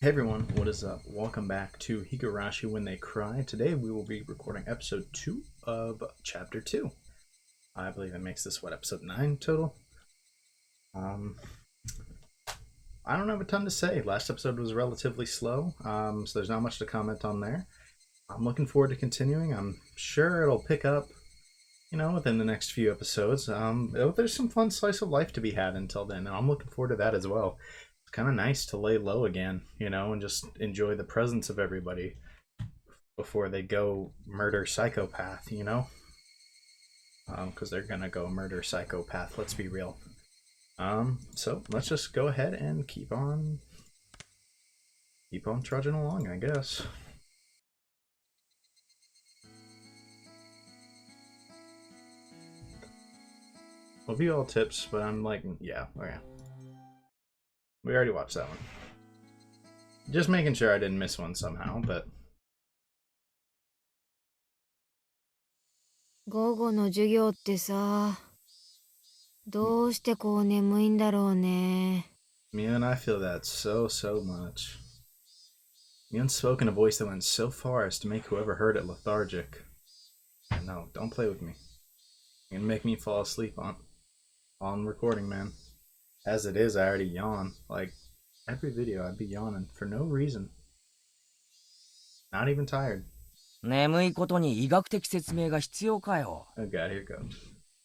Hey everyone, what is up? Welcome back to Higurashi When They Cry. Today we will be recording episode 2 of chapter 2. I believe it makes this, episode 9 total? I don't have a ton to say. Last episode was relatively slow, so there's not much to comment on there. I'm looking forward to continuing. I'm sure it'll pick up, within the next few episodes. There's some fun slice of life to be had until then, and I'm looking forward to that as well. It's kind of nice to lay low again, and just enjoy the presence of everybody before they go murder psychopath, because they're gonna go murder psychopath, let's be real. So let's just go ahead and keep on trudging along, I guess. We'll view all tips, but I'm like, yeah, okay. We already watched that one. Just making sure I didn't miss one somehow, but... 午後の授業ってさ、どうしてこう眠いんだろうね。Man, I feel that so much. Mion spoke in a voice that went so far as to make whoever heard it lethargic. No, don't play with me. You're gonna make me fall asleep on recording, man. As it is, I already yawn. Like, every video I'd be yawning for no reason. Not even tired. 眠いことに医学的説明が必要かよ。Oh god, here it goes.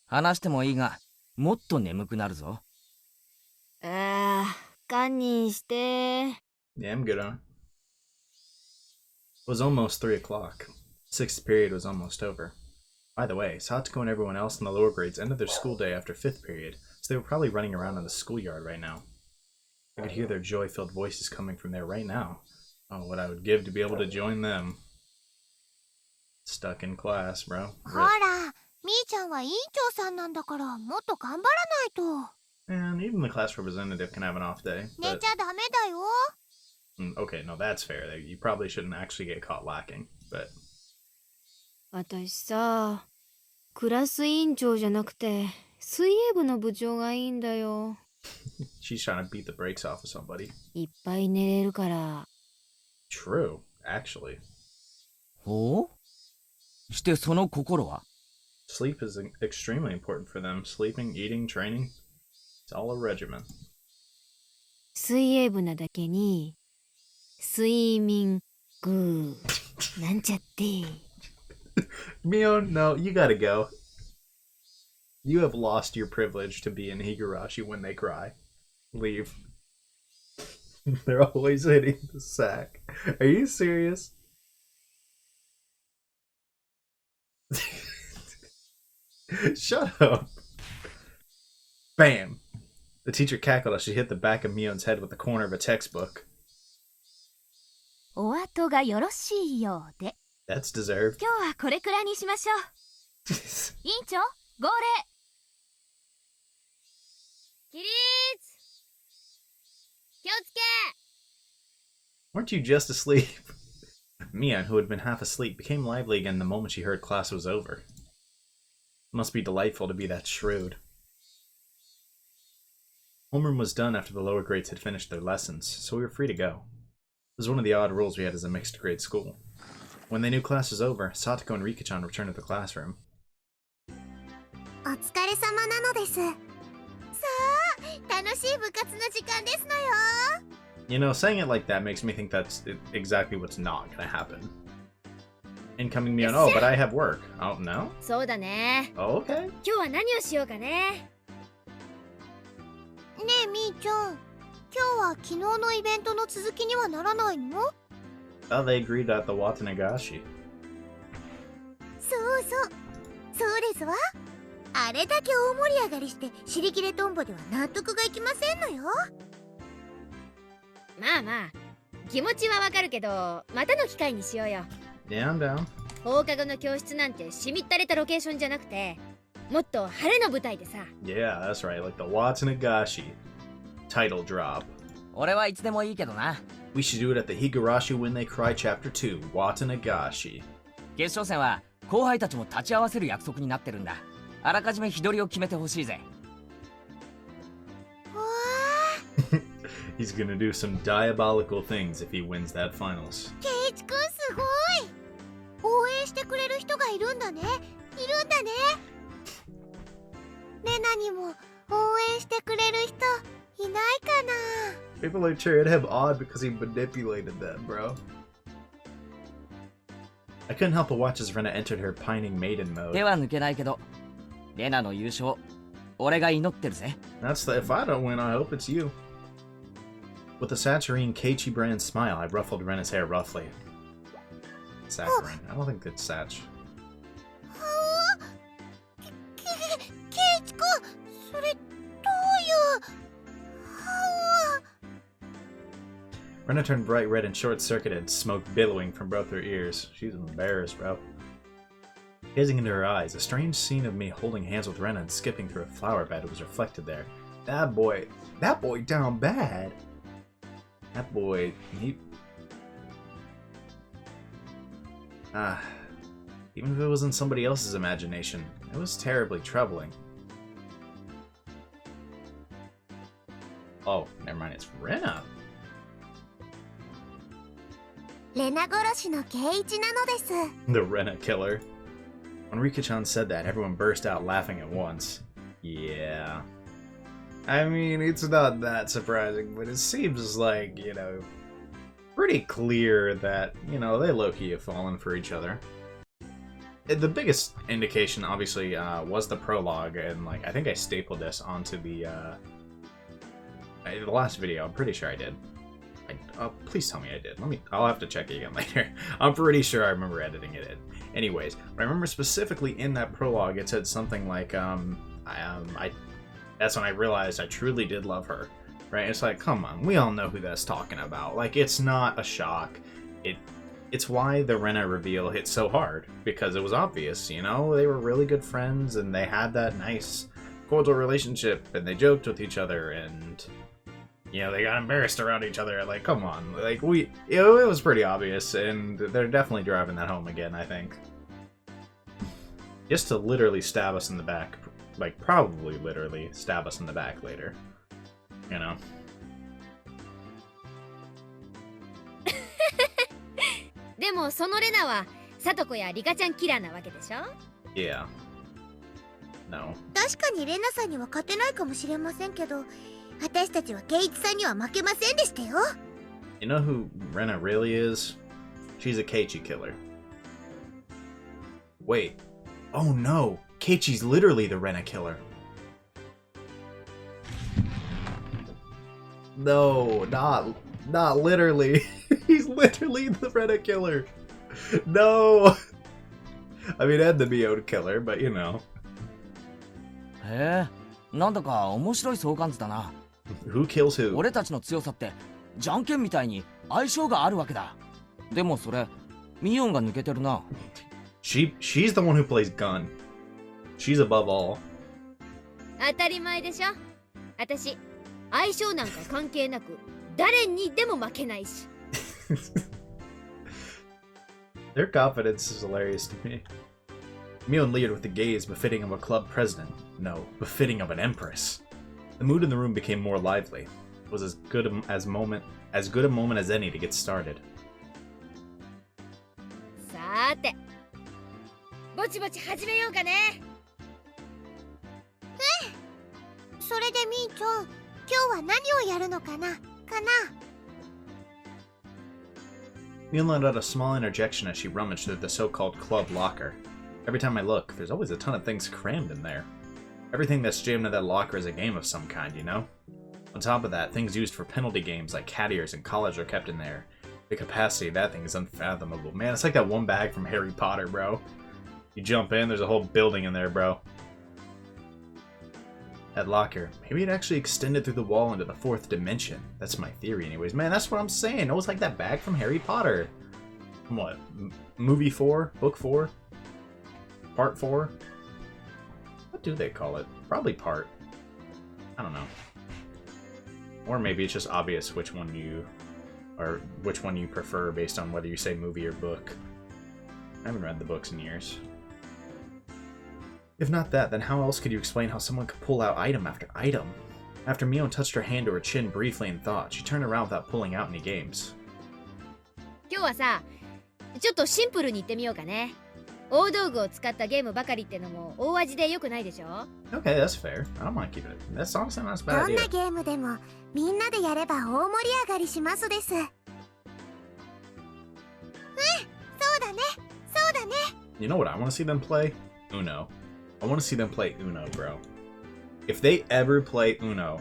話してもいいが、もっと眠くなるぞ。堪忍して。Yeah, I'm good on it. It was almost 3 o'clock. 6th period was almost over. By the way, Satoko and everyone else in the lower grades ended their school day after 5th period, so they were probably running around in the schoolyard right now. I could hear their joy-filled voices coming from there right now. Oh, what I would give to be able to join them. Stuck in class, bro. ほら、みーちゃんは委員長さんなんだから、もっと頑張らないと。And even the class representative can have an off day. 寝ちゃダメだよ。Okay, no, that's fair. You probably shouldn't actually get caught lacking, but... 私さ、クラス委員長じゃなくて、水泳部の部長がいいんだよ。She's trying to beat the brakes off of somebody. いっぱい寝れるから。True, actually. ほう？してその心は？ Sleep is extremely important for them. Sleeping, eating, training. It's all a regimen. 水泳部なだけに、睡眠グーなんちゃって。Mio, no, you gotta go. You have lost your privilege to be in Higurashi When They Cry. Leave. They're always hitting the sack. Are you serious? Shut up. Bam. The teacher cackled as she hit the back of Mion's head with the corner of a textbook. お後がよろしいようで。 That's deserved. 今日はこれくらいにしましょう。委員長、号令。起立。気をつけ。 Weren't you just asleep? Mion, who had been half asleep, became lively again the moment she heard class was over. It must be delightful to be that shrewd. Homeroom was done after the lower grades had finished their lessons, so we were free to go. It was one of the odd rules we had as a mixed grade school. When they knew class was over, Satoko and Rika-chan returned to the classroom. お疲れ様なのです。さあ、楽しい部活の時間ですのよ。You know, saying it like that makes me think that's exactly what's not gonna happen. Incoming Mion, oh, but I have work. Oh, no? そうだね。Oh, okay. 今日は何をしようかね。ねえみーちゃん、今日は昨日のイベントの続きにはならないの？ Oh, they agreed at the Watanagashi. そうそう、そうですわ。あれだけ大盛り上がりして尻切れトンボでは納得がいきませんのよ。まあまあ、気持ちはわかるけど、またの機会にしようよ。Yeah, I'm down. 放課後の教室なんてしみったれたロケーションじゃなくて、もっと晴れの舞台でさ。Yeah, that's right, like the Watanagashi. Title drop. 俺はいつでもいいけどな。We should do it at the Higurashi When They Cry Chapter 2, Watanagashi. 決勝戦は後輩たちも立ち会わせる約束になってるんだ。あらかじめ日取りを決めてほしいぜ。He's gonna do some diabolical things if he wins that finals. ケイチくんすごい。応援してくれる人がいるんだね。レナにも応援してくれる人いないかな。 People are cheering him on because he manipulated them, bro. I couldn't help but watch as Rena entered her pining maiden mode. 手は抜けないけど、レナの優勝、俺が祈ってるぜ。 That's the, if I don't win, I hope it's you. With a saturine Keiichi brand smile, I ruffled Rena's hair roughly. Saccharine. I don't think it's Satch. ケイチくん、それどういう。 Rena turned bright red and short-circuited, smoke billowing from both her ears. She's embarrassed, bro. Gazing into her eyes, a strange scene of me holding hands with Rena and skipping through a flower bed was reflected there. That boy down bad. That boy, he... even if it was in somebody else's imagination, it was terribly troubling. Oh, never mind, it's Rena. レナ殺しのケイイチなのです。 The Rena killer. When Rika-chan said that, everyone burst out laughing at once. Yeah. I mean, it's not that surprising, but it seems like, you know, pretty clear that, you know, they low-key have fallen for each other. The biggest indication, obviously, was the prologue, and, like, I think I stapled this onto the last video. I'm pretty sure I did. Please tell me I did. I'll have to check it again later. I'm pretty sure I remember editing it in. Anyways, I remember specifically in that prologue, it said something like, that's when I realized I truly did love her, right? It's like, come on, we all know who that's talking about. Like, it's not a shock. It's why the Rena reveal hit so hard, because it was obvious, you know? They were really good friends, and they had that nice, cordial relationship, and they joked with each other, and... you know, they got embarrassed around each other. Like, come on. Like, it was pretty obvious, and they're definitely driving that home again, I think. Just to literally stab us in the back. Like, probably literally stab us in the back later. You know? でもそのレナはサトコやリカちゃんキラーなわけでしょ。 Yeah. No. 確かにレナさんには勝てないかもしれませんけど、私たちはケイイチさんには負けませんでしたよ。 You know who Rena really is? She's a Keiichi killer. Wait. Oh no! Keiichi's literally the Rena killer. No, not literally. He's literally the Rena killer. No! I mean, and the Mion killer, but you know. へえ、なんだか面白い相関図だな。 Who kills who? 俺たちの強さってじゃんけんみたいに相性があるわけだ。でもそれミオンが抜けてるな。She's the one who plays gun. She's above all. 当たり前でしょ。私相性なんか関係なく誰にでも負けないし。Their confidence is hilarious to me. Mion leered with a gaze befitting of a club president. No, befitting of an empress. The mood in the room became more lively. It was as good a moment as any to get started. さーて、ぼちぼち始めようかね。それでみーちゃん、今日は何をやるのかなMion let out a small interjection as she rummaged through the so-called club locker. Every time I look, there's always a ton of things crammed in there. Everything that's jammed in that locker is a game of some kind, you know? On top of that, things used for penalty games like cat ears and collars are kept in there. The capacity of that thing is unfathomable. Man, it's like that one bag from Harry Potter, bro. You jump in, there's a whole building in there, bro. That locker, maybe it actually extended through the wall into the fourth dimension. That's my theory anyways. Man, that's what I'm saying. It was like that bag from Harry Potter. What? Movie 4? Book 4? Part 4? What do they call it? Probably part. I don't know. Or maybe it's just obvious which one you prefer based on whether you say movie or book. I haven't read the books in years. If not that, then how else could you explain how someone could pull out item after item? After Mion touched her hand to her chin briefly in thought, she turned around without pulling out any games. 今日はさ、ちょっとシンプルに言ってみようかね。大道具を使ったゲームばかりってのも大味で良くないでしょ？ Okay, that's fair. I don't mind keeping it. That's honestly not a ど bad んな idea. ゲームでもみんなでやれば大盛り上がりしますです。そうだね、そうだね。 You know what I want to see them play? Uno. I want to see them play Uno, bro. If they ever play Uno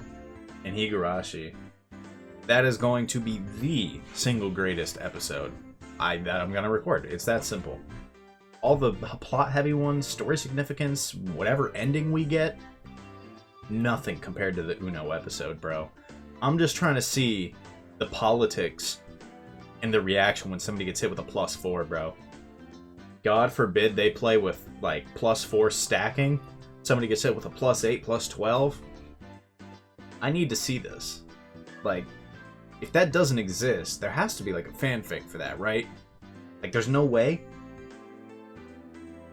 in Higurashi, that is going to be the single greatest episode that I'm gonna record. It's that simple. All the plot-heavy ones, story significance, whatever ending we get, nothing compared to the Uno episode, bro. I'm just trying to see the politics and the reaction when somebody gets hit with a +4, bro. God forbid they play with, like, +4 stacking. Somebody gets hit with a +8, +12. I need to see this. Like, if that doesn't exist, there has to be, like, a fanfic for that, right? Like, there's no way.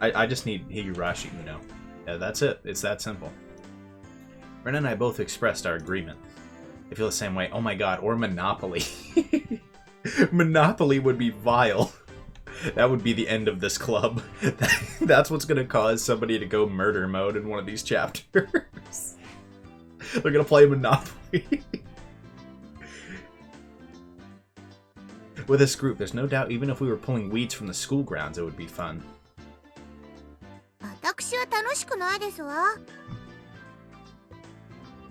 I just need Higurashi Uno. Yeah, that's it. It's that simple. Ren and I both expressed our agreement. I feel the same way. Oh my god, or Monopoly. Monopoly would be vile. That would be the end of this club. That's what's gonna cause somebody to go murder mode in one of these chapters. They're gonna play Monopoly. With this group, there's no doubt even if we were pulling weeds from the school grounds, it would be fun. 私は楽しくないですわ。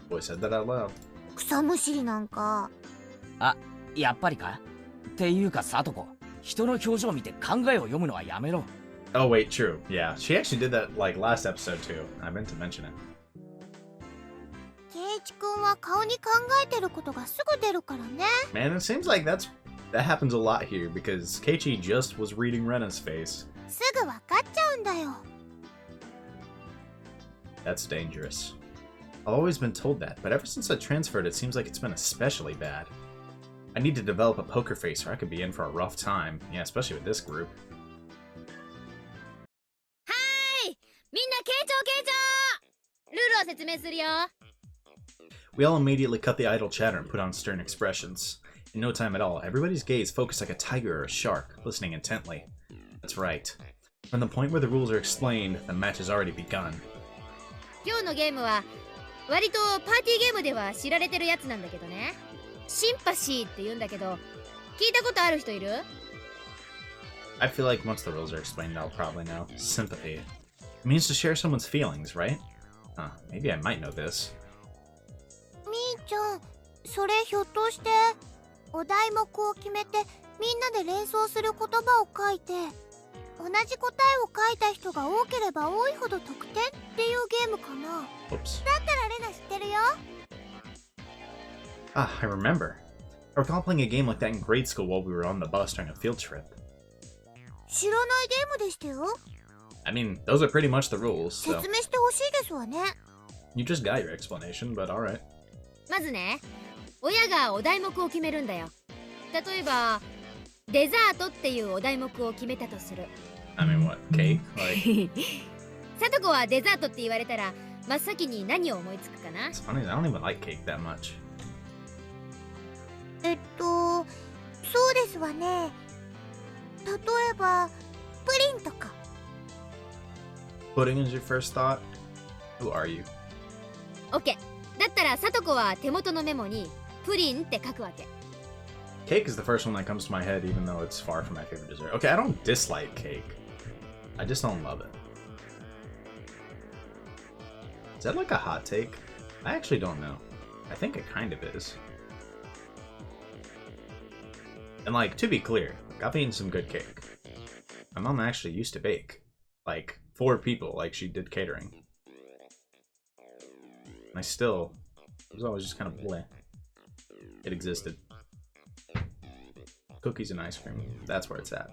Boy said that out loud. 草むしりなんか。あ、やっぱりか？っていうか、さとこ、人の表情を見て考えを読むのはやめろ。Oh wait, true. Yeah, she actually did that like last episode too. I meant to mention it. ケイチ君は顔に考えてることがすぐ出るからね。 Man, it seems like that happens a lot here because Keiichi just was reading Rena's face. すぐわかっちゃうんだよ。 That's dangerous. I've always been told that, but ever since I transferred, it seems like it's been especially bad. I need to develop a poker face or I could be in for a rough time. Yeah, especially with this group. はーい、みんな傾聴ルールを説明するよ。 We all immediately cut the idle chatter and put on stern expressions. In no time at all, everybody's gaze focused like a tiger or a shark, listening intently. That's right. From the point where the rules are explained, the match has already begun. 今日のゲームは割とパーティーゲームでは知られてるやつなんだけどね。シンパシーって言うんだけど、聞いたことある人いる？ I feel like once the rules are explained, I'll probably know. Sympathy. It means to share someone's feelings, right? Huh, maybe I might know this. みーちゃん、それひょっとしてお題目を決めてみんなで連想する言葉を書いて同じ答えを書いた人が多ければ多いほど得点っていうゲームかな。 Whoops. だったらレナ知ってるよ。 Ah, I remember. I recall playing a game like that in grade school while we were on the bus during a field trip. 知らないゲームでしたよ。 I mean, those are pretty much the rules, so 説明してほしいですわね。 you just got your explanation, but alright. まずね、親がお題目を決めるんだよ。例えばデザートっていうお題目を決めたとする。 I mean, what? Cake? Like, さとこはデザートって言われたら真っ先に何を思いつくかな？ it's funny, I don't even like cake that much. そうですわね。例えばプリンとか。 Pudding is your first thought? Who are you? オッケー。だったらさとこは手元のメモにプリンって書くわけ。 Cake is the first one that comes to my head, even though it's far from my favorite dessert. Okay, I don't dislike cake. I just don't love it. Is that like a hot take? I actually don't know. I think it kind of is. And like, to be clear, I've eaten some good cake. My mom actually used to bake. Like, for people, like she did catering. And it was always just kind of bleh. It existed. Cookies and ice cream. That's where it's at.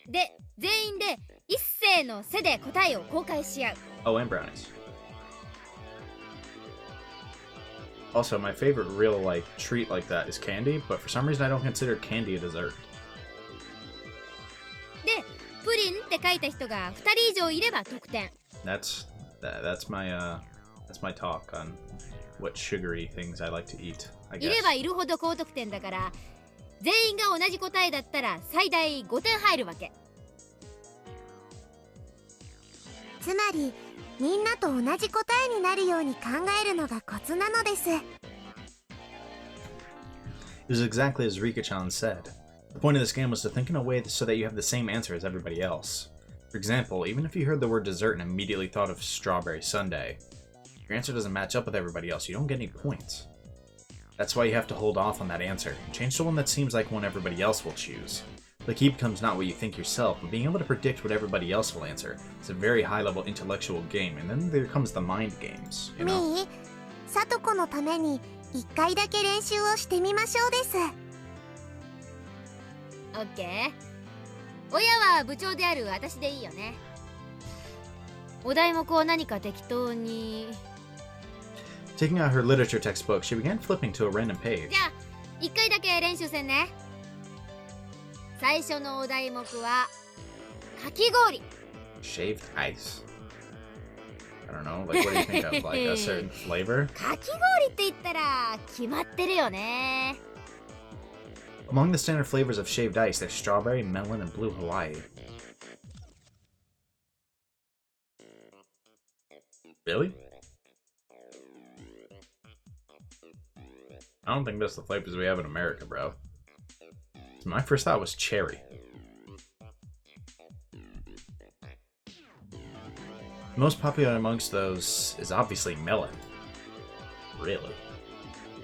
で、全員で一斉の背で答えを公開し合う。 Oh, and brownies. Also, my favorite real, like, treat like that is candy, but for some reason I don't consider candy a dessert. で、プリンって書いた人が2人以上いれば得点。That's That's my talk on what sugary things I like to eat, I い guess. ればいるほど高得点だから、全員が同じ答えだったら最大5点入るわけ。つまりみんなと同じ答えになるように考えるのがコツなのです。 It was exactly as Rika-chan said. The point of this game was to think in a way so that you have the same answer as everybody else. For example, even if you heard the word dessert and immediately thought of strawberry sundae, your answer doesn't match up with everybody else, you don't get any points. That's why you have to hold off on that answer, and change to one that seems like one everybody else will choose. The key becomes not what you think yourself, but being able to predict what everybody else will answer. It's a very high-level intellectual game, and then there comes the mind games, you know? みー、さとこのために一回だけ練習をしてみましょうです。オッケー。親は部長である私でいいよね。お題目を何か適当に。Taking out her literature textbook, she began flipping to a random page. じゃあ一回だけ練習せんね。最初のお題目はかき氷。 Shaved ice. I don't know, like what do you think of? Like a certain flavor? かき氷って言ったら決まってるよね。Among the standard flavors of shaved ice, there's strawberry, melon, and blue Hawaii. Really? I don't think that's the flavors we have in America, bro. My first thought was cherry. Most popular amongst those is obviously melon. Really?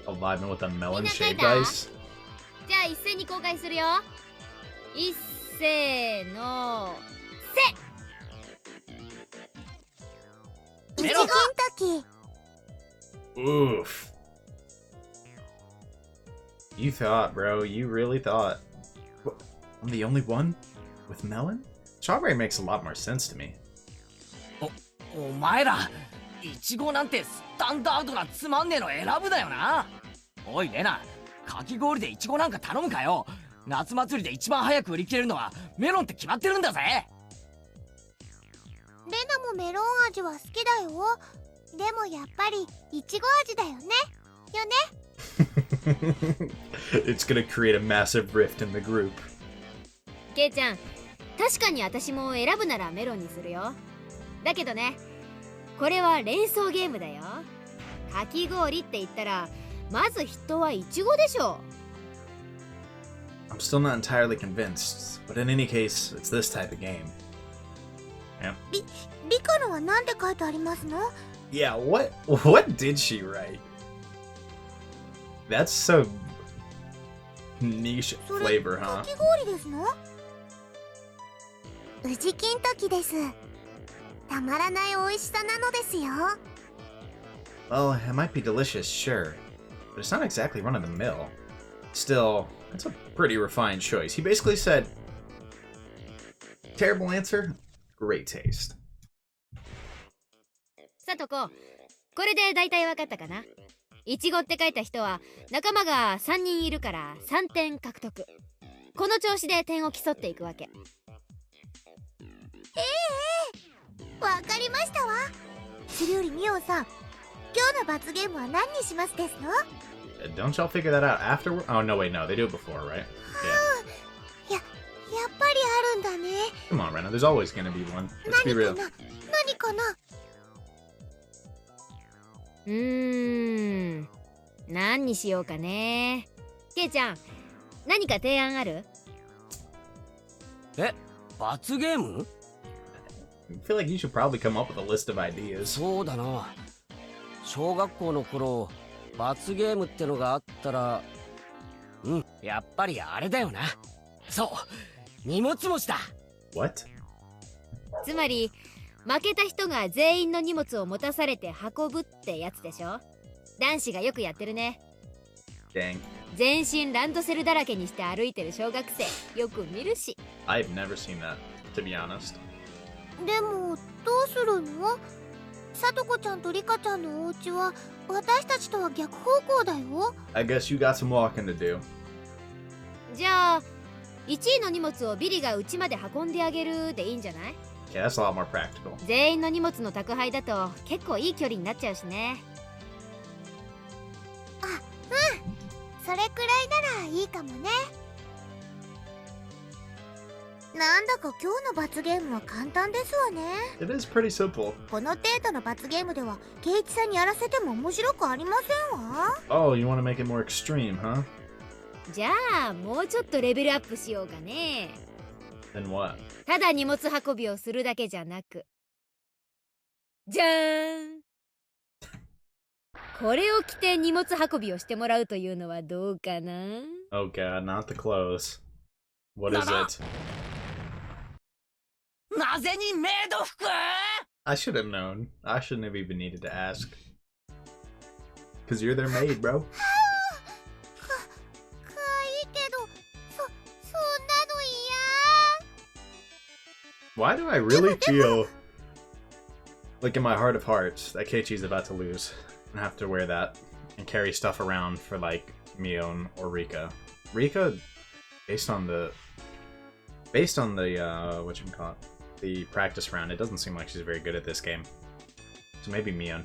Alive with a melon shaved ice? じゃあ一斉に公開するよ。一斉のせ。いちごんとき。 Oof. You thought, bro. You really thought. What? I'm the only one with melon? Strawberry makes a lot more sense to me. お前らイチゴなんてスタンダードなつまんねえの選ぶなよな。おいレナ、かき氷でイチゴなんか頼むかよ。夏祭りで一番早く売り切れるのはメロンって決まってるんだぜ。レナもメロン味は好きだよ。でもやっぱりいちご味だよね。よね。It's gonna create a massive rift in the group. ケイちゃん、確かに私も選ぶならメロンにするよ。だけどね、これは連想ゲームだよ。かき氷って言ったらまず人はイチゴでしょ。 I'm still not entirely convinced, but in any case, it's this type of game. Yeah. リカのは何て書いてありますの？ Yeah, what did she write? That's so niche それ flavor, か huh? き氷ですの？宇治金時です。たまらない美味しさなのですよ。 Well, it might be delicious, sure, but it's not exactly run of the mill. Still, that's a pretty refined choice. He basically said, terrible answer, great taste. さとこ、これで大体わかったかな。イチゴって書いた人は仲間が3人いるから3点獲得。この調子で点を競っていくわけ。わかりましたわ。それよりミオさん、今日の罰ゲームは何にしますですの？ Don't y'all figure that out afterward? Oh, no, wait, no, they do it before, right? Yeah. やっぱりあるんだね。 Come on, Rena, there's always gonna be one. Let's be 何 real. かな？何かな？何にしようかね。ケイちゃん、何か提案ある？え、罰ゲーム？ I feel like you should probably come up with a list of ideas. そうだな。小学校の頃罰ゲームってのがあったら、やっぱりあれだよな。そう、荷物持ちだ。 What? つまり負けた人が全員の荷物を持たされて運ぶってやつでしょ。男子がよくやってるね。 Dang. 全身ランドセルだらけにして歩いてる小学生よく見るし。 I've never seen that, to be honest. でもどうするの？さとこちゃんとリカちゃんのお家は私たちとは逆方向だよ。 I guess you got some walking to do. じゃあ1位の荷物をビリが家まで運んであげるでいいんじゃない？ Yeah, that's a lot more practical. 全員の荷物の宅配だと結構いい距離になっちゃうしね。それくらいならいいかもね。なんだか今日の罰ゲームは簡単ですわね。 It is pretty simple. この程度の罰ゲームではケイチさんにやらせても面白くありませんわ。 Oh, you want to make it more extreme, huh? じゃあもうちょっとレベルアップしようかね。 Then what? ただ荷物運びをするだけじゃなく、じゃーん、これを着て荷物運びをしてもらうというのはどうかな。 Oh god, not the clothes. What is it? なぜにメイド服？ I should have known. I shouldn't have even needed to ask. Cause you're their maid, bro. かいいけど、そんなの嫌。 Why do I really feel like in my heart of hearts that Keiichi's about to lose and have to wear that and carry stuff around for like Mion or Rika? Rika, based on the whatchamacallit, the practice round, it doesn't seem like she's very good at this game. So maybe Mion.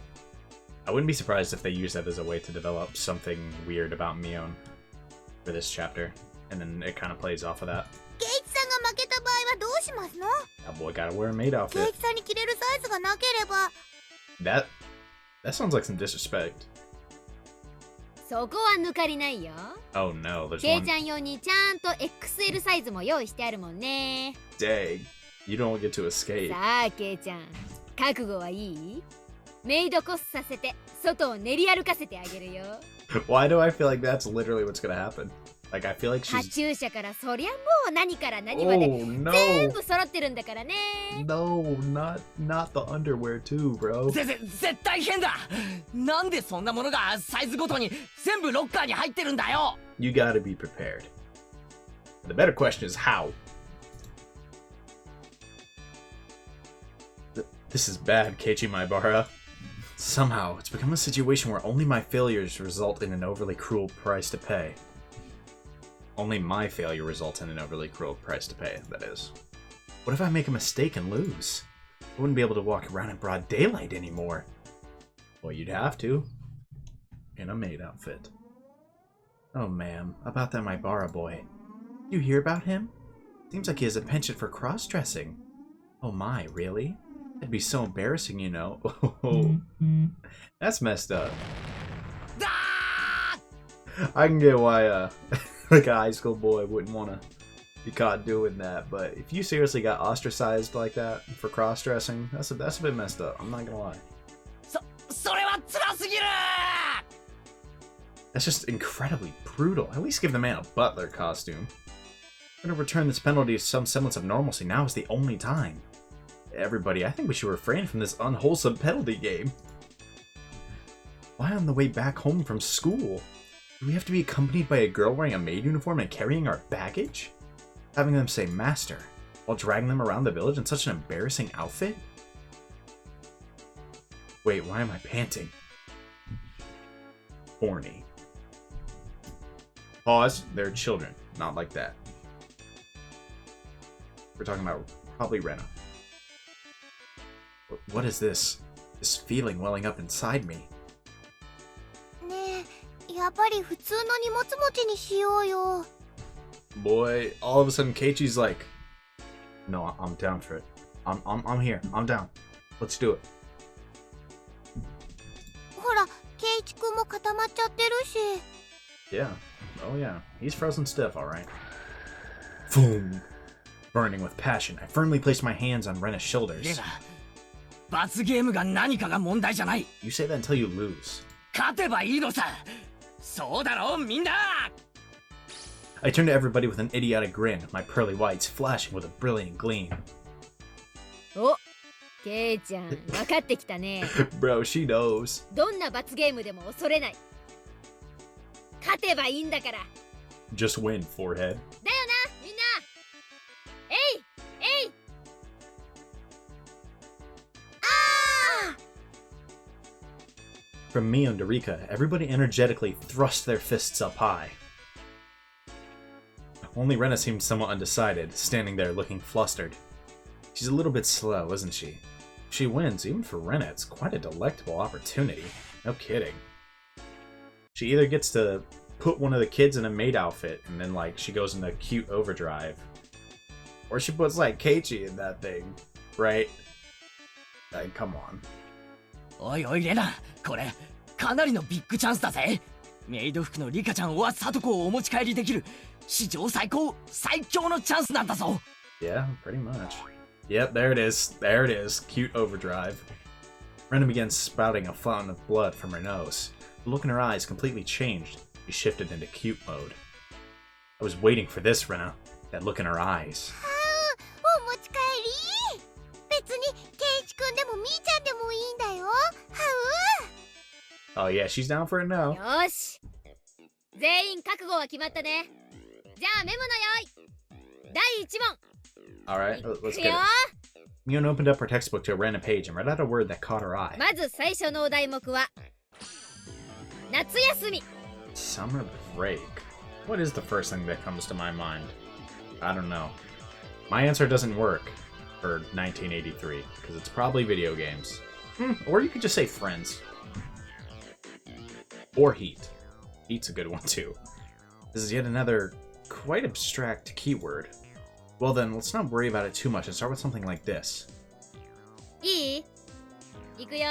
I wouldn't be surprised if they use that as a way to develop something weird about Mion for this chapter, and then it kind of plays off of that. ケイチさんが負けた場合はどうしますの？ That boy gotta wear a maid ケイ outfit. チさんに着れるサイズがなければ。 That sounds like some disrespect. そこは抜かりないよ。 Oh no, there's ケイ one. ちゃん用にちゃんと XL サイズも用意してあるもんね。 Dang, you don't get to escape. さあケイちゃん、覚悟はいい？メイドコスさせて外を練り歩かせてあげるよ。 Why do I feel like that's literally what's gonna happen? Like I feel like カ she's. チューシャからそりゃもう何から何まで Oh 全 no, 部揃ってるんだからね。 no, not the underwear too, bro. 絶対変だ。なんでそんなものがサイズごとに全部ロッカーに入ってるんだよ。 You gotta be prepared. The better question is how. This is bad, Keiichi Maibara. Somehow, it's become a situation where only my failures result in an overly cruel price to pay. Only my failure results in an overly cruel price to pay, that is. What if I make a mistake and lose? I wouldn't be able to walk around in broad daylight anymore. Well, you'd have to. In a maid outfit. Oh, ma'am, about that Maibara boy. You hear about him? Seems like he has a penchant for cross-dressing. Oh my, really? That'd be so embarrassing, you know. Oh, that's messed up. だー I can get why, like a high school boy wouldn't want to be caught doing that, but if you seriously got ostracized like that for cross-dressing, that's a bit messed up. I'm not gonna lie. それは辛すぎる。 That's just incredibly brutal. At least give the man a butler costume. I'm gonna return this penalty to some semblance of normalcy. Now is the only time. Everybody, I think we should refrain from this unwholesome penalty game. Why on the way back home from school? Do we have to be accompanied by a girl wearing a maid uniform and carrying our baggage? Having them say master, while dragging them around the village in such an embarrassing outfit? Wait, why am I panting? Horny. Pause, they're children, not like that. We're talking about probably Rena. What is this? This feeling welling up inside me. ねえ、やっぱり普通の荷物持ちにしようよ。 Boy, all of a sudden Keiichi's like, no, I'm down for it. I'm here. I'm down. Let's do it. ほら、ケイチくんも固まっちゃってるし。 Yeah. Oh yeah. He's frozen stiff, alright. Boom. Burning with passion, I firmly placed my hands on Rena's レ shoulders. ナ、罰ゲームが何かが問題じゃない。 You say that until you lose. 勝てばいいのさ。そうだろみんな。 I turned to everybody with an idiotic grin, my pearly whites flashing with a brilliant gleam. お、ケイちゃん、分かってきたね。 Bro, she knows. どんな罰ゲームでも恐れない。勝てばいいんだから。 Just win, forehead. だよな、みんな。えい、えい。 From Mion to Rika, everybody energetically thrust their fists up high. Only Rena seemed somewhat undecided, standing there looking flustered. She's a little bit slow, isn't she? If she wins, even for Rena, it's quite a delectable opportunity. No kidding. She either gets to put one of the kids in a maid outfit and then, like, she goes into cute overdrive. Or she puts, like, Keiichi in that thing, right? Like, come on. おいおいレナ、これかなりのビッグチャンスだぜ。メイド服のリカちゃんはサトコをお持ち帰りできる史上最強のチャンスなんだぞ。 Yeah, pretty much. Yep, there it is. There it is. Cute overdrive. Rena begins spouting a fountain of blood from her nose. The look in her eyes completely changed. She shifted into cute mode. I was waiting for this, Rena. That look in her eyes. お持ち帰り。別にケイチくんでもみーちゃんでもいいんだよ。は Oh yeah, she's down for it now. よーし、全員覚悟は決まったね。じゃあメモの用意。第1問。 Alright, let's いく get よ it. Mion opened up her textbook to a random page and read out a word that caught her eye. まず最初のお題目は夏休み。 Summer break. What is the first thing that comes to my mind? I don't know. My answer doesn't work for 1983 because it's probably video games. Or you could just say friends. Or heat. Heat's a good one too. This is yet another quite abstract keyword. Well then, let's not worry about it too much and start with something like this. いい？いくよ。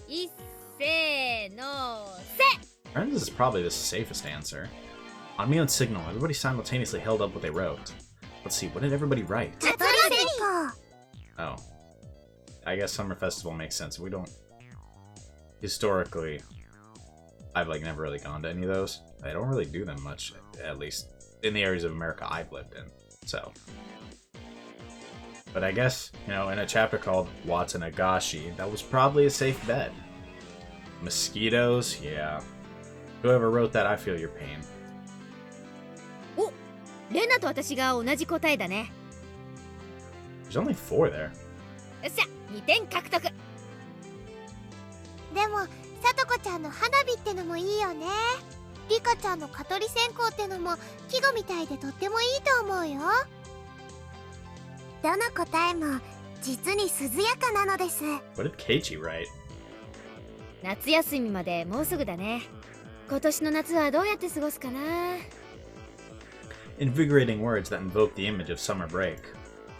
いっせーのせ。 Friends is probably the safest answer. On Mion's signal, everybody simultaneously held up what they wrote. Let's see, what did everybody write? 夏休みか。 Oh. I guess Summer Festival makes sense. We don't... Historically, I've like never really gone to any of those. I don't really do them much, at least in the areas of America I've lived in. So... But I guess, you know, in a chapter called Watsunagashi, that was probably a safe bet. Mosquitoes? Yeah. Whoever wrote that, I feel your pain. お、レナと私が同じ答えだね。 There's only 4 there. よっしゃ、2点獲得。でもさとこちゃんの花火ってのもいいよね。リカちゃんの蚊取り線香ってのも季語みたいでとってもいいと思うよ。どの答えも実に涼やかなのです。 What did Keiichi write? 夏休みまでもうすぐだね。今年の夏はどうやって過ごすかな。 Invigorating words that invoke the image of summer break.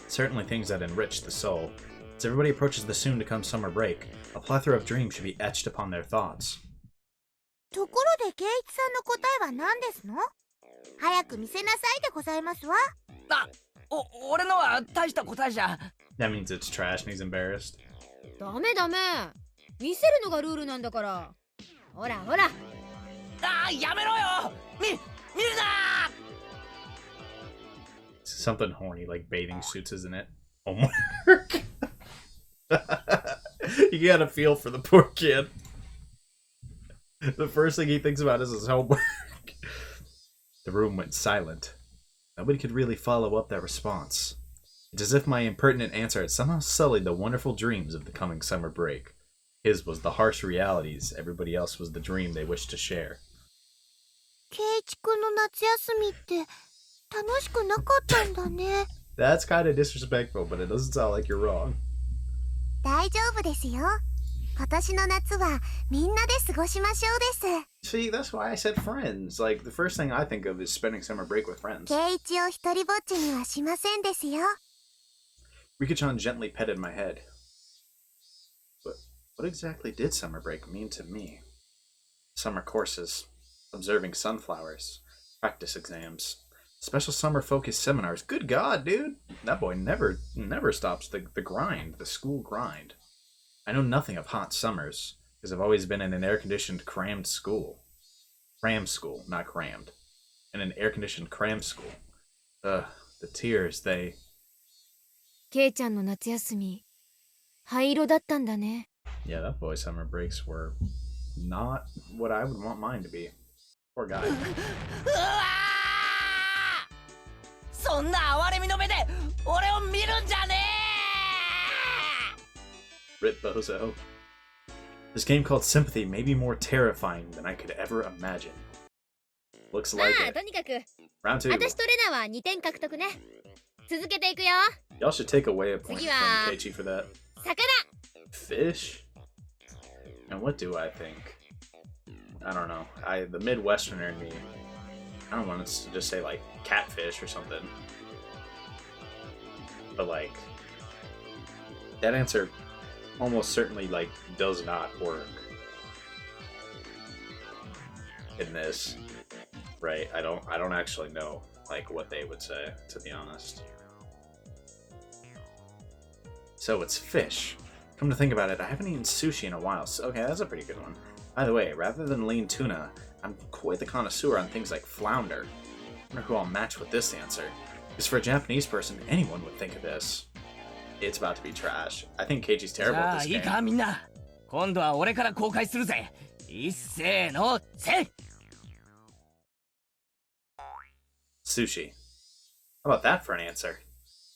Certainly things that enrich the soul. As everybody approaches the soon-to-come summer break, a plethora of dreams should be etched upon their thoughts. ところでケイチさんの答えは何ですの？早く見せなさいでございますわ。俺のは大した答えじゃ。 That means it's trash and he's embarrassed. ダメダメ。見せるのがルールなんだから。ほらほら。やめろよ。見るな。 Something horny like bathing suits, isn't it? Homework. You gotta feel for the poor kid. The first thing he thinks about is his homework. The room went silent. Nobody could really follow up that response. It's as if my impertinent answer had somehow sullied the wonderful dreams of the coming summer break. His was the harsh realities, everybody else was the dream they wished to share. ケイチくんの夏休みって楽しくなかったんだね。That's kind of disrespectful, but it doesn't sound like you're wrong. 大丈夫ですよ。今年の夏はみんなで過ごしましょうです。 See, that's why I said friends. Like, the first thing I think of is spending summer break with friends. ケイチを一人ぼっちにはしませんですよ。 Rika-chan gently petted my head. But what exactly did summer break mean to me? Summer courses, observing sunflowers, practice exams, special summer focused seminars. Good God, dude! That boy never stops the grind, the school grind. I know nothing of hot summers, because I've always been in an air-conditioned crammed school. Cram school, not crammed. In an air-conditioned cram school. The tears, they... ケイちゃんの夏休み、灰色だったんだね。 Yeah, that boy's summer breaks were not what I would want mine to be. Poor guy. そんな哀れみの目で俺を見るんじゃねえ。 Rip bozo. This game called Sympathy may be more terrifying than I could ever imagine. Looks ま like あ it. とにかく Round 2. 私とレナは2点獲得ね。続けていくよ。Y'all should take away a point from 次は Keiichi for that. 魚。 Fish? And what do I think? I don't know. The Midwesterner in me, I don't want to just say like catfish or something. But like, that answer almost certainly like does not work in this, right? I don't actually know like what they would say, to be honest. So it's fish. Come to think about it, I haven't eaten sushi in a while, so okay, that's a pretty good one. By the way, rather than lean tuna, I'm quite the connoisseur on things like flounder. I wonder who I'll match with this answer. Because for a Japanese person, anyone would think of this. It's about to be trash. I think Keiichi's じ terrible ゃ at あ this いい game. かみんな。今度は俺から公開するぜ。いっせーの、せい。 Sushi. How about that for an answer?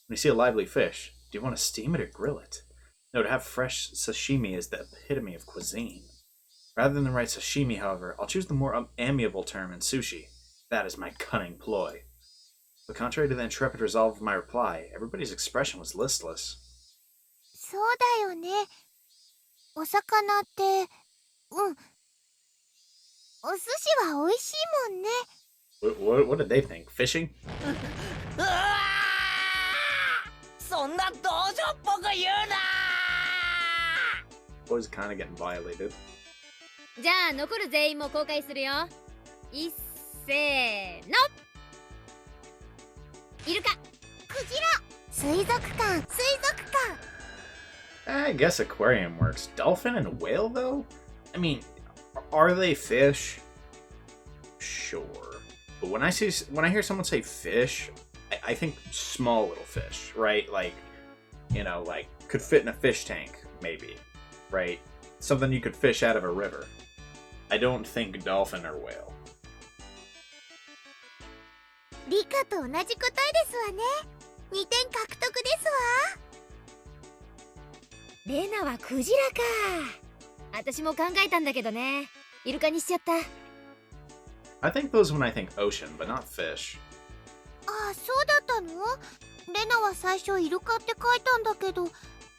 When you see a lively fish, do you want to steam it or grill it? No, to have fresh sashimi is the epitome of cuisine. Rather than the right sashimi, however, I'll choose the more amiable term in sushi. That is my cunning ploy. But contrary to the intrepid resolve of my reply, everybody's expression was listless. そうだよね。お魚って、お寿司は美味しいもんね。What did they think? Fishing? うわー、そんな道場っぽく言うな Boys kind of getting violated. じゃあ残る全員も公開するよ。いっせーの。イルカ。クジラ。水族館。水族館。 I guess aquarium works. Dolphin and whale, though? I mean, are they fish? Sure. But when I hear someone say fish, I think small little fish, right? Like, you know, like could fit in a fish tank, maybe, right? Something you could fish out of a river. I don't think dolphin or whale. 理科と同じ答えですわね。2点獲得ですわ。レナはクジラか。私も考えたんだけどね。イルカにしちゃった。I think those when I think ocean, but not fish. ああ、そうだったの？レナは最初イルカって書いたんだけど、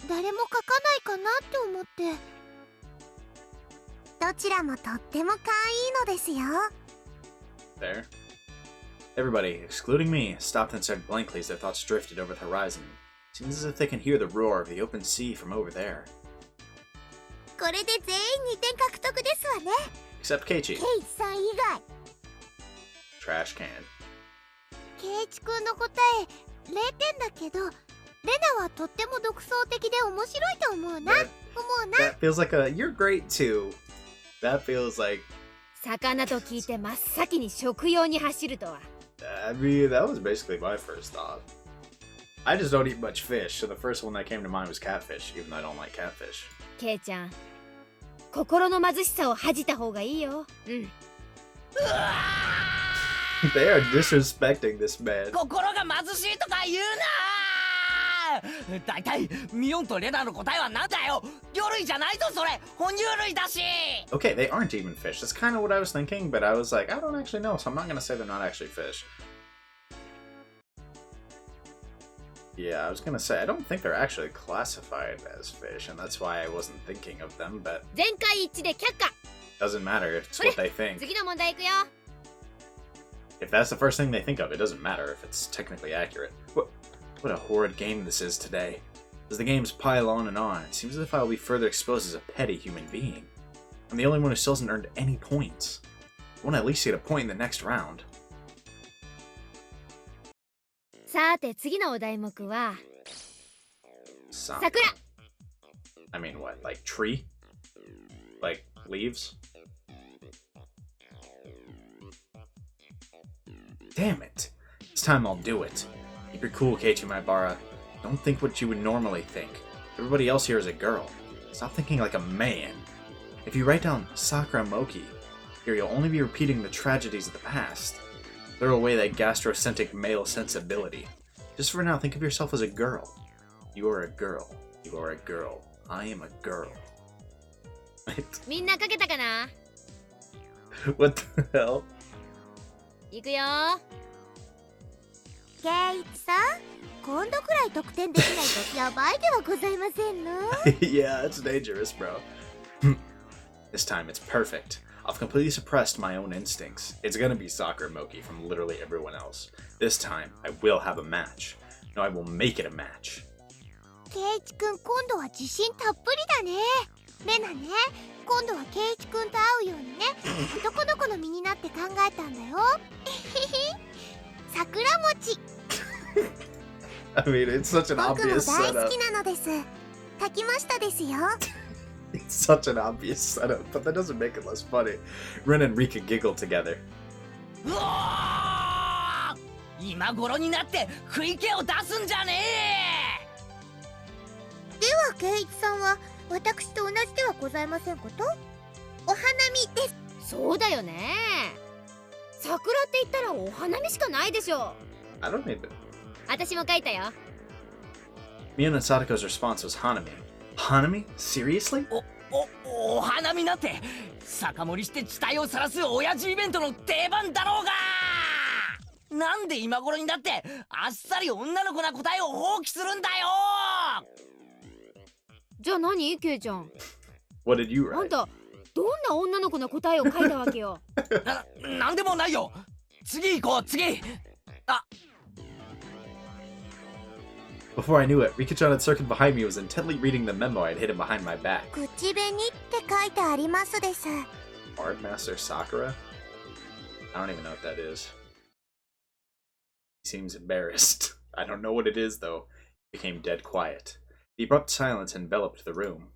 誰も書かないかなって思って。どちらもとっても可愛いのですよ。 There. Everybody, excluding me, stopped and stared blankly as their thoughts drifted over the horizon. Seems as if they can hear the roar of the open sea from over there. これで全員2点獲得ですわね。 Except Keiichi. ケイチさん以外。 Trash can. ケイチくんの答え0点だけど、レナはとっても独創的で面白いと思うな。思うな。 That feels like you're great too. That feels like... 魚と聞いて真っ先に食用に走るとは。I mean, that was basically my first thought. I just don't eat much fish, so the first one that came to mind was catfish, even though I don't like catfish. ケイちゃん、心の貧しさを恥じた方がいいよ。うん。They are disrespecting this man. 心が貧しいとか言うなだいたいミオンとレナの答えはなんだよ。魚類じゃないぞそれ。哺乳類だし。 Okay, they aren't even fish. That's kind of what I was thinking, but I was like, I don't actually know, so I'm not going to say they're not actually fish. Yeah, I was going to say, I don't think they're actually classified as fish, and that's why I wasn't thinking of them, but 全会一致で却下。 doesn't matter if it's what they think. 次の問題いくよ。 If that's the first thing they think of, it doesn't matter if it's technically accurate. What a horrid game this is today. As the games pile on, it seems as if I will be further exposed as a petty human being. I'm the only one who still hasn't earned any points. I want to at least get a point in the next round. さて次のお題目は Sakura. 桜。 I mean, what? Like tree? Like leaves? Damn it. This time I'll do it. Keep your cool, Keiichi Maibara. Don't think what you would normally think. Everybody else here is a girl. Stop thinking like a man. If you write down Sakura Moki, here you'll only be repeating the tragedies of the past. Throw away that gastrocentric male sensibility. Just for now, think of yourself as a girl. You are a girl. You are a girl. I am a girl. みんな書けたかな。 What the hell? いくよ。ケイチさん、今度くらい得点できないとやばいではございませんの。Yeah, it's dangerous, bro. This time it's perfect. I've completely suppressed my own instincts. It's gonna be Sakura Moki from literally everyone else. This time, I will have a match. No, I will make it a match. ケイチくん今度は自信たっぷりだね。レナね、今度はケイチくんと会うようにね、男の子の身になって考えたんだよ。桜餅。I mean, it's such an 僕も obvious 大好 setup. きなのです。炊きましたですよ。It's such an obvious setup, but that doesn't make it less funny. Ren and Rika giggle together. うおー、今頃になって食い気を出すんじゃねではケイチさんは私と同じではございませんこと？お花見です。そうだよね。桜って言ったらお花見しかないでしょ。 I don't even. 私も書いたよ。 Mion and Sadako's response was Hanami. Hanami? Seriously? お花見なんて酒盛りして地帯を晒す親父イベントの定番だろうが。なんで今頃になってあっさり女の子な答えを放棄するんだよ。じゃあ何ケイちゃん。 What did you あん write? たどんな女の子の答えを書いたわけよ。なんでもないよ。次行こう、次。あ、 Before I knew it, Rika-chan had circled behind me and was intently reading the memo I had hidden behind my back. 口紅って書いてありますです。 Hard Master Sakura? I don't even know what that is. He seems embarrassed. I don't know what it is, though. It became dead quiet. The abrupt silence enveloped the room.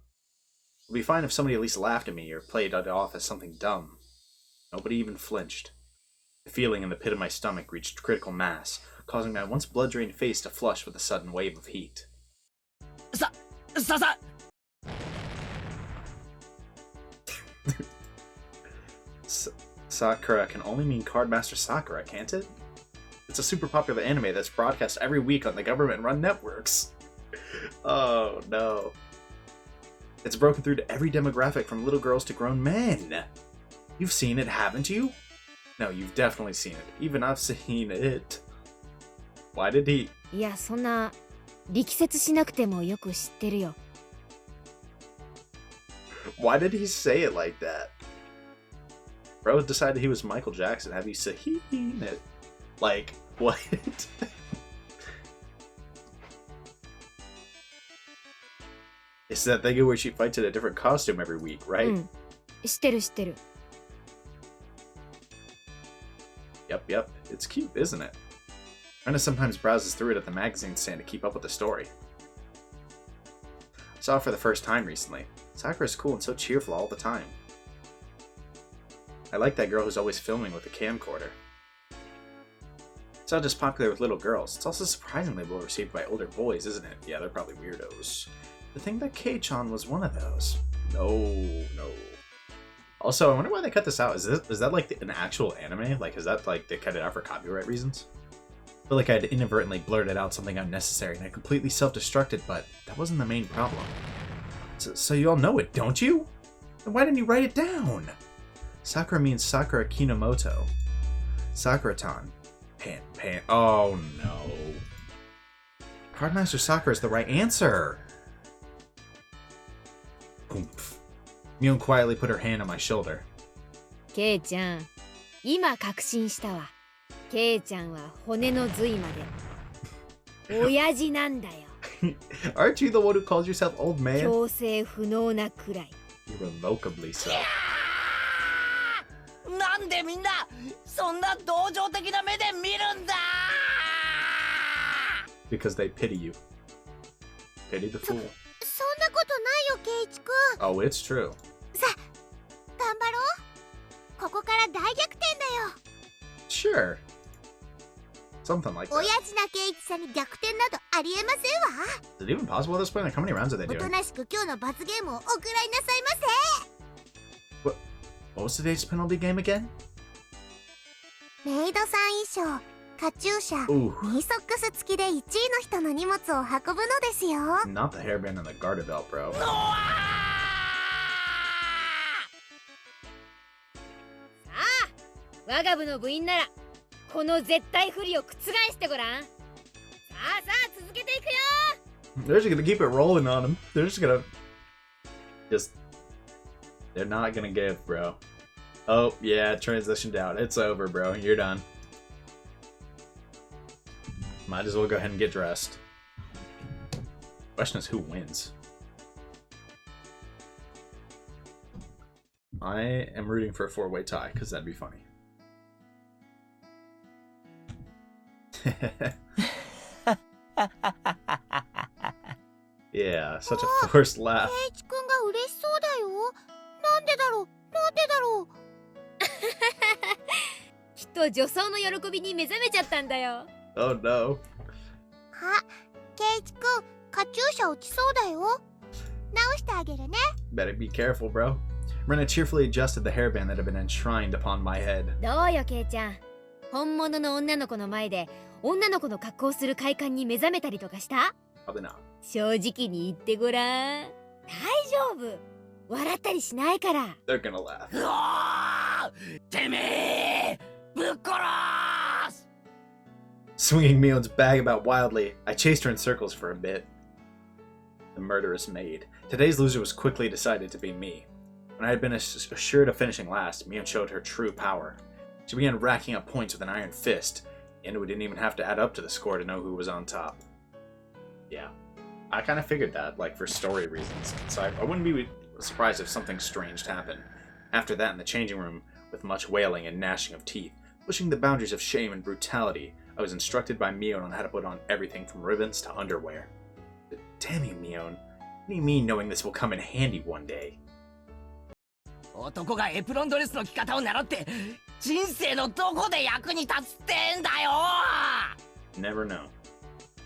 It would be fine if somebody at least laughed at me or played it off as something dumb. Nobody even flinched. The feeling in the pit of my stomach reached critical mass, causing my once blood-drained face to flush with a sudden wave of heat. Sakura can only mean Cardmaster Sakura, can't it? It's a super popular anime that's broadcast every week on the government-run networks. Oh no. It's broken through to every demographic from little girls to grown men. You've seen it, haven't you? No, you've definitely seen it. Even I've seen it. Why did he... いや、そんな力説しなくてもよく知ってるよ。 Why did he say it like that? Bro decided he was Michael Jackson. Have you seen it? Like, what? It's that thing where she fights in a different costume every week, right? うん。知ってる知ってる。 Yep. It's cute, isn't it? Rena sometimes browses through it at the magazine stand to keep up with the story. I saw it for the first time recently. Sakura's cool and so cheerful all the time. I like that girl who's always filming with a camcorder. It's not just popular with little girls, it's also surprisingly well received by older boys, isn't it? Yeah, they're probably weirdos. To think that Kei-chan was one of those. No. Also, I wonder why they cut this out. Is that like an actual anime? Like, is that like they cut it out for copyright reasons? I feel like I had inadvertently blurted out something unnecessary and I completely self-destructed, but that wasn't the main problem. So you all know it, don't you? Then why didn't you write it down? Sakura means Sakura Kinomoto. Sakura-tan. Pan. Oh no. Cardmaster Sakura is the right answer. Oomph. Mion quietly put her hand on my shoulder. ケイちゃん、今確信したわ。ケイちゃんは骨の髄まで親父なんだよ。Aren't you the one who calls yourself old man? 強制不能なくらい。 Irrevocably so. なんでみんなそんな同情的な目で見るんだ。 Because they pity you. Pity the fool. そんなことないよケイチくん。 Oh, it's true. さあ頑張ろう。ここから大逆転だよ。 Sure. Something like that. 親父なケイチさんに逆転などありえませんわ。 Is it even possible at this point? Like, how many rounds are they おと doing? なしく今日の罰ゲームをおくらいなさいませ。 What was today's penalty game again? メイドさん衣装、カチューシャ、 Ooh, ニーソックス付きで1位の人の荷物を運ぶのですよ。 not the hairband and the garter belt, bro. うわ我が部の部員ならこの絶対不利を覆してごらん。さあ続 They're just gonna keep it rolling on him. They're just gonna... They're not gonna give, bro. Oh, yeah, transitioned out. It's over, bro. You're done. Might as well go ahead and get dressed. Question is, who wins? I am rooting for a 4-way tie, because that'd be funny. Yeah, such a forced laugh. ケイチくんが嬉しそうだよ。なんでだろうなんでだろう。きっと女装の喜びに目覚めちゃったんだよ。Oh no. あ、ケイチくん、カチューシャ落ちそうだよ。直してあげるね。Better be careful, bro. Rena cheerfully adjusted the hairband that had been enshrined upon my head. どうよケイちゃん、本物の女の子の前で女の子の格好をする快感に目覚めたりとかした？ Probably not. 正直に言ってごらん。大丈夫、笑ったりしないから。 They're gonna laugh. うわーてめえぶっ殺す Swinging Mion's bag about wildly, I chased her in circles for a bit. The murderous maid. Today's loser was quickly decided to be me. When I had been assured of finishing last, Mion showed her true power. She began racking up points with an iron fist, and we didn't even have to add up to the score to know who was on top. Yeah, I kind of figured that, like, for story reasons, so I wouldn't be surprised if something strange happened. After that, in the changing room, with much wailing and gnashing of teeth, pushing the boundaries of shame and brutality, I was instructed by Mion on how to put on everything from ribbons to underwear. But damn you, Mion. What do you mean knowing this will come in handy one day? 男がエプロンドレスの着方を習って人生のどこで役に立つってんだよ You never know.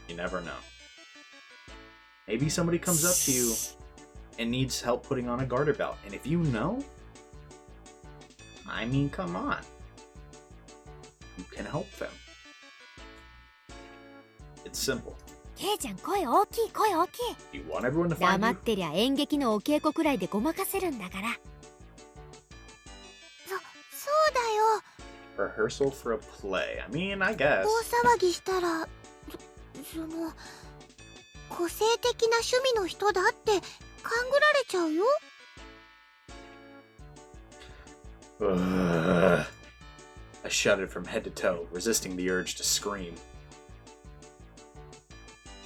You never know. Maybe somebody comes up to you and needs help putting on a garter belt, and if you know, I mean, come on. You can help them. It's simple. ケイちゃん、声大きい声大きい。 You want everyone to find 黙 you? ってりゃ演劇のお稽古くらいでごまかせるんだから。そうだよ。 Rehearsal for a play. I mean, I guess. 大騒ぎしたら、その、個性的な趣味の人だって勘ぐられちゃうよ。Ugh. I shuddered from head to toe, resisting the urge to scream.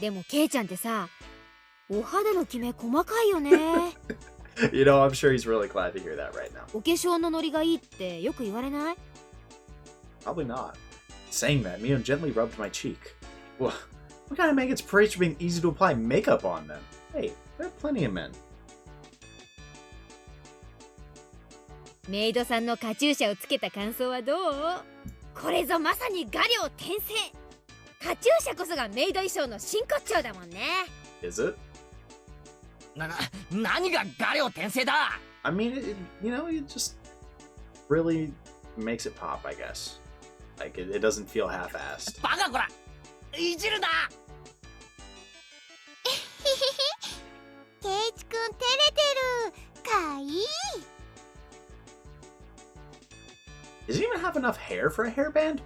でもケイちゃんってさ、お肌のキメ細かいよね。You know, I'm sure he's really glad to hear that right now. お化粧のノリがいいってよく言われない？ Probably not. Saying that, Mion gently rubbed my cheek. Well, what kind of man gets praised for being easy to apply makeup on them? Hey, there are plenty of men. メイドさんのカチューシャをつけた感想はどう？これぞまさに画量転生。カチューシャこそがメイド衣装の真骨頂だもんね。 Is it? 何が画量転生だ I mean, you know, it just really makes it pop, I guess. Like, it doesn't feel half-assed. バカこらいじるなケイチくん照れてる。かいい。Does he even have enough hair for a hairband?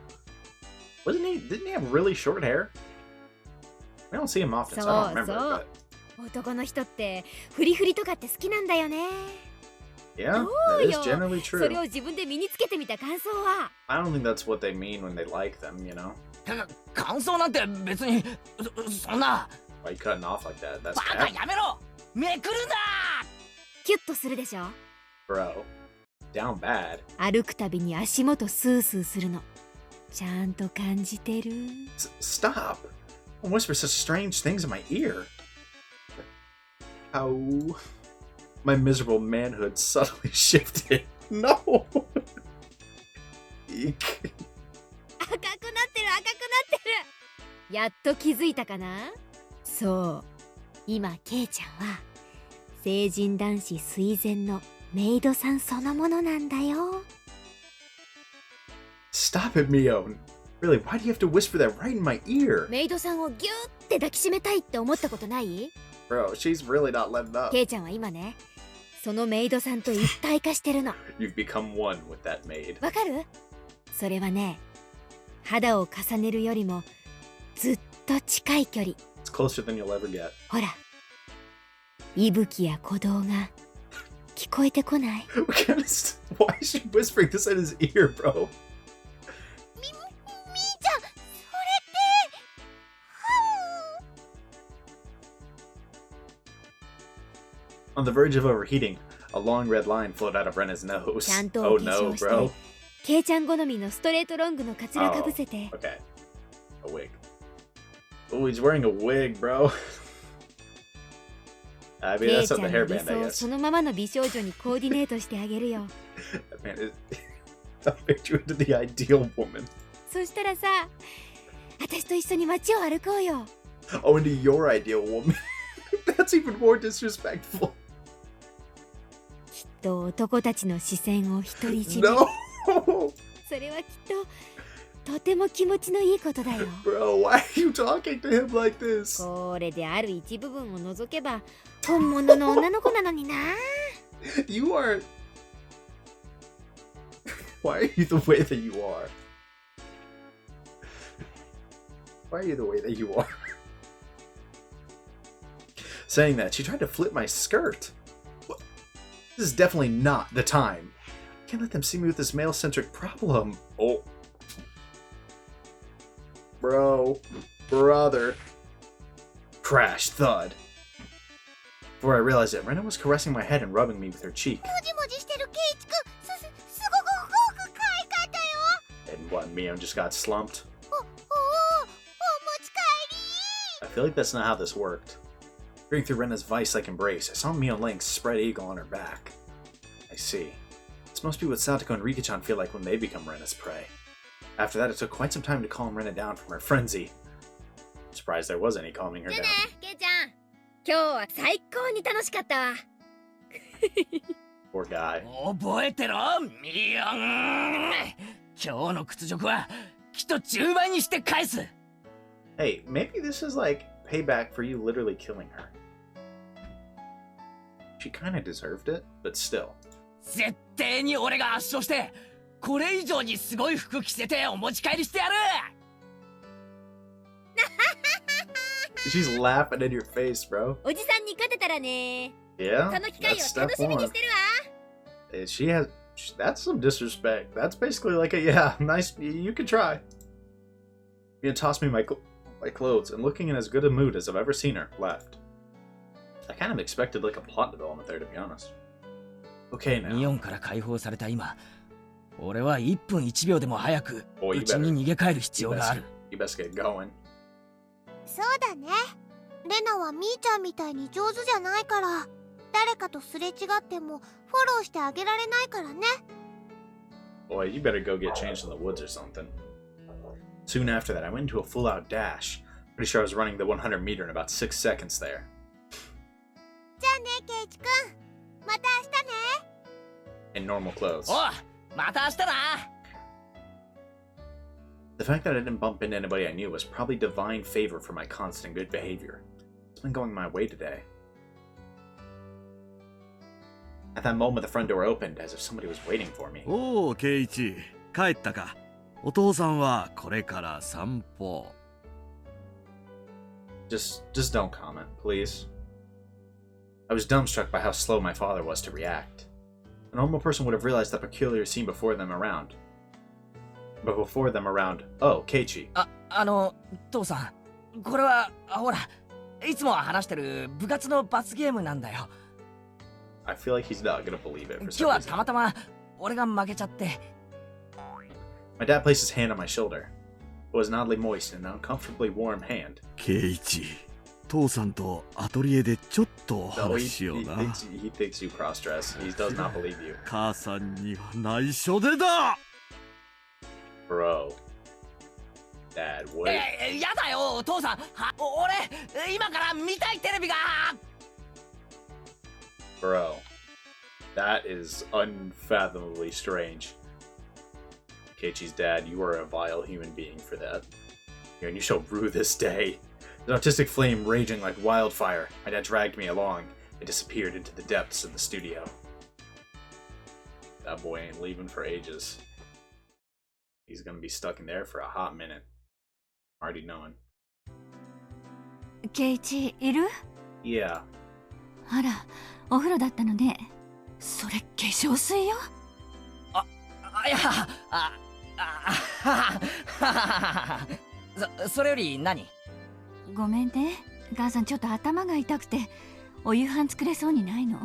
Didn't he have really short hair? I don't see him often, so I don't remember, but... 男の人ってフリフリとかって好きなんだよね。 Yeah, そ that う is よ。 generally それ true. を自分で身につけてみた感想は？ I don't think that's what they mean when they like them, you know? 感想なんて別にそんな Why you cutting off like that? That's バカ bad. やめろめくるなキュッとするでしょ。 Bro, down bad. 歩くたびに足元スースーするの。ちゃんと感じてる？ Stop! Don't whisper such strange things in my ear. How my miserable manhood subtly shifted. No! Eek. 赤くなってる赤くなってる。やっと気づいたかな？そう、今ケイちゃんは成人男子垂涎のメイドさんそのものなんだよ。 Stop it, Mion. Really, why do you have to whisper that right in my ear? メイドさんをギューって抱きしめたいって思ったことない？ Bro, she's really not letting up. ケイちゃんは今ね、そのメイドさんと一体化してるの。 You've become one with that maid. わかる？それはね、肌を重ねるよりもずっと近い距離。It's It's closer than you'll ever get. ほら、息吹や鼓動が聞こえてこない？ Why is she whispering this in his ear, bro? みーちゃん、それって On the verge of overheating, a long red line flowed out of Rena's nose. ちゃんと Oh お化 no, 粧して、 bro. ケイちゃん好みのストレートロングのカツラかぶせて。 Okay. A wig. Oh, he's wearing a wig, bro. I mean, ケ that's イちゃ not ん the の hairband, 理 I 想を guess. そのままの美少女にコーディネートしてあげるよ。That man is... I'll make you into the ideal woman. そしたらさ、私と一緒に街を歩こうよ。 Oh, into your ideal woman. That's even more disrespectful. きっと男たちの視線を独り占め。 No! それはきっととても気持ちのいいことだよ。 Bro, why are you talking to him like this? これである一部分を除けば本物の女の子なのにな。 You are... Why are you the way that you are? Why are you the way that you are? Saying that, she tried to flip my skirt. What? This is definitely not the time. I can't let them see me with this male-centric problem. Oh. Bro. Brother. Crash. Thud. Before I realized it, Rena was caressing my head and rubbing me with her cheek. もじもじしてるケイチくん、すごく可愛かったよ。 And what, Mio just got slumped? お持ち帰り。 I feel like that's not how this worked. Peering through Rena's vice-like embrace, I saw Mio laying spread eagle on her back. I see. This must be what Satoko and Rika-chan feel like when they become Rena's prey. After that, it took quite some time to calm Rena down from her frenzy. I'm surprised there was any calming her じゃ down. ね、ケイちゃん。今日は最高に楽しかったわ。 Poor guy. 覚えてろミヨン。今日の屈辱はきっと10倍にして返す。 Hey, maybe this is like payback for you literally killing her. She kinda deserved it, but still. 絶対に俺が圧勝してこれ以上にすごい服着せてお持ち帰りしてやる。 She's laughing in your face, bro. おじさんに勝てたらね。 Yeah? その機会を That's 楽 step しみに one. してるわ。 She has... That's some disrespect. That's basically like a, yeah, nice... You can try. Mia tossed me my clothes, and looking in as good a mood as I've ever seen her, left. I kind of expected like a plot development there, to be honest. Okay, ミヨ now. ンから解放された今、俺は1分1秒でも早く Boy, you 家に逃げ帰る必 you 要があ best, る。 you best get going. そうだね。レナはみーちゃんみたいに上手じゃないから、誰かとすれ違ってもフォローしてあげられないからね。 Boy, you better go get changed in the woods or something. Soon after that, I went into a full-out dash. Pretty sure I was running the 100 meter in about 6 seconds there. じゃあね、ケイチくん。また明日ね。 In normal clothes. おう、また明日な。 The fact that I didn't bump into anybody I knew was probably divine favor for my constant good behavior. It's been going my way today. At that moment, the front door opened, as if somebody was waiting for me. おお、ケイイチ、帰ったか。お父さんはこれから散歩。Just don't comment, please. I was dumbstruck by how slow my father was to react. A normal person would have realized that peculiar scene before them around. But before them around, oh, Keiichi. 父さん、これはほら、いつも話してる部活の罰ゲームなんだよ。 I feel like he's not gonna believe it for 今日 some は reason. たまたま俺が負けちゃって。 My dad placed his hand on my shoulder. It was an oddly moist and uncomfortably warm hand. ケイイチ、父さんとアトリエでちょっとお No, 話ししような。 he thinks you cross-dress. He does not believe you. 母さんには内緒でだ。 Bro. Dad, what? やだよ、お父さん。俺、今から見たいテレビが。 Bro. That is unfathomably strange. Keiichi's dad, you are a vile human being for that. Here, and you shall rue this day. An artistic flame raging like wildfire, my dad dragged me along and disappeared into the depths of the studio. That boy ain't leaving for ages. He's gonna be stuck in there for a hot minute. Already knowing. ケイチいる？ Yeah. あら、お風呂だったのね。それ化粧水よ。いやそれより何？ごめんね。母さんちょっと頭が痛くてお夕飯作れそうにないの。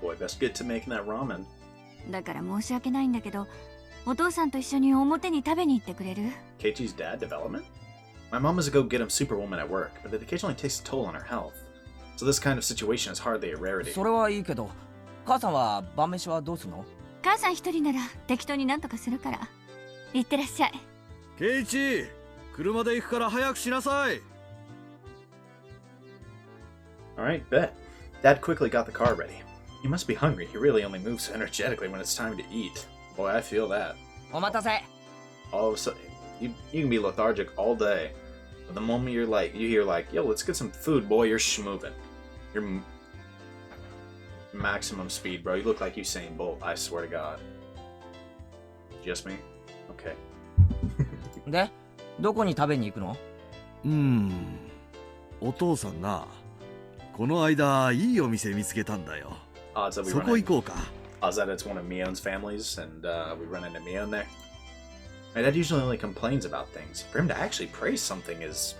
Boy, best get to making that ramen. だから申し訳ないんだけど、お父さんと一緒に表に食べに行ってくれる？ Keiichi's dad development? My mom was to go get him Superwoman at work, but it occasionally takes a toll on her health. So this kind of situation is hardly a rarity. それはいいけど、母さんは晩飯はどうするの？母さん一人なら適当になんとかするから。行ってらっしゃい。ケイチ、車で行くから早くしなさい。Alright, bet. Dad quickly got the car ready. He must be hungry. He really only moves so energetically when it's time to eat. Boy, I feel that. お待たせ。 All of a sudden, you can be lethargic all day. But the moment you hear like, yo, let's get some food, boy, you're schmoving. You're maximum speed, bro. You look like Usain Bolt, I swear to God. Just me? Okay. で、どこに食べに行くの？お父さんな、この間いいお店見つけたんだよ。Odds that we そ run こ in, 行こうか。 odds that it's one of Mion's families, and we run into Mion there. My dad usually only complains about things. For him to actually praise something is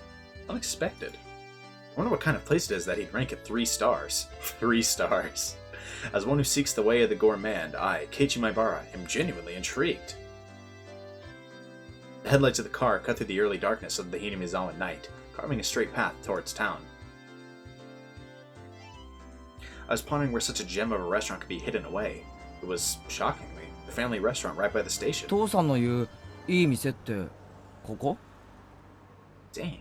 unexpected. I wonder what kind of place it is that he'd rank it 3 stars. 3 stars. As one who seeks the way of the gourmand, I, Keiichi Maibara, am genuinely intrigued. The headlights of the car cut through the early darkness of the Hinamizawa night, carving a straight path towards town. I was pondering where such a gem of a restaurant could be hidden away. It was, shockingly, the family restaurant right by the station. 父さんの言ういい店ってここ？ Dang.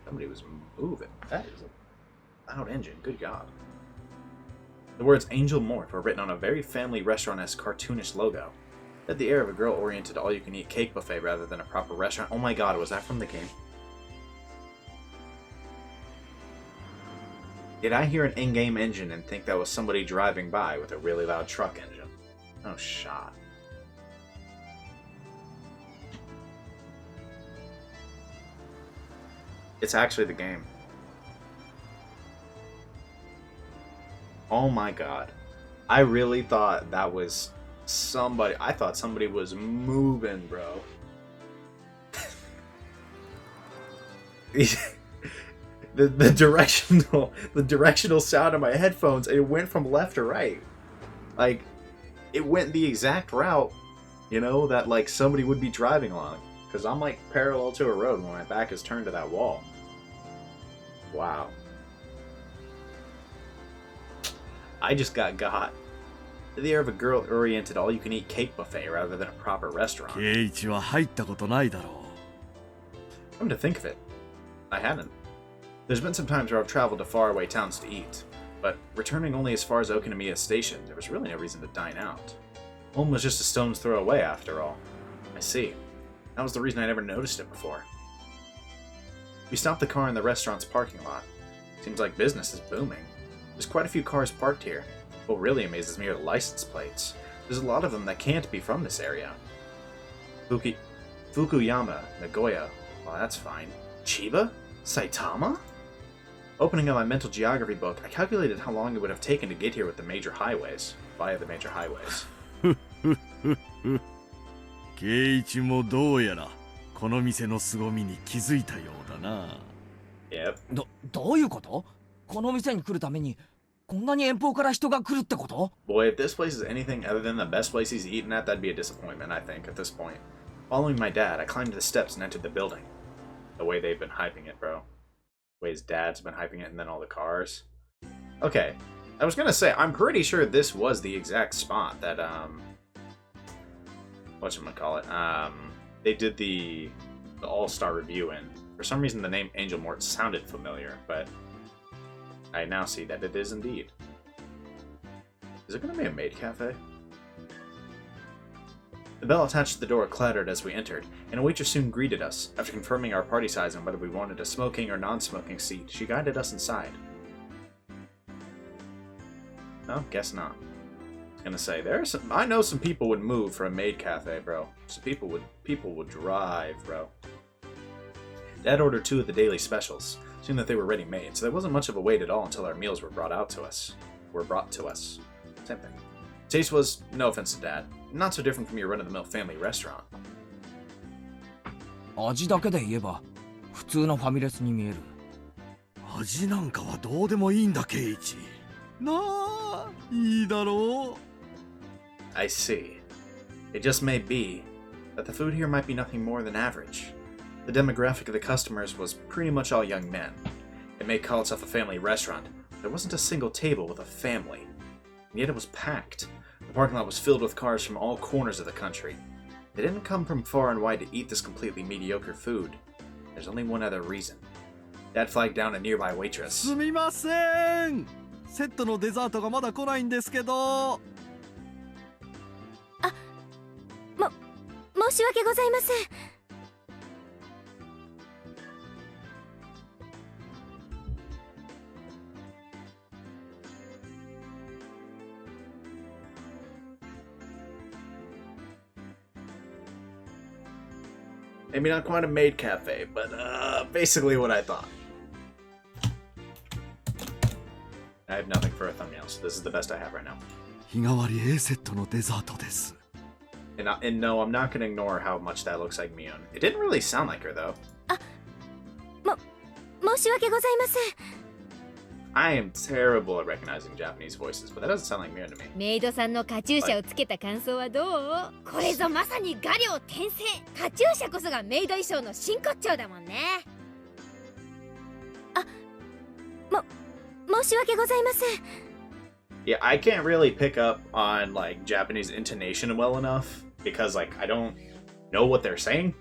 Somebody was moving. That is a loud engine. Good God. The words Angel Mort were written on a very family restaurant-esque cartoonish logo. It had the air of a girl-oriented all-you-can-eat cake buffet rather than a proper restaurant. Oh my God, was that from the game? Did I hear an in-game engine and think that was somebody driving by with a really loud truck engine? Oh, shot. It's actually the game. Oh my God. I really thought that was somebody. I thought somebody was moving, bro. the directional sound of my headphones, it went from left to right. Like, it went the exact route, you know, that like somebody would be driving along. Because I'm like parallel to a road when my back is turned to that wall. Wow. I just got. The air of a girl-oriented all-you-can-eat cake buffet rather than a proper restaurant. ケイチは入ったことないだろう。 Come to think of it, I haven't. There's been some times where I've traveled to faraway towns to eat, but returning only as far as Okinomiya Station, there was really no reason to dine out. Home was just a stone's throw away, after all. I see. That was the reason I never noticed it before. We stopped the car in the restaurant's parking lot. Seems like business is booming. There's quite a few cars parked here. What really amazes me are the license plates. There's a lot of them that can't be from this area. Fukuyama, Nagoya. Well, that's fine. Chiba? Saitama? Opening up my mental geography book, I calculated how long it would have taken to get here with the major highways. Via the major highways. ケイチもどうやらこの店の凄みに気づいたようだな。Yep. どういうこと？この店に来るためにこんなに遠方から人が来るってこと？ Boy, if this place is anything other than the best place he's eaten at, that'd be a disappointment, I think, at this point. Following my dad, I climbed the steps and entered the building. The way they've been hyping it, bro. The way his dad's been hyping it, and then all the cars. Okay. I was gonna say, I'm pretty sure this was the exact spot that, whatchamacallit, they did the All-Star review in. For some reason, the name Angel Mort sounded familiar, but I now see that it is indeed. Is it gonna be a maid cafe? The bell attached to the door clattered as we entered, and a waitress soon greeted us. After confirming our party size and whether we wanted a smoking or non-smoking seat, she guided us inside. No, guess not. I was gonna say, I know some people would move for a maid cafe, bro. Some people would drive, bro. Dad ordered 2 of the daily specials. seemed that they were ready-made, so there wasn't much of a wait at all until our meals were brought to us. Same thing. Taste was, no offense to Dad, not so different from your run-of-the-mill family restaurant. 味だけで言えば普通のファミレスに見える。味なんかはどうでもいいんだ、ケイチ。なあ、いいだろう。I see. It just may be that the food here might be nothing more than average. The demographic of the customers was pretty much all young men. It may call itself a family restaurant, but there wasn't a single table with a family. And yet it was packed. The parking lot was filled with cars from all corners of the country. They didn't come from far and wide to eat this completely mediocre food. There's only one other reason. Dad flagged down a nearby waitress. すみません。セットのデザートがまだ来ないんですけど。申し訳ございません。Maybe not quite a maid cafe, but basically what I thought. I have nothing for a thumbnail, so this is the best I have right now. 日替わり A セットのデザートです。And no, I'm not going to ignore how much that looks like Mion. It didn't really sound like her, though. 申し訳ございません。I am terrible at recognizing Japanese voices, but that doesn't sound like Mion to me. メイドさんのカチューシャをつけた感想はどう？これぞまさに画量転生。カチューシャこそがメイド衣装の真骨頂だもんね。申し訳ございません。Yeah, I can't really pick up on like Japanese intonation well enough because like I don't know what they're saying.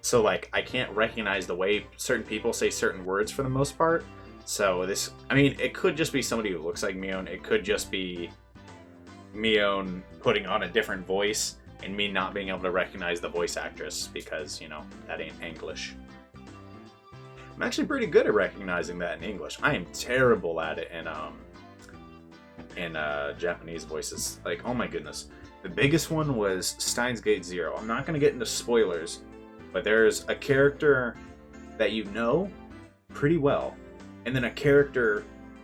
So like I can't recognize the way certain people say certain words for the most part. So this, I mean, it could just be somebody who looks like Mion. It could just be Mion putting on a different voice and me not being able to recognize the voice actress because, you know, that ain't English. I'm actually pretty good at recognizing that in English. I am terrible at it in Japanese voices. Like, oh my goodness. The biggest one was Steins Gate Zero. I'm not going to get into spoilers, but there's a character that you know pretty well, and then a character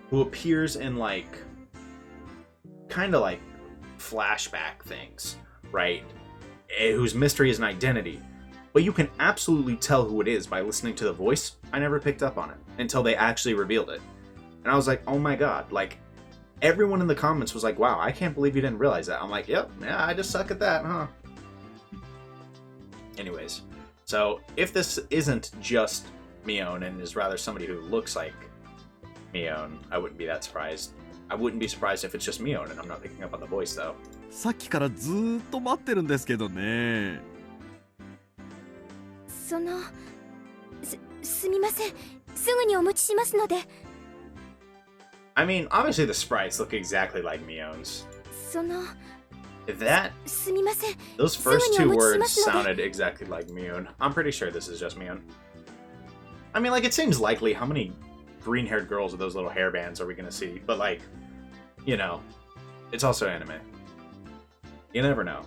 who appears in like kind of like flashback things, right? Whose mystery is an identity, but you can absolutely tell who it is by listening to the voice. I never picked up on it until they actually revealed it, and I was like, oh my god. Like, everyone in the comments was like, wow, I can't believe you didn't realize that. I'm like, yep, yeah, I just suck at that, huh? Anyways, so if this isn't just Mion and is rather somebody who looks like Mion, I wouldn't be that surprised. I wouldn't be surprised if it's just Mion and I'm not picking up on the voice though. さっきからずーっと待ってるんですけどね。すみません。すぐにお持ちしますので。I mean, obviously the sprites look exactly like Mion's. If that, すみません。 those first two words sounded exactly like Mion. I'm pretty sure this is just Mion. I mean, like, it seems likely. How many green-haired girls with those little hairbands are we gonna see? But like, you know, it's also anime. You never know.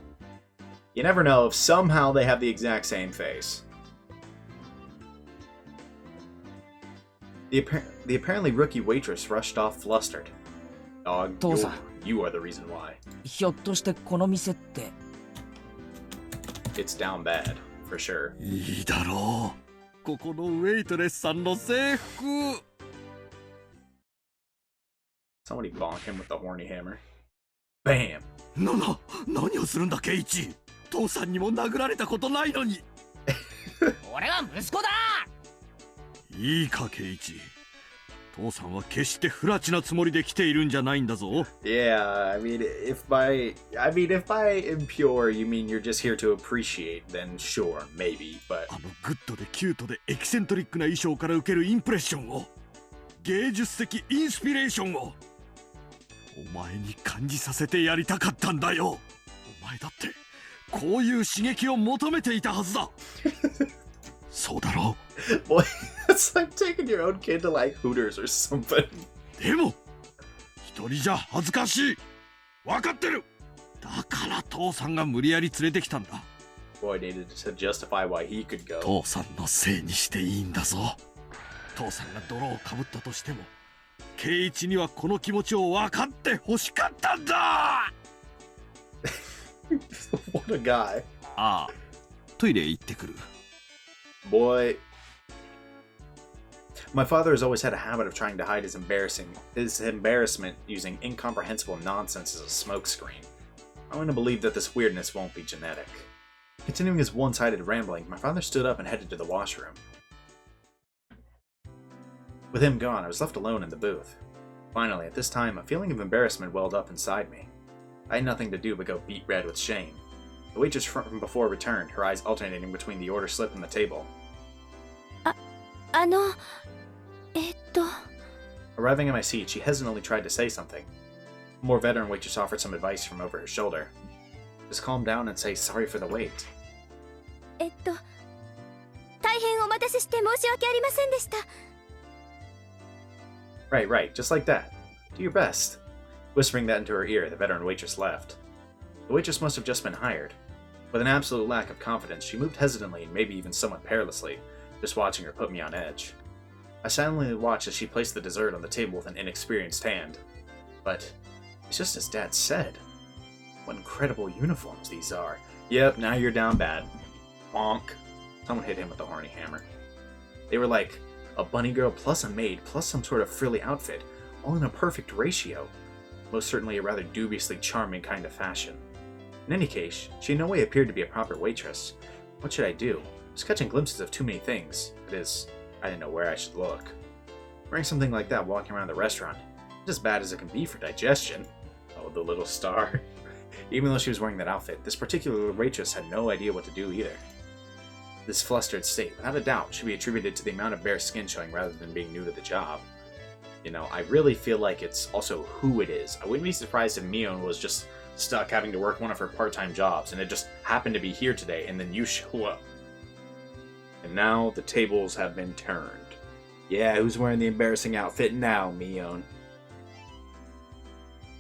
You never know if somehow they have the exact same face. The apparently rookie waitress rushed off flustered. Dog, you are the reason why. ひょっとしてこの店って。 It's down bad, for sure. いいだろう。ここのウェイトレスさんの制服。Somebody bonk him with the horny hammer. Bam! 何をするんだ、ケイチ。父さんにも殴られたことないのに。俺は息子だ。いいか、ケイチ。父さんは決して不埒なつもりで来ているんじゃないんだぞ。Yeah, I mean, if by impure you mean you're just here to appreciate, then sure, maybe, but... あのグッドでキュートでエキセントリックな衣装から受けるインプレッションを、芸術的インスピレーションを、お前に感じさせてやりたかったんだよ。お前だってこういう刺激を求めていたはずだ。そうだろう。Boy, it's like taking your own kid to like Hooters or something. でも一人じゃ恥ずかしい。分かってる。だから父さんが無理やり連れてきたんだ。Boy needed to justify why he could go. 父さんのせいにしていいんだぞ。父さんが泥をかぶったとしても圭一にはこの気持ちを分かって欲しかったんだ。What a guy. ああ、トイレ行ってくる。 Boy. My father has always had a habit of trying to hide his embarrassment using incomprehensible nonsense as a smokescreen. I want to believe that this weirdness won't be genetic. Continuing his one-sided rambling, my father stood up and headed to the washroom. With him gone, I was left alone in the booth. Finally, at this time, a feeling of embarrassment welled up inside me. I had nothing to do but go beet red with shame. The waitress from before returned, her eyes alternating between the order slip and the table. Arriving at my seat, she hesitantly tried to say something. A more veteran waitress offered some advice from over her shoulder. Just calm down and say sorry for the wait. 大変お待たせして申し訳ありませんでした。 Right, just like that. Do your best. Whispering that into her ear, the veteran waitress left. The waitress must have just been hired. With an absolute lack of confidence, she moved hesitantly and maybe even somewhat perilously, just watching her put me on edge. I silently watched as she placed the dessert on the table with an inexperienced hand. But it's just as Dad said. What incredible uniforms these are. Yep, now you're down bad. Bonk. Someone hit him with a horny hammer. They were like a bunny girl plus a maid plus some sort of frilly outfit, all in a perfect ratio. Most certainly a rather dubiously charming kind of fashion. In any case, she in no way appeared to be a proper waitress. What should I do? I was catching glimpses of too many things. That is, I didn't know where I should look. Wearing something like that walking around the restaurant, it's as bad as it can be for digestion. Oh, the little star. Even though she was wearing that outfit, this particular waitress had no idea what to do either. This flustered state, without a doubt, should be attributed to the amount of bare skin showing rather than being new to the job. You know, I really feel like it's also who it is. I wouldn't be surprised if Mion was just stuck having to work one of her part-time jobs, and it just happened to be here today, and then you show up. And now the tables have been turned. Yeah, who's wearing the embarrassing outfit now, Mion?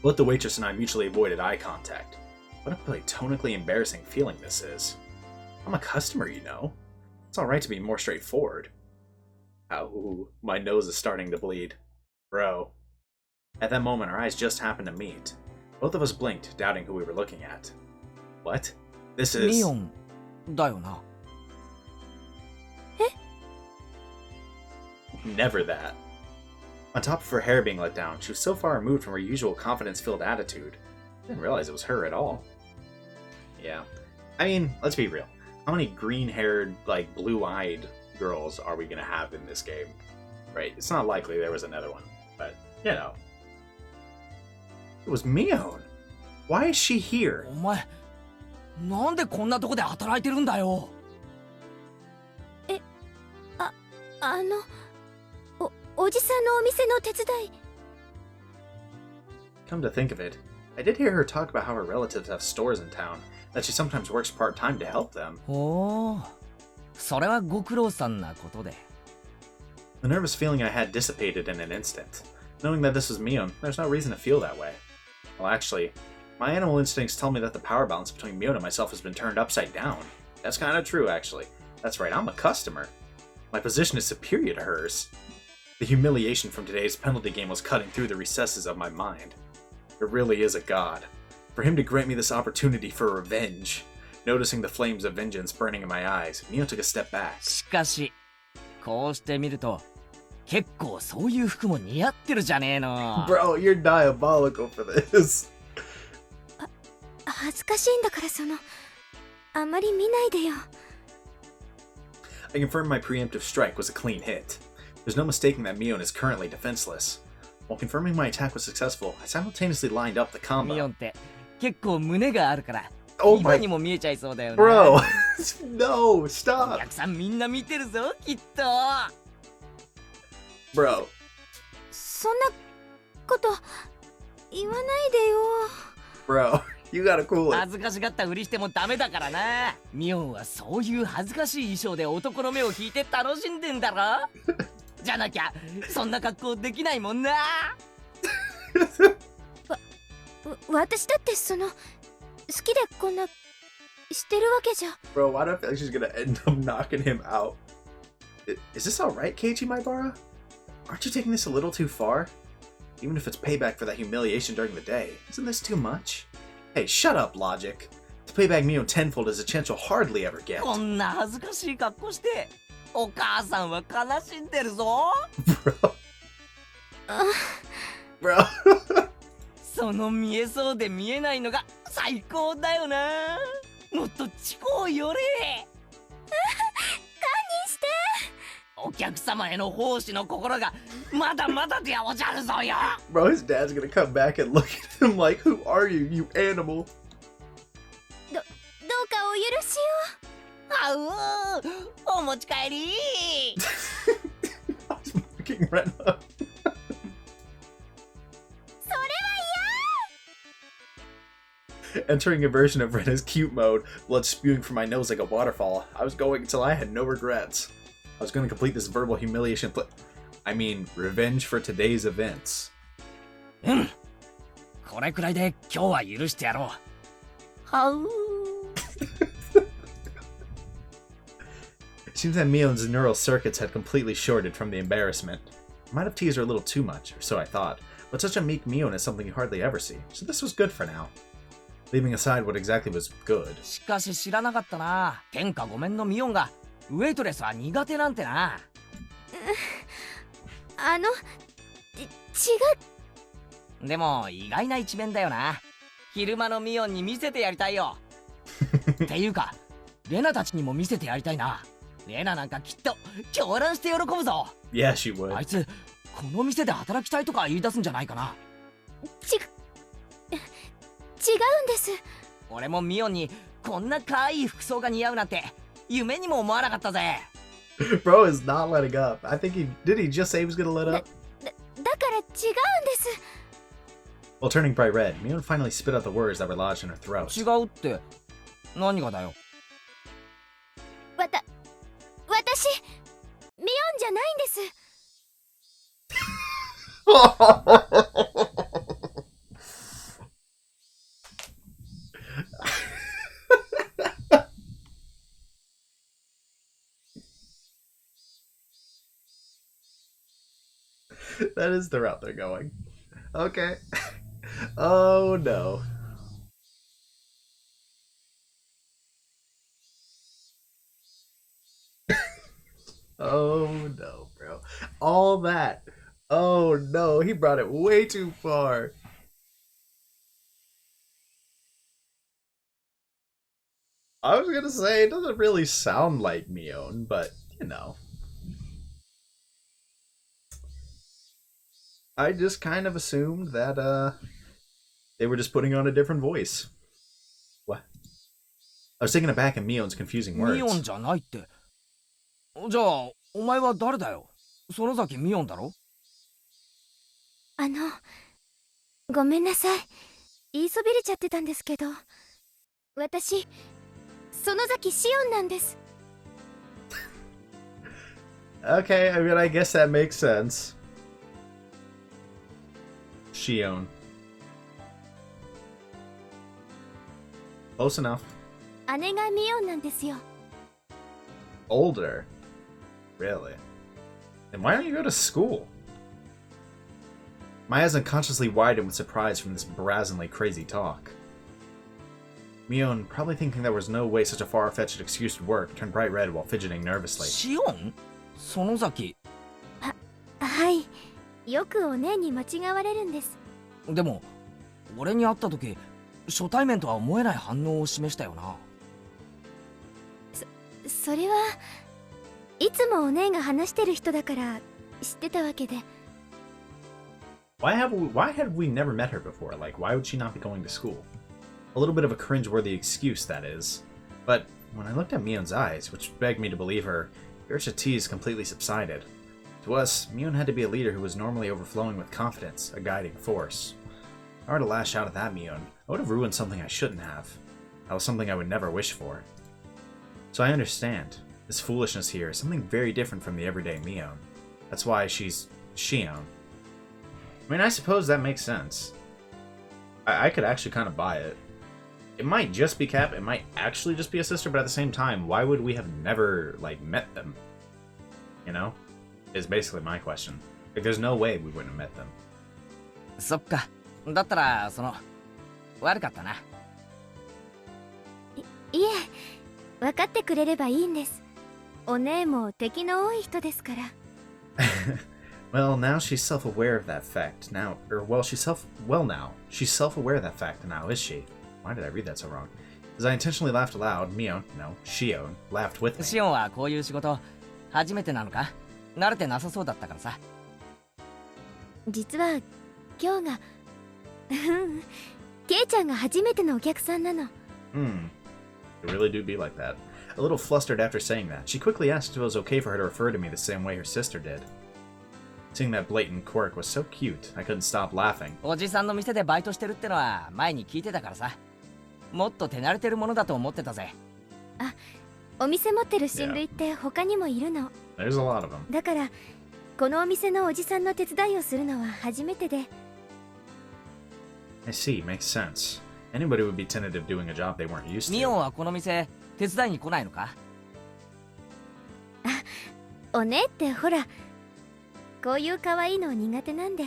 Both the waitress and I mutually avoided eye contact. What a platonically embarrassing feeling this is. I'm a customer, you know. It's alright to be more straightforward. Ow, my nose is starting to bleed. Bro. At that moment, our eyes just happened to meet. Both of us blinked, doubting who we were looking at. What? This is... Mion だよな。 Never that. On top of her hair being let down, she was so far removed from her usual confidence-filled attitude. I didn't realize it was her at all. Yeah. I mean, let's be real. How many green-haired, like, blue-eyed girls are we gonna have in this game? Right? It's not likely there was another one. But, you know. It was Mion! Why is she here? お前、なんでこんなとこで働いてるんだよ。おじさんのお店の手伝い。 Come to think of it, I did hear her talk about how her relatives have stores in town, that she sometimes works part-time to help them. おお、それはご苦労さんなことで。 The nervous feeling I had dissipated in an instant. Knowing that this was Mion, there's no reason to feel that way. Well, actually, my animal instincts tell me that the power balance between Mion and myself has been turned upside down. That's kind of true, actually. That's right, I'm a customer. My position is superior to hers. The humiliation from today's penalty game was cutting through the recesses of my mind. There really is a god. For him to grant me this opportunity for revenge. Noticing the flames of vengeance burning in my eyes, Mion took a step back. しかし、こうしてみると、結構そういう服も似合ってるじゃねえの。Bro, you're diabolical for this. 恥ずかしいんだからあまり見ないでよ。 I confirmed my preemptive strike was a clean hit. There's no mistaking that Mion is currently defenseless. While confirming my attack was successful, I simultaneously lined up the ミオン combo. って結構胸があるから、 Oh 今 my... にも見えちゃいそうだよね。 Bro! No! お Stop! 客さんみんな見てるぞ、きっと。 Bro. そんなこと言わないでよ。 Bro, you gotta cool it. 恥ずかしがったふりしてもダメだからな。ミオンはそういう恥ずかしい衣装で男の目を引いて楽しんでんだろ。じゃなきゃそんな格好できないもんな。私だって好きでこんなしてるわけじゃ。 Bro, why do I feel like she's gonna end up knocking him out? Is this alright, Keiichi Maibara? Aren't you taking this a little too far? Even if it's payback for that humiliation during the day, isn't this too much? Hey, shut up, Logic. To pay back Mion tenfold is a chance you'll hardly ever get. こんな恥ずかしい格好してお母さんは悲しんでるぞ。 Bro. その見えそうで見えないのが最高だよな。もっとチコを寄れ。お客様への奉仕の心がまだまだでおじゃるぞよ。 Bro, his dad's gonna come back and look at him like, who are you, you animal? どうかお許しあうお持ち帰り。 I was fucking Rena. Entering a version of Rena's cute mode, blood spewing from my nose like a waterfall. I was going until I had no regrets. I was going to complete this verbal humiliation revenge for today's events. うんこれくらいで今日は許してやろう。はう It seems that Mion's neural circuits had completely shorted from the embarrassment. I might have teased her a little too much, or so I thought, but such a meek Mion is something you hardly ever see, so this was good for now. Leaving aside what exactly was good. しかし知らなかったな。天下御免のミオンがウェイトレスは苦手なんてな。違でも意外な一面だよな。昼間のミオンに見せてやりたいよ。っていうかレナたちにも見せてやりたいな。レナなんかきっと狂乱して喜ぶぞ。 Yeah, she would. あいつこの店で働きたいとか言い出すんじゃないかな。違うんです。俺もミオンにこんな可愛い服装が似合うなんて夢にも思わなかったぜ。 Bro is not letting up. I think he just say he was gonna let up? だから違うんです。 While turning bright red, Mion finally spit out the words that were lodged in her throat. 違うって何がだよ。私ミオンじゃないんです。That is the route they're going. Okay. Oh no. Oh no, bro. All that. Oh no, he brought it way too far. I was gonna say, it doesn't really sound like Mion, but, you know. I just kind of assumed that, they were just putting on a different voice. What? I was taken aback at Mion's confusing ミオン words. じゃないって。じゃあお前は誰だよ。園崎ミオンだろ。ごめんなさい。言いそびれちゃってたんですけど、私園崎シオンなんです。 Okay, I mean, I guess that makes sense. Shion. Close enough. 姉がミオンなんですよ。 Older? Really? Then why don't you go to school? My eyes unconsciously widened with surprise from this brazenly crazy talk. Mion, probably thinking there was no way such a far-fetched excuse would work, turned bright red while fidgeting nervously. シオン園崎。はい。よくお姉に間違われるんです。でも俺に会った時初対面とは思えない反応を示したよな。それはいつもお姉が話してる人だから知ってたわけで。 Why had we never met her before? Like, why would she not be going to school? A little bit of a cringe-worthy excuse, that is. But when I looked at Mion's eyes, which begged me to believe her, Higurashi Ch.2 completely subsided. To us, Mion had to be a leader who was normally overflowing with confidence, a guiding force. If I were to lash out at that Mion, I would have ruined something I shouldn't have. That was something I would never wish for. So I understand. This foolishness here is something very different from the everyday Mion. That's why she's Shion. I mean, I suppose that makes sense. I could actually kind of buy it. It might just be Cap, it might actually just be a sister, but at the same time, why would we have never, like, met them? You know? Is basically my question. Like, there's no way we wouldn't have met them. そっか。だったら、悪かったな。いえ、分かってくれればいいんです。お姉も敵の多い人ですから。Well, now she's self-aware of that fact. Now, now. She's self-aware of that fact now, is she? Why did I read that so wrong? As I intentionally laughed aloud, Shion, laughed with me. シオンはこういう仕事、初めてなのか？慣れてなさそうだったからさ。実は、今日が、ケイちゃんが初めてのお客さんなの。Hmm. You really do be like that. A little flustered after saying that, she quickly asked if it was okay for her to refer to me the same way her sister did. Seeing that blatant quirk was so cute, I couldn't stop laughing. おじさんの店でバイトしてるってのは前に聞いてたからさ。もっと手慣れてるものだと思ってたぜ。お店持ってる親類って他にもいるの。There's a lot of them. だから、このお店のおじさんの手伝いをするのは初めてで。I see, makes sense. Anybody would be tentative doing a job they weren't used ミオン to. はこの店、手伝いに来ないのか？お姉ってほら、こういう可愛いの苦手なんで。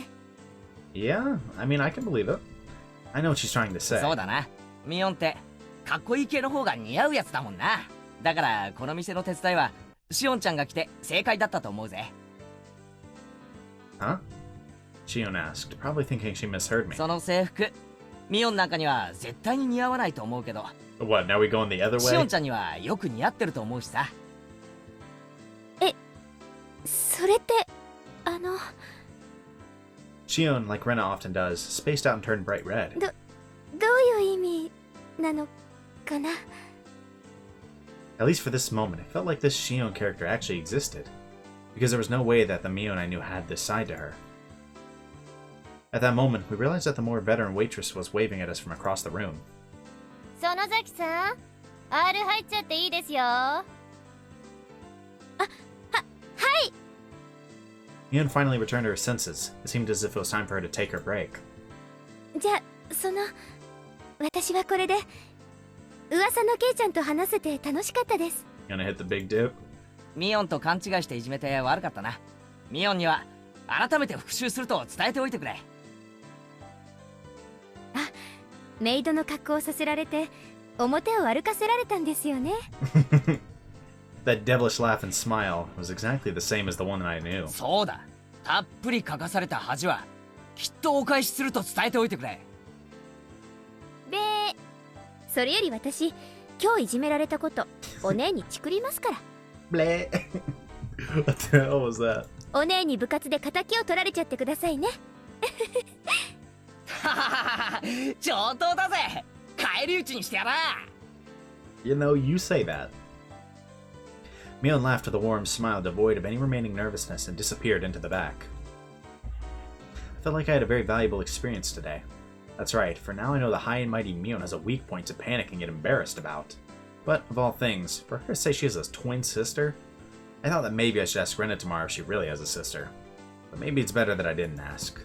Yeah, I mean, I can believe it. I know what she's trying to say. そうだな。ミオンって、かっこいい系の方が似合うやつだもんな。だから、この店の手伝いは、シオンちゃんが来て正解だったと思うぜ。Huh? Shion asked, probably thinking she misheard me. その制服、ミオンなんかには絶対に似合わないと思うけど、 What, now we going the other シオ way? ンちゃんにはよく似合ってると思うしさ。それって、Shion, like Rena often does, spaced out and turned bright red. どういう意味なのかな。 At least for this moment, it felt like this Shion character actually existed. Because there was no way that the Mion I knew had this side to her. At that moment, we realized that the more veteran waitress was waving at us from across the room. 園崎さん R 入っちゃっていいですよ。Mion finally returned to her senses. It seemed as if it was time for her to take her break. じゃあ、私はこれで、噂のケイちゃんと話せて楽しかったです。Gonna hit the big dip? ミオンと勘違いしていじめて悪かったな。ミオンには改めて復習すると伝えておいてくれ。メイドの格好をさせられて、表を歩かせられたんですよね。That devilish laugh and smile was exactly the same as the one that I knew. そうだ。たっぷり書かされた恥は、きっとお返しすると伝えておいてくれ。で、それより私、今日いじめられたこと、お姉にチクりますから。Bleh. What the hell was that? お姉に部活で仇を取られちゃってくださいね。上等だぜ。返り討ちにしてやら。You know, you say that. Mion laughed with a warm smile devoid of any remaining nervousness and disappeared into the back. I felt like I had a very valuable experience today. That's right, for now I know the high and mighty Mion has a weak point to panic and get embarrassed about. But, of all things, for her to say she has a twin sister, I thought that maybe I should ask Rena tomorrow if she really has a sister. But maybe it's better that I didn't ask.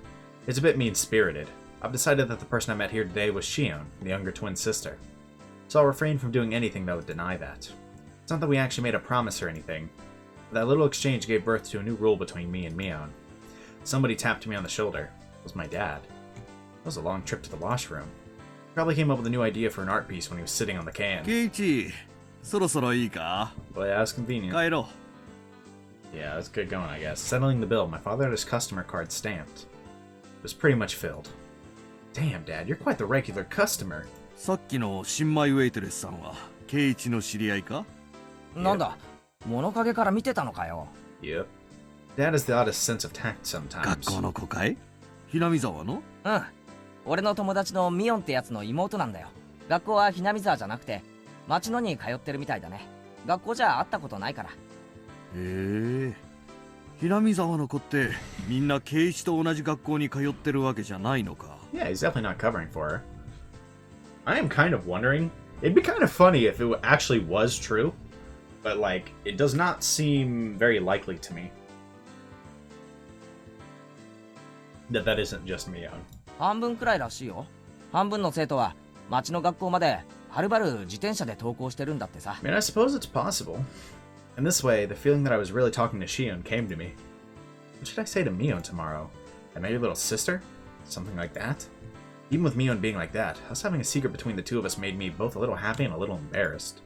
It's a bit mean-spirited. I've decided that the person I met here today was Shion, the younger twin sister. So I'll refrain from doing anything that would deny that. It's not that we actually made a promise or anything. That little exchange gave birth to a new rule between me and Mion. Somebody tapped me on the shoulder. It was my dad. It was a long trip to the washroom. Probably came up with a new idea for an art piece when he was sitting on the can. ケイチ、そろそろいいか？ Well, yeah, that's convenient. 帰ろ Yeah, that's good going, I guess. Settling the bill, my father had his customer card stamped. It was pretty much filled. Damn, Dad, you're quite the regular customer. う。さっきの新米ウェイトレスさんはケイチの知り合いか？なんだ、物陰から見てたのかよ。Yep. Dad has the oddest sense of tact sometimes. 学校の子かい？ひなみ沢の？うん。俺の友達のミオンってやつの妹なんだよ。学校はひなみ沢じゃなくて、町野に通ってるみたいだね。学校じゃ会ったことないから。へえ。ひなみ沢の子ってみんなケイチと同じ学校に通ってるわけじゃないのか？ Yeah, he's definitely not covering for her. I am kind of wondering. It'd be kind of funny if it actually was true, but like, it does not seem very likely to me that isn't just Mion. 半分くらいらしいよ。半分の生徒は町の学校まではるばる自転車で登校してるんだってさ。I mean, I suppose it's possible. In this way, the feeling that I was really talking to Shion came to me. What should I say to Mion tomorrow? I met your little sister? Something like that? Even with Mion being like that, us having a secret between the two of us made me both a little happy and a little embarrassed.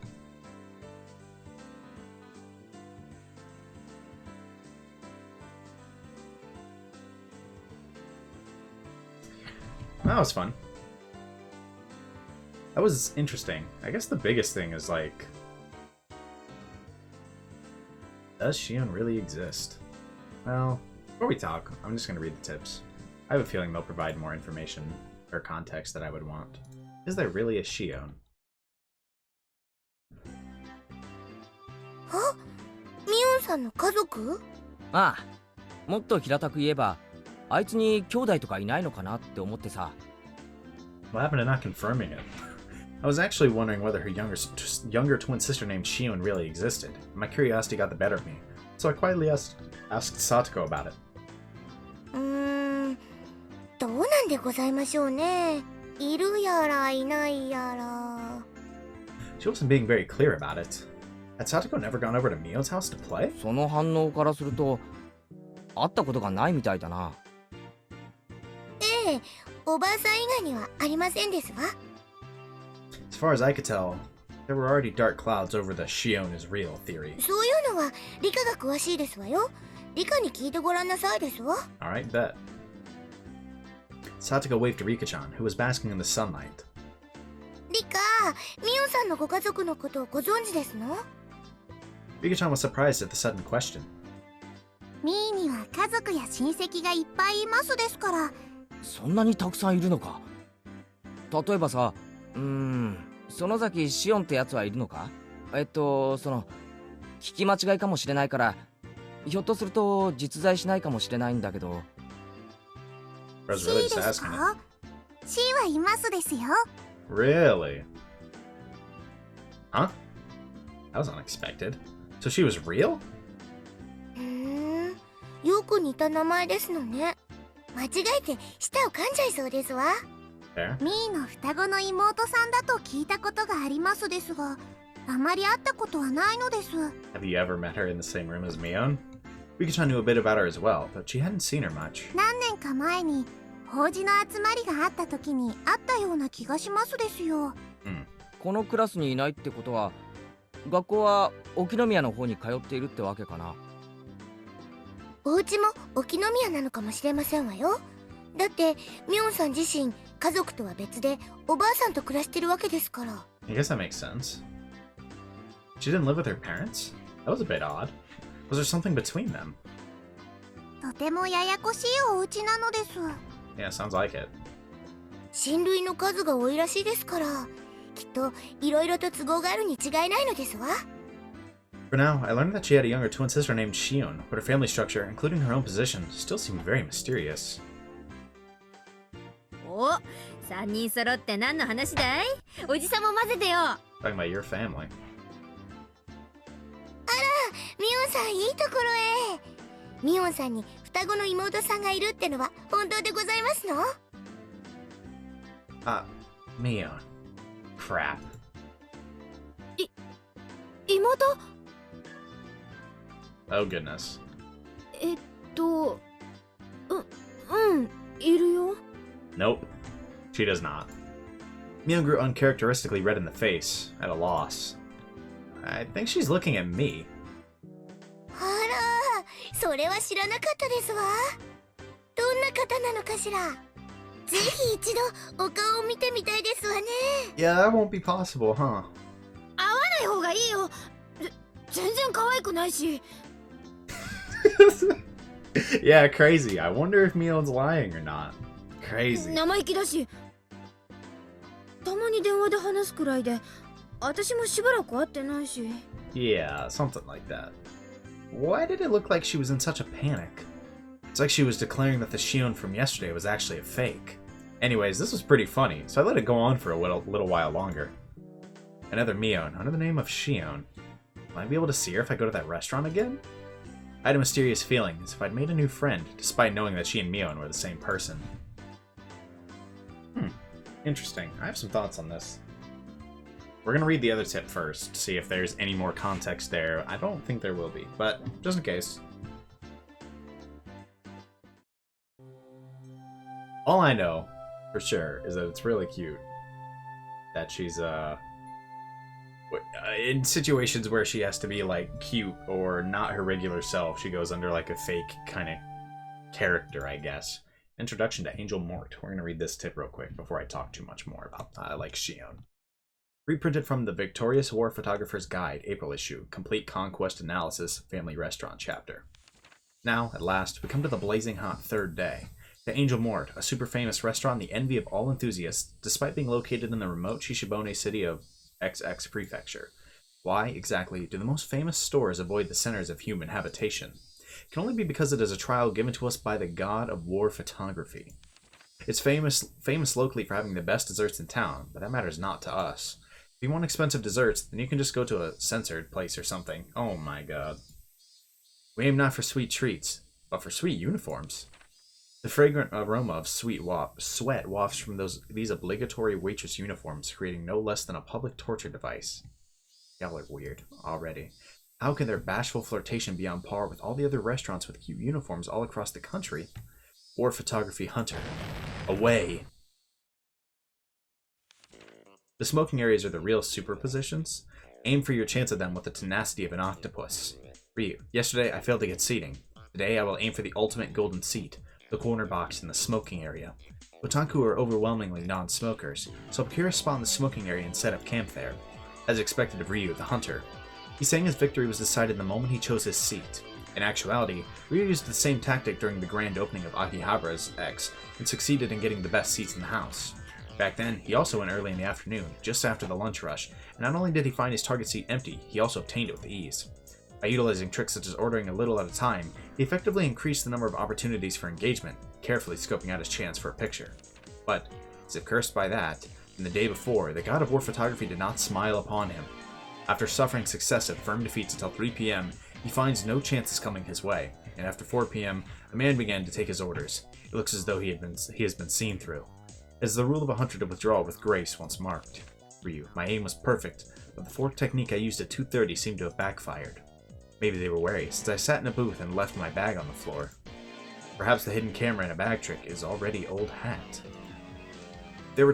That was fun. That was interesting. I guess the biggest thing is like, does Shion really exist? Well, before we talk, I'm just going to read the tips. I have a feeling they'll provide more information or context that I would want. Is there really a Shion? あ、ミオンさんの家族？ああ、もっと平たく言えば、あいつに兄弟とかいないのかなって思ってさ。 What happened to not confirming it? I was actually wondering whether her younger twin sister named Shion really existed. My curiosity got the better of me, so I quietly asked Satoko about it. どうなんでございましょうね。いるやらいないやら。She wasn't being very clear about it. Had Satoko never gone over to Mio's house to play? その反応からすると、会ったことがないみたいだな。ええ、おばあさん以外にはありませんですわ。As far as I could tell, there were already dark clouds over the Shion is real theory. そういうのは理科が詳しいですわよ。理科に聞いてごらんなさいですわ。Alright, bet. Satoko waved to Rika-chan, who was basking in the sunlight. 理科、ミオンさんのご家族のことをご存知ですの？ Rika-chan was surprised at the sudden question. ミーには家族や親戚がいっぱいいますですから。そんなにたくさんいるのか。例えばさ、園崎シオンってやつはいるのか？その聞き間違いかもしれないから、ひょっとすると実在しないかもしれないんだけど。I was シ really ー just です asking it. か？シーはいますですよ。Really? Huh? That was unexpected. So she was real? よく似た名前ですのね。間違えて舌を噛んじゃいそうですわ。There. ミーの双子の妹さんだと聞いたことがありますですが、あまり会ったことはないのです。 Have you ever met her in the same room as Mion? Rika-chan knew a bit about her as well, but she hadn't seen her much. 何年か前に法事の集まりがあった時に会ったような気がしますですよ。このクラスにいないってことは、学校は沖宮の方に通っているってわけかな。お家も沖宮なのかもしれませんわよ。だってミョンさん自身家族とは別でおばあさんと暮らしてるわけですから。 I guess that makes sense. She didn't live with her parents? That was a bit odd. Was there something between them? とてもややこしいお家なのです。 Yeah, sounds like it. 親類の数が多いらしいですから、きっといろいろと都合があるに違いないのですわ。 For now, I learned that she had a younger twin sister named Shion, but her family structure, including her own position, still seemed very mysterious. お、3人揃って何の話だい？おじさんも混ぜてよ。 Talking about your family. ミオンさんいいところへ。ミオンさんに双子の妹さんがいるってのは本当でございますの？ Mion. Crap. 妹？ Oh goodness. いるよ。 Nope. She does not. Mion grew uncharacteristically red in the face, at a loss. I think she's looking at me. あら、それは知らなかったですわ。どんな方なのかしら。ぜひ一度お顔を見てみたいですわね。 Yeah, that won't be possible, huh? ない方がいいよ。全然可愛くないし。Yeah, crazy. I wonder if Mion's lying or not. Crazy. 生意気だし。たまに電話で話すくらいで、私もしばらく会ってないし。Yeah, something like that. Why did it look like she was in such a panic? It's like she was declaring that the Shion from yesterday was actually a fake. Anyways, this was pretty funny, so I let it go on for a little while longer. Another Mion, under the name of Shion. Will I be able to see her if I go to that restaurant again? I had a mysterious feeling, as if I'd made a new friend, despite knowing that she and Mion were the same person. Interesting. I have some thoughts on this. We're going to read the other tip first, see if there's any more context there. I don't think there will be, but just in case. All I know, for sure, is that it's really cute that she's, in situations where she has to be, like, cute or not her regular self, she goes under, like, a fake kind of character, I guess. Introduction to Angel Mort. We're going to read this tip real quick before I talk too much more about, like, Shion. Reprinted from the Victorious War Photographer's Guide, April issue, Complete Conquest Analysis, Family Restaurant chapter. Now, at last, we come to the blazing hot third day. The Angel Mort, a super famous restaurant, the envy of all enthusiasts, despite being located in the remote Shishibone city of XX Prefecture. Why, exactly, do the most famous stores avoid the centers of human habitation? It can only be because it is a trial given to us by the god of war photography. It's famous locally for having the best desserts in town, but that matters not to us. If you want expensive desserts, then you can just go to a censored place or something. Oh my god. We aim not for sweet treats, but for sweet uniforms. The fragrant aroma of sweat wafts from these obligatory waitress uniforms, creating no less than a public torture device. Y'all are weird already. How can their bashful flirtation be on par with all the other restaurants with cute uniforms all across the country? War photography hunter. Away! The smoking areas are the real superpositions. Aim for your chance at them with the tenacity of an octopus. Ryu, yesterday I failed to get seating. Today I will aim for the ultimate golden seat, the corner box in the smoking area. Otaku are overwhelmingly non-smokers, so procure a spot in the smoking area and set up camp there. As expected of Ryu, the hunter. He's saying his victory was decided the moment he chose his seat. In actuality, Ryu used the same tactic during the grand opening of Akihabara's X, and succeeded in getting the best seats in the house. Back then, he also went early in the afternoon, just after the lunch rush, and not only did he find his target seat empty, he also obtained it with ease. By utilizing tricks such as ordering a little at a time, he effectively increased the number of opportunities for engagement, carefully scoping out his chance for a picture. But, as if cursed by that, in the day before, the god of war photography did not smile upon him. After suffering successive firm defeats until 3 p.m., he finds no chances coming his way, and after 4 p.m., a man began to take his orders. It looks as though he has been seen through. It is the rule of a hunter to withdraw with grace once marked. Ryu, my aim was perfect, but the fork technique I used at 2:30 seemed to have backfired. Maybe they were wary, since I sat in a booth and left my bag on the floor. Perhaps the hidden camera in a bag trick is already old hat. If there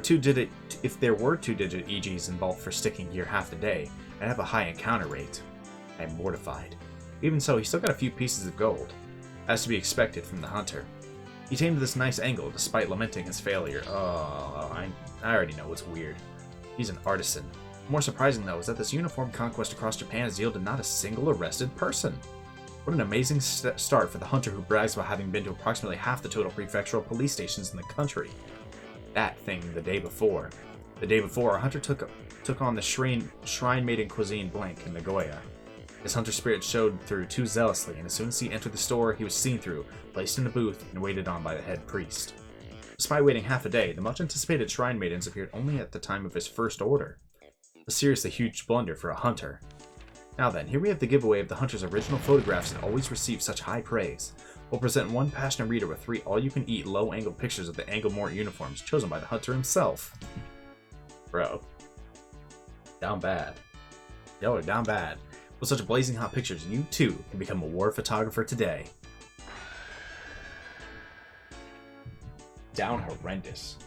were two-digit EGs involved for sticking here half the day, I'd have a high encounter rate. I am mortified. Even so, he still got a few pieces of gold, as to be expected from the hunter. He tamed this nice angle despite lamenting his failure. Oh, I already know what's weird. He's an artisan. More surprising, though, is that this uniform conquest across Japan has yielded not a single arrested person. What an amazing start for the hunter who brags about having been to approximately half the total prefectural police stations in the country. That thing the day before. The day before, our hunter took on the Shrine Maiden Cuisine blank in Nagoya. His hunter spirit showed through too zealously, and as soon as he entered the store, he was seen through, placed in a booth, and waited on by the head priest. Despite waiting half a day, the much-anticipated Shrine Maidens appeared only at the time of his first order. A seriously huge blunder for a hunter. Now then, here we have the giveaway of the hunter's original photographs that always receive such high praise. We'll present one passionate reader with 3 all-you-can-eat low-angle pictures of the Angel Mort uniforms chosen by the hunter himself. Bro. Down bad. Y'all are down bad. With such blazing hot pictures, you too can become a war photographer today. Down horrendous.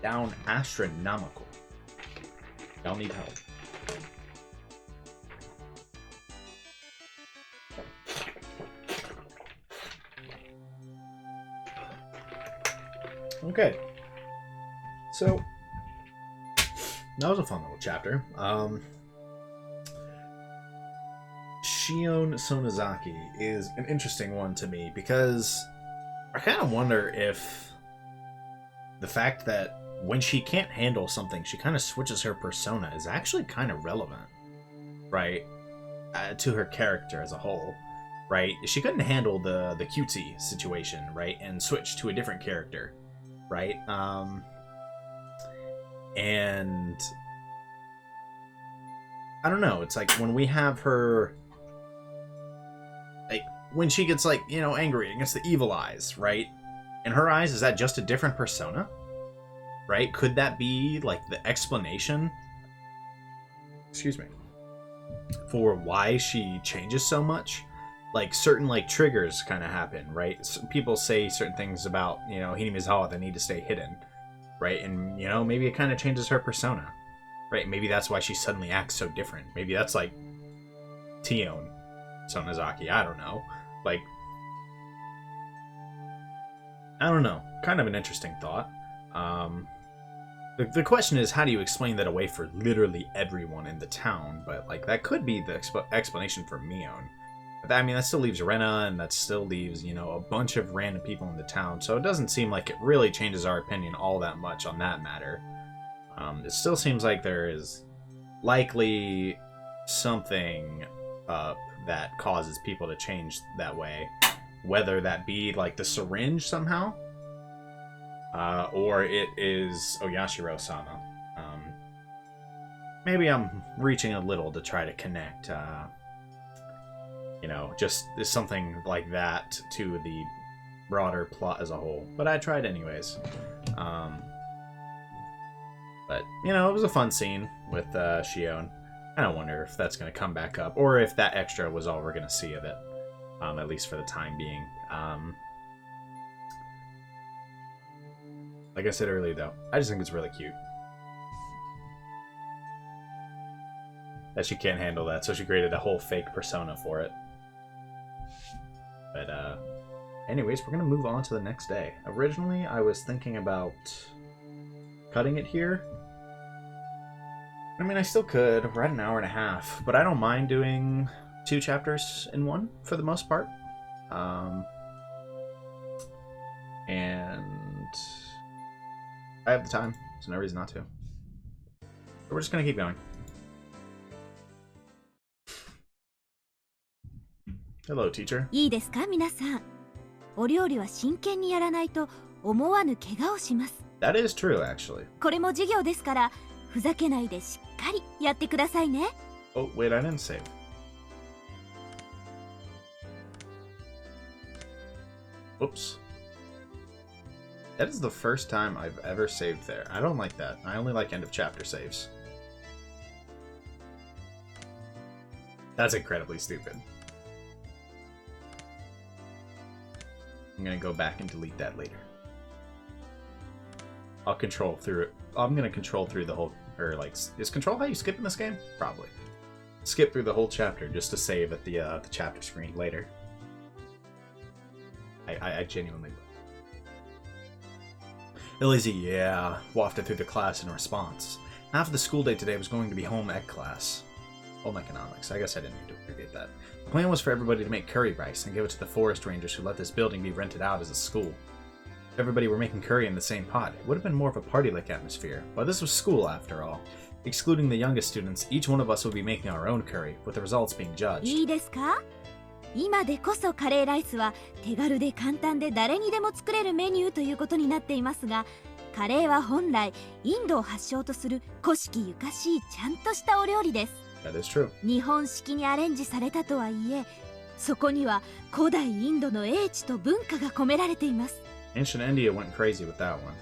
Down astronomical. Y'all need help. Okay. So, that was a fun little chapter. Shion Sonozaki is an interesting one to me because I kind of wonder if the fact that when she can't handle something, she kind of switches her persona is actually kind of relevant, right? To her character as a whole, right? She couldn't handle the cutesy situation, right? And switch to a different character, right? And I don't know. It's like when we have her, like when she gets like, you know, angry against the evil eyes, right? In her eyes, is that just a different persona? Right? Could that be like the explanation excuse me, for why she changes so much. Like certain like triggers kind of happen, right? People say certain things about, you know, Hinamizawa that need to stay hidden, right? And you know, maybe it kind of changes her persona, right? Maybe that's why she suddenly acts so different. Maybe that's like Shion Sonozaki. I don't know. Like, I don't know. Kind of an interesting thought. The question is, how do you explain that away for literally everyone in the town? But like, that could be the explanation for Mion. I mean, that still leaves Rena, and that still leaves, you know, a bunch of random people in the town. So it doesn't seem like it really changes our opinion all that much on that matter. It still seems like there is likely something up that causes people to change that way. Whether that be like the syringe somehow, or it is Oyashiro-sama. Maybe I'm reaching a little to try to connect, you know, just something like that to the broader plot as a whole. But I tried anyways. But, you know, it was a fun scene with Shion. I don't wonder if that's going to come back up, or if that extra was all we're going to see of it, at least for the time being. Like I said earlier, though, I just think it's really cute that she can't handle that, so she created a whole fake persona for it. But, anyways, we're going to move on to the next day. Originally, I was thinking about cutting it here. I mean, I still could. We're at an hour and a half, but I don't mind doing 2 chapters in one for the most part. And I have the time, so no reason not to. But we're just going to keep going. Hello, teacher. いいですか皆さん。お料理は真剣にやらないと思わぬ怪我をします。 That is true, actually. これも授業ですからふざけないでしっかりやってくださいね。 Oh, wait, I didn't save. Whoops. That is the first time I've ever saved there. I don't like that. I only like end of chapter saves. That's incredibly stupid. I'm gonna go back and delete that later. I'll control through it. I'm gonna control through the whole, or like, is control how you skip in this game? Probably. Skip through the whole chapter just to save at the chapter screen later. I genuinely will. Elise, yeah, wafted through the class in response. Half of the school day today was going to be home ec class. Home economics. I guess I didn't need to abbreviate that. The plan was for everybody to make curry rice and give it to the forest rangers who let this building be rented out as a school. If everybody were making curry in the same pot, it would have been more of a party-like atmosphere, but this was school after all. Excluding the youngest students, each one of us would be making our own curry, with the results being judged. いいですか？今でこそカレーライスは手軽で簡単で誰にでも作れるメニューということになっていますが、カレーは本来インドを発祥とする古式ゆかしいちゃんとしたお料理です。 That is true. 日本式にアレンジされたとはいえ、そこには古代インドの英知と文化が込められています。 Ancient India went crazy with that one.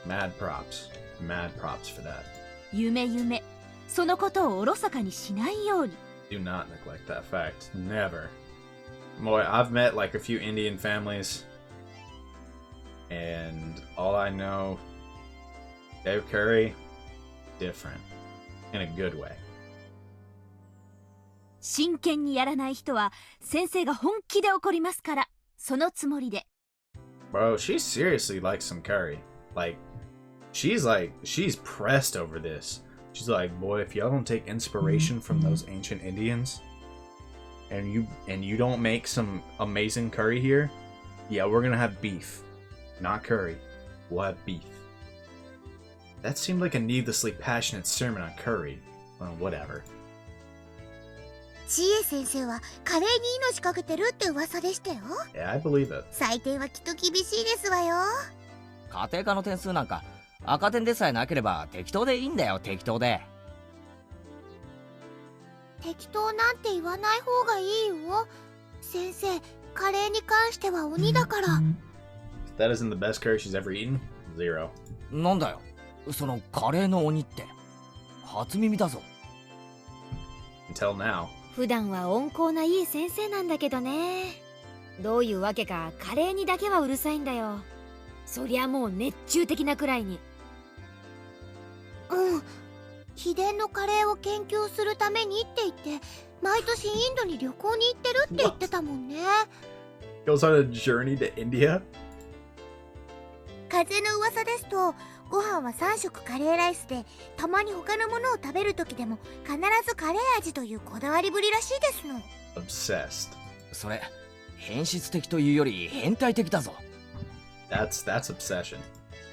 Mad props. Mad props for that. 夢夢、そのことをおろそかにしないように。 Do not neglect that fact. Never. Boy, I've met like a few Indian families, and all I know, their curry, different. In a good way. 真剣にやらない人は先生が本気で怒りますから、そのつもりで。 Bro, she seriously likes some curry. Like, she's pressed over this. She's like, boy, if y'all don't take inspiration from those ancient Indians, and you don't make some amazing curry here, yeah, we're gonna have beef. Not curry. We'll have beef. That seemed like a needlessly passionate sermon on curry. Well, whatever. 知恵先生はカレーに命かけてるって噂でしたよ。 Yeah, I believe it. 採点はきっと厳しいですわよ。家庭科の点数なんか赤点でさえなければ適当でいいんだよ。適当で。適当なんて言わない方がいいよ。先生、カレーに関しては鬼だから。 That isn't the best curry she's ever eaten. 0. なんだよそのカレーの鬼って。初耳だぞ。Until now. 普段は温厚ないい先生なんだけどね。どういうわけかカレーにだけはうるさいんだよ。そりゃもう熱中的なくらいに。うん。秘伝のカレーを研究するためにって言って毎年インドに旅行に行ってるって言ってたもんね。 Goes on a journey to India? 風の噂ですとご飯は3食カレーライスでたまに他のものを食べる時でも必ずカレー味というこだわりぶりらしいですの。 Obsessed. それ変質的というより変態的だぞ。 That's obsession.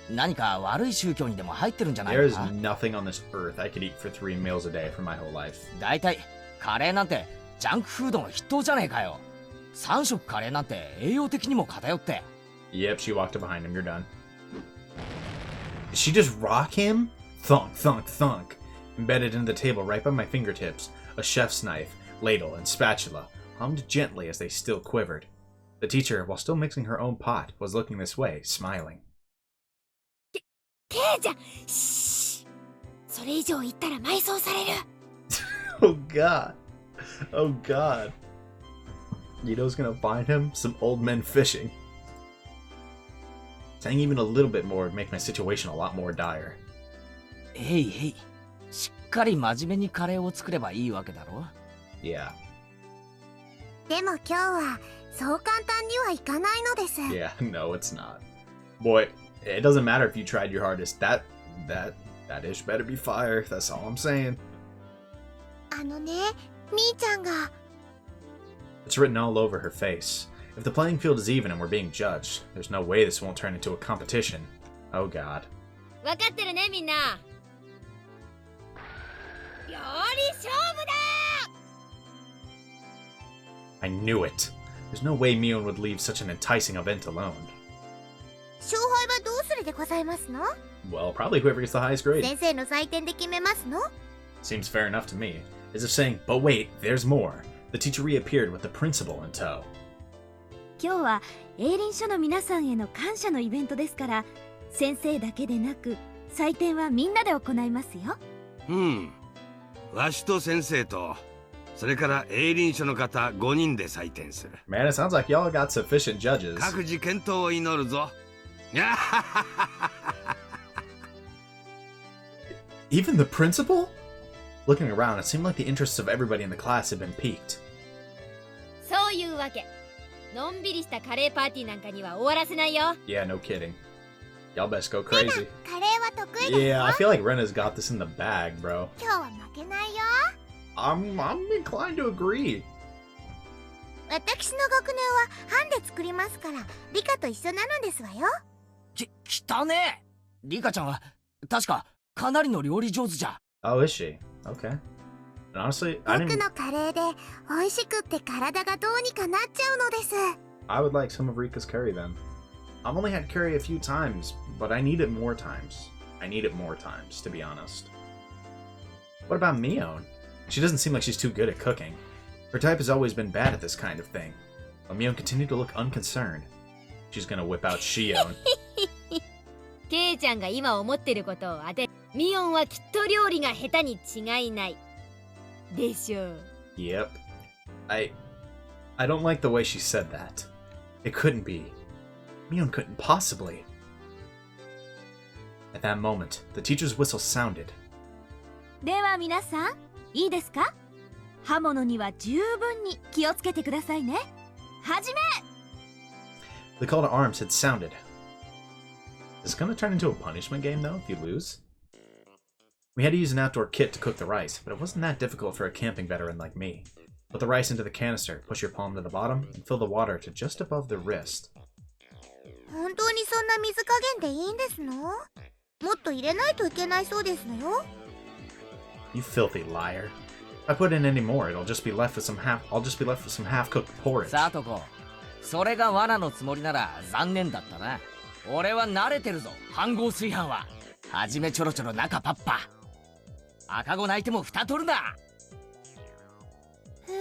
何か悪い宗教にでも入ってるんじゃない There か is な。 nothing on this earth I could eat for 3 meals a day for my whole life. だいたいカレーなんてジャンクフードの筆頭じゃねえかよ。3食カレーなんて栄養的にも偏って。 Yep, she walked up behind him. You're done. Did she just rock him? Thunk, thunk, thunk. Embedded into the table right by my fingertips, a chef's knife, ladle, and spatula hummed gently as they still quivered. The teacher, while still mixing her own pot, was looking this way, smiling. ケイちゃん、シー。それ以上言ったら埋葬される。Oh god. Oh god. Yito's gonna find him some old men fishing. Saying even a little bit more would make my situation a lot more dire. へいへい、しっかり真面目にカレーを作ればいいわけだろ。 Yeah. でも今日はそう簡単にはいかないのです。 Yeah, no, it's not. Boy, it doesn't matter if you tried your hardest. That dish better be fire. That's all I'm saying. あのね、みーちゃんが It's written all over her face. If the playing field is even and we're being judged, there's no way this won't turn into a competition. Oh god. 分かってるねみんな。料理勝負だ。 I knew it. There's no way Mion would leave such an enticing event alone. 勝敗はどうするでございますの？ Well, probably whoever gets the highest grade. 先生の採点で決めますの？ Seems fair enough to me. As if saying, but wait, there's more. The teacher reappeared with the principal in tow. 今日は営林署の皆さんへの感謝のイベントですから、先生だけでなく採点はみんなで行いますよ。わしと先生とそれから営林署の方5人で採点する。 Man, it sounds like y'all got sufficient judges. 各自健闘を祈るぞ。Even the principal? Looking around, it seemed like the interests of everybody in the class had been piqued. そういうわけ。のんびりしたカレーパーティーなんかには終わらせないよ。 Yeah, no kidding. Y'all best go crazy. カレーは得意ですよ。 Yeah, I feel like Rena's got this in the bag, bro. 今日は負けないよ。 I'm inclined to agree. 私の学年は班で作りますから理科と一緒なのですわよ。汚ねえ。リカちゃんは確かかなりの料理上手じゃ。 Oh, is she? Okay. And honestly, I 僕 didn't. のカレーで美味しくって体がどうにかなっちゃうのです。 I would like some of Rika's curry then. I've only had curry a few times, but I need it more times. I need it more times, to be honest. What about Mion? She doesn't seem like she's too good at cooking. Her type has always been bad at this kind of thing. But Mion continued to look unconcerned. She's gonna whip out Shion. ケイちゃんが今思ってることを当て、ミオンはきっと料理が下手に違いない。でしょう。 Yep. I don't like the way she said that. It couldn't be. Mion couldn't possibly. At that moment, the teacher's whistle sounded. では皆さん、いいですか？刃物には十分に気をつけてくださいね。始め！ The call to arms had sounded. Is it gonna turn into a punishment game though if you lose? We had to use an outdoor kit to cook the rice, but it wasn't that difficult for a camping veteran like me. Put the rice into the canister, push your palm to the bottom, and fill the water to just above the wrist. 本当にそんな水加減でいいんですの？もっと入れないといけないそうですのよ。 You filthy liar. If I put in any more, I'll just be left with some half-cooked porridge. さあとこ、それが罠のつもりなら残念だったな。俺は慣れてるぞ、飯盒炊飯は。はじめちょろちょろ中パッパ。赤子泣いても蓋取るな。へえ、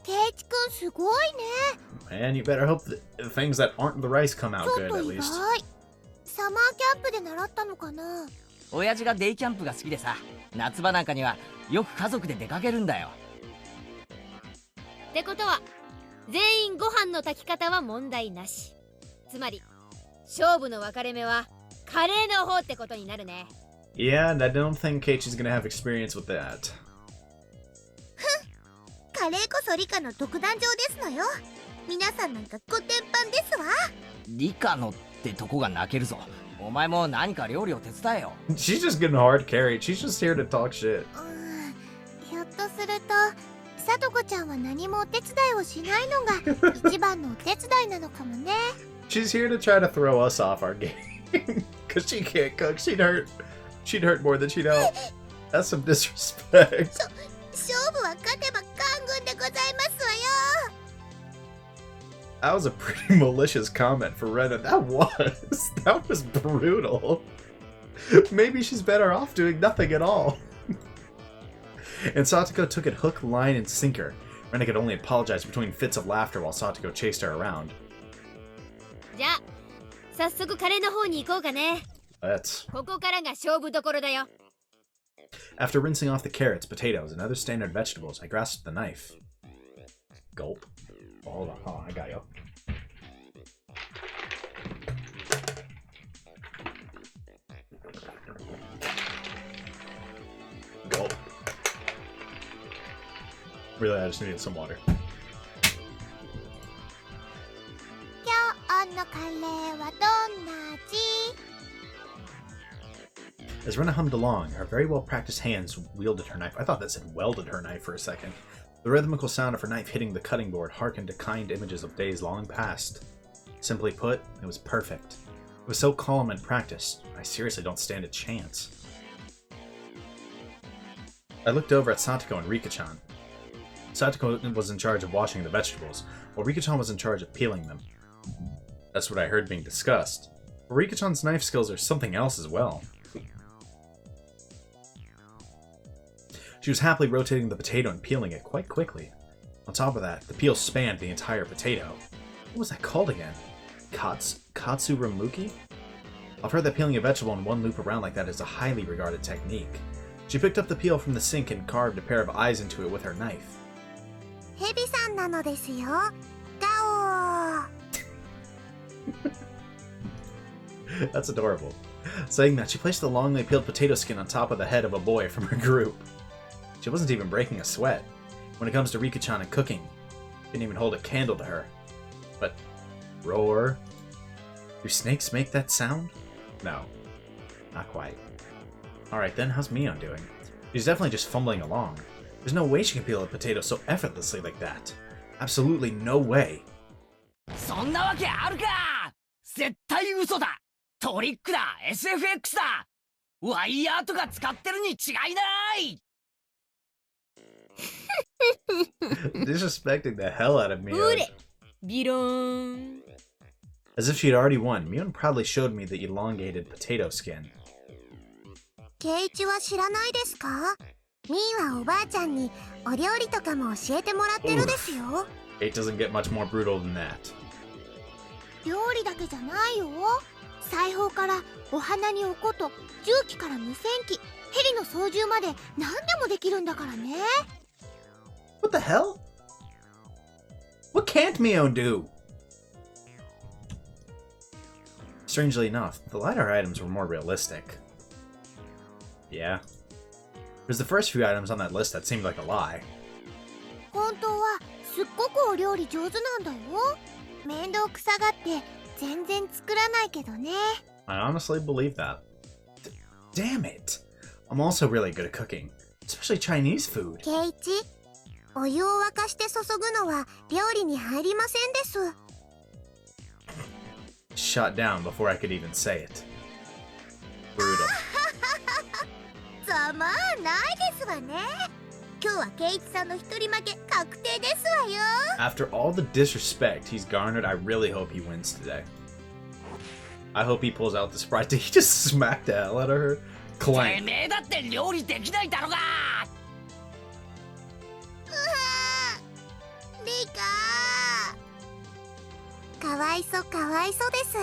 ケイチくんすごいね。 And you better hope the things that aren't the rice come out ちょ good っと at 意 least. 外。サマーキャンプで習ったのかな。親父がデイキャンプが好きでさ、夏場なんかにはよく家族で出かけるんだよ。ってことは全員ご飯の炊き方は問題なし。つまり勝負の分かれ目はカレーの方ってことになるね。 Yeah, and I don't think Keiichi's gonna have experience with that. カレーこそ理科の独壇場ですのよ。皆さんなんかコテンパンですわ。理科のってとこが泣けるぞ。お前も何か料理を手伝えよ。 She's just getting hard carried. She's just here to talk shit. ひょっとするとさとこちゃんは何もお手伝いをしないのが一番のお手伝いなのかもね。She's here to try to throw us off our game. Cause she can't cook. She'd hurt more than she'd help. That's some disrespect. 勝負は勝てば官軍でございますわよ。That was a pretty malicious comment for Rena. That was brutal. Maybe she's better off doing nothing at all. And Satoko took it hook, line, and sinker. Rena could only apologize between fits of laughter while Satoko chased her around. じゃあ早速カレーの方に行こうかね。 Let's. ここからが勝負どころだよ。 After rinsing off the carrots, potatoes, and other standard vegetables, I grasped the knife. Gulp. Oh, hold on, I got you. Gulp. Really, I just needed some water. 今日のカレーはどんな味？ As Rena hummed along, her very well-practiced hands wielded her knife. I thought that said welded her knife for a second. The rhythmical sound of her knife hitting the cutting board harkened to kind images of days long past. Simply put, it was perfect. It was so calm and practiced, I seriously don't stand a chance. I looked over at Satoko and Rika-chan. Satoko was in charge of washing the vegetables, while Rika-chan was in charge of peeling them. That's what I heard being discussed. But Rika-chan's knife skills are something else as well. She was happily rotating the potato and peeling it quite quickly. On top of that, the peel spanned the entire potato. What was that called again? Katsuramuki? I've heard that peeling a vegetable in one loop around like that is a highly regarded technique. She picked up the peel from the sink and carved a pair of eyes into it with her knife. ヘビさんなのですよ。ガオー。 That's adorable. Saying that, she placed the longly peeled potato skin on top of the head of a boy from her group. She wasn't even breaking a sweat. When it comes to Rika-chan and cooking, didn't even hold a candle to her. But roar? Do snakes make that sound? No, not quite. Alright then, how's Mion doing? She's definitely just fumbling along. There's no way she can peel a potato so effortlessly like that. Absolutely no way. そんなわけあるか。絶対嘘だ。トリックだ。SFX だ。ワイヤーとか使ってるに違いない。Disrespecting the hell out of Mion. ほれビローン。 As if she'd already won, Mion proudly showed me the elongated potato skin. ケイイチは知らないですか？ミーはおばあちゃんにお料理とかも教えてもらってるですよ。 It doesn't get much more brutal than that. 料理だけじゃないよ。裁縫からお花におこと重機から無線機ヘリの操縦まで何でもできるんだからね。 What the hell? What can't Mion do? Strangely enough, the lighter items were more realistic. Yeah. It was the first few items on that list that seemed like a lie. 本当はすっごくお料理上手なんだよ。面倒くさがって全然作らないけどね。 I honestly believe that. Damn it! I'm also really good at cooking, especially Chinese food. ケイイチ、お湯を沸かして注ぐのは料理に入りませんです。 Shot down before I could even say it. Brutal. ざまあないですわね。今日はケイイチさんの一人負け確定ですわよ。 After all the disrespect he's garnered, I really hope he wins today. I hope he pulls out the surprise. Did he just smack the hell out of her? て Clank. めえだって料理できないだろが。リカかわいそかわいそです。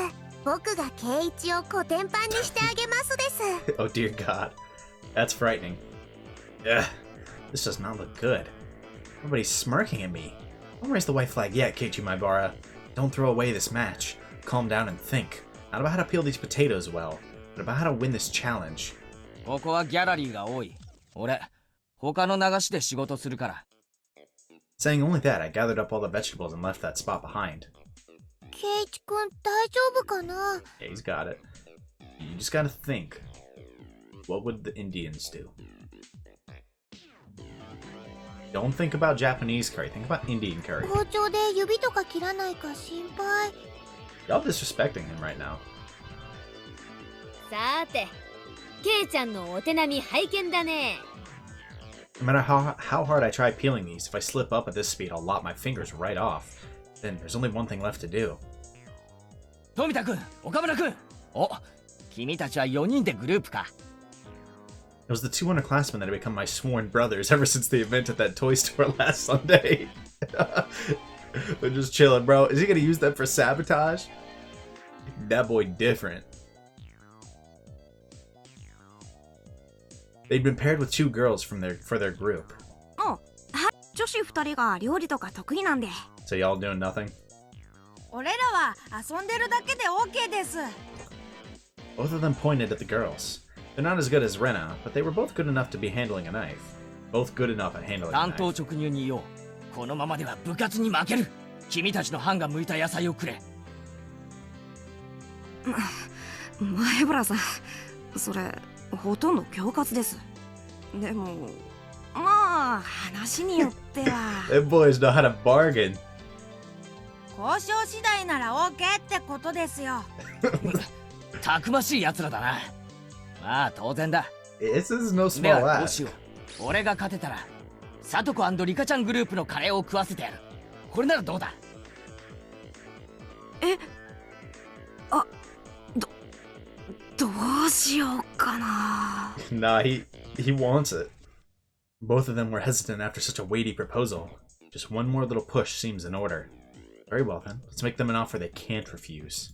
僕がケイイチをコテンパンにしてあげますです。 Oh dear God. That's frightening. Ugh. This does not look good. Everybody's smirking at me. Don't raise the white flag yet, Keiichi Maibara. Don't throw away this match. Calm down and think. Not about how to peel these potatoes well, but about how to win this challenge. ここはギャラリーが多い。俺、他の流しで仕事するから。Saying only that, I gathered up all the vegetables and left that spot behind. ケイチ君大丈夫かな？ Yeah, he's got it. You just gotta think. What would the Indians do? Don't think about Japanese curry. Think about Indian curry. 包丁で指とか切らないか心配。 Y'all disrespecting him right now. さて、ケイちゃんのお手並み拝見だね。No matter how hard I try peeling these, if I slip up at this speed, I'll lop my fingers right off. Then there's only one thing left to do. 富田君、岡村君。お、君たちは4人でグループか。It was the two underclassmen that had become my sworn brothers ever since the event at that toy store last Sunday. They're just chilling, bro. Is he gonna use that for sabotage? That boy different. They'd been paired with two girls for their group. はい、女子2人が料理とか得意なんで。 So y'all doing nothing? 俺らは遊んでるだけで OK です。 Both of them pointed at the girls. They're not as good as Rena, but they were both good enough to be handling a knife. Both good enough at handling a 単 knife. 刀直入に言おう。このままでは部活に負ける。君たちの班が向いた野菜をくれ。前原さん、それほとんど恐喝です。でも、まあ話によっては。Them boys know how to bargain. 交渉次第なら OK ってことですよ。たくましい奴らだな。まあ当然だ。This is no で small はどう ask. しよう。俺が勝てたら、さとこ&リカちゃんグループのカレーを食わせてやる。これならどうだ？どうしようかな。Nah, he wants it. Both of them were hesitant after such a weighty proposal. Just one more little push seems in order. Very well then, let's make them an offer they can't refuse.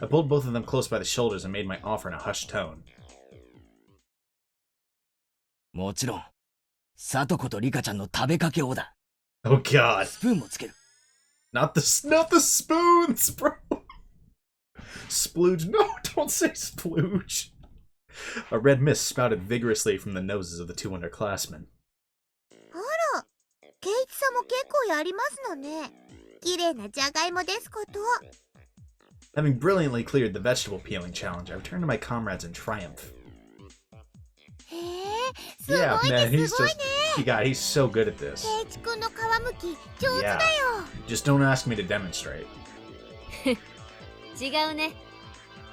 I pulled both of them close by the shoulders and made my offer in a hushed tone. もちろん、さとことリカちゃんの食べかけをだ。Oh god. スプーンもつける。Not the spoons, bro. Splooge. No, don't say splooge. A red mist spouted vigorously from the noses of the two underclassmen. あら、ケイチさんも結構やりますのね。綺麗なじゃがいもですこと。 Having brilliantly cleared the vegetable peeling challenge, I returned to my comrades in triumph. へえ、すごい Yeah, man, ね、 he's すごい just ね。 he's so good at this. ケイチ君の皮むき上手だよ。 Just don't ask me to demonstrate. 違うね。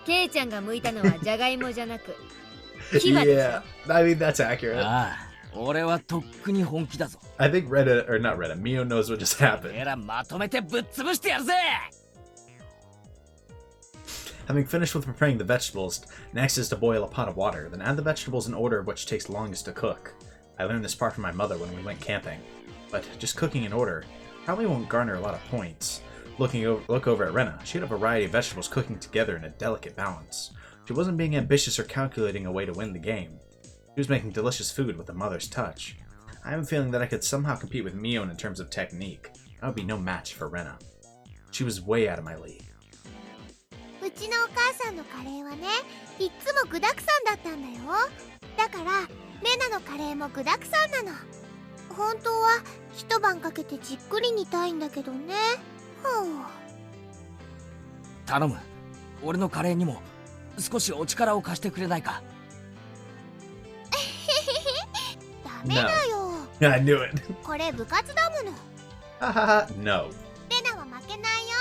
ケイちゃんが向いたのはじゃがいもじゃなく牙でしょ。 Yeah, I mean that's accurate. ああ、俺はとっくに本気だぞ。I think not Retta, Mio knows what just happened. 俺らまとめてぶっ潰してやるぜ。 Having finished with preparing the vegetables, next is to boil a pot of water, then add the vegetables in order of which takes longest to cook. I learned this part from my mother when we went camping. But just cooking in order probably won't garner a lot of points. Look over at Rena. She had a variety of vegetables cooking together in a delicate balance. She wasn't being ambitious or calculating a way to win the game. She was making delicious food with a mother's touch. I have a feeling that I could somehow compete with Mion in terms of technique. I would be no match for Rena. She was way out of my league. うちのお母さんのカレーはね、いっつも具だくさんだったんだよ。だからレナのカレーも具だくさんなの。本当は一晩かけてじっくり煮たいんだけどね。頼む。俺のカレーにも少しお力を貸してくれないか。ダメだよ。 I knew it. これ部活だもの。 Haha, no. レナは負けないよ。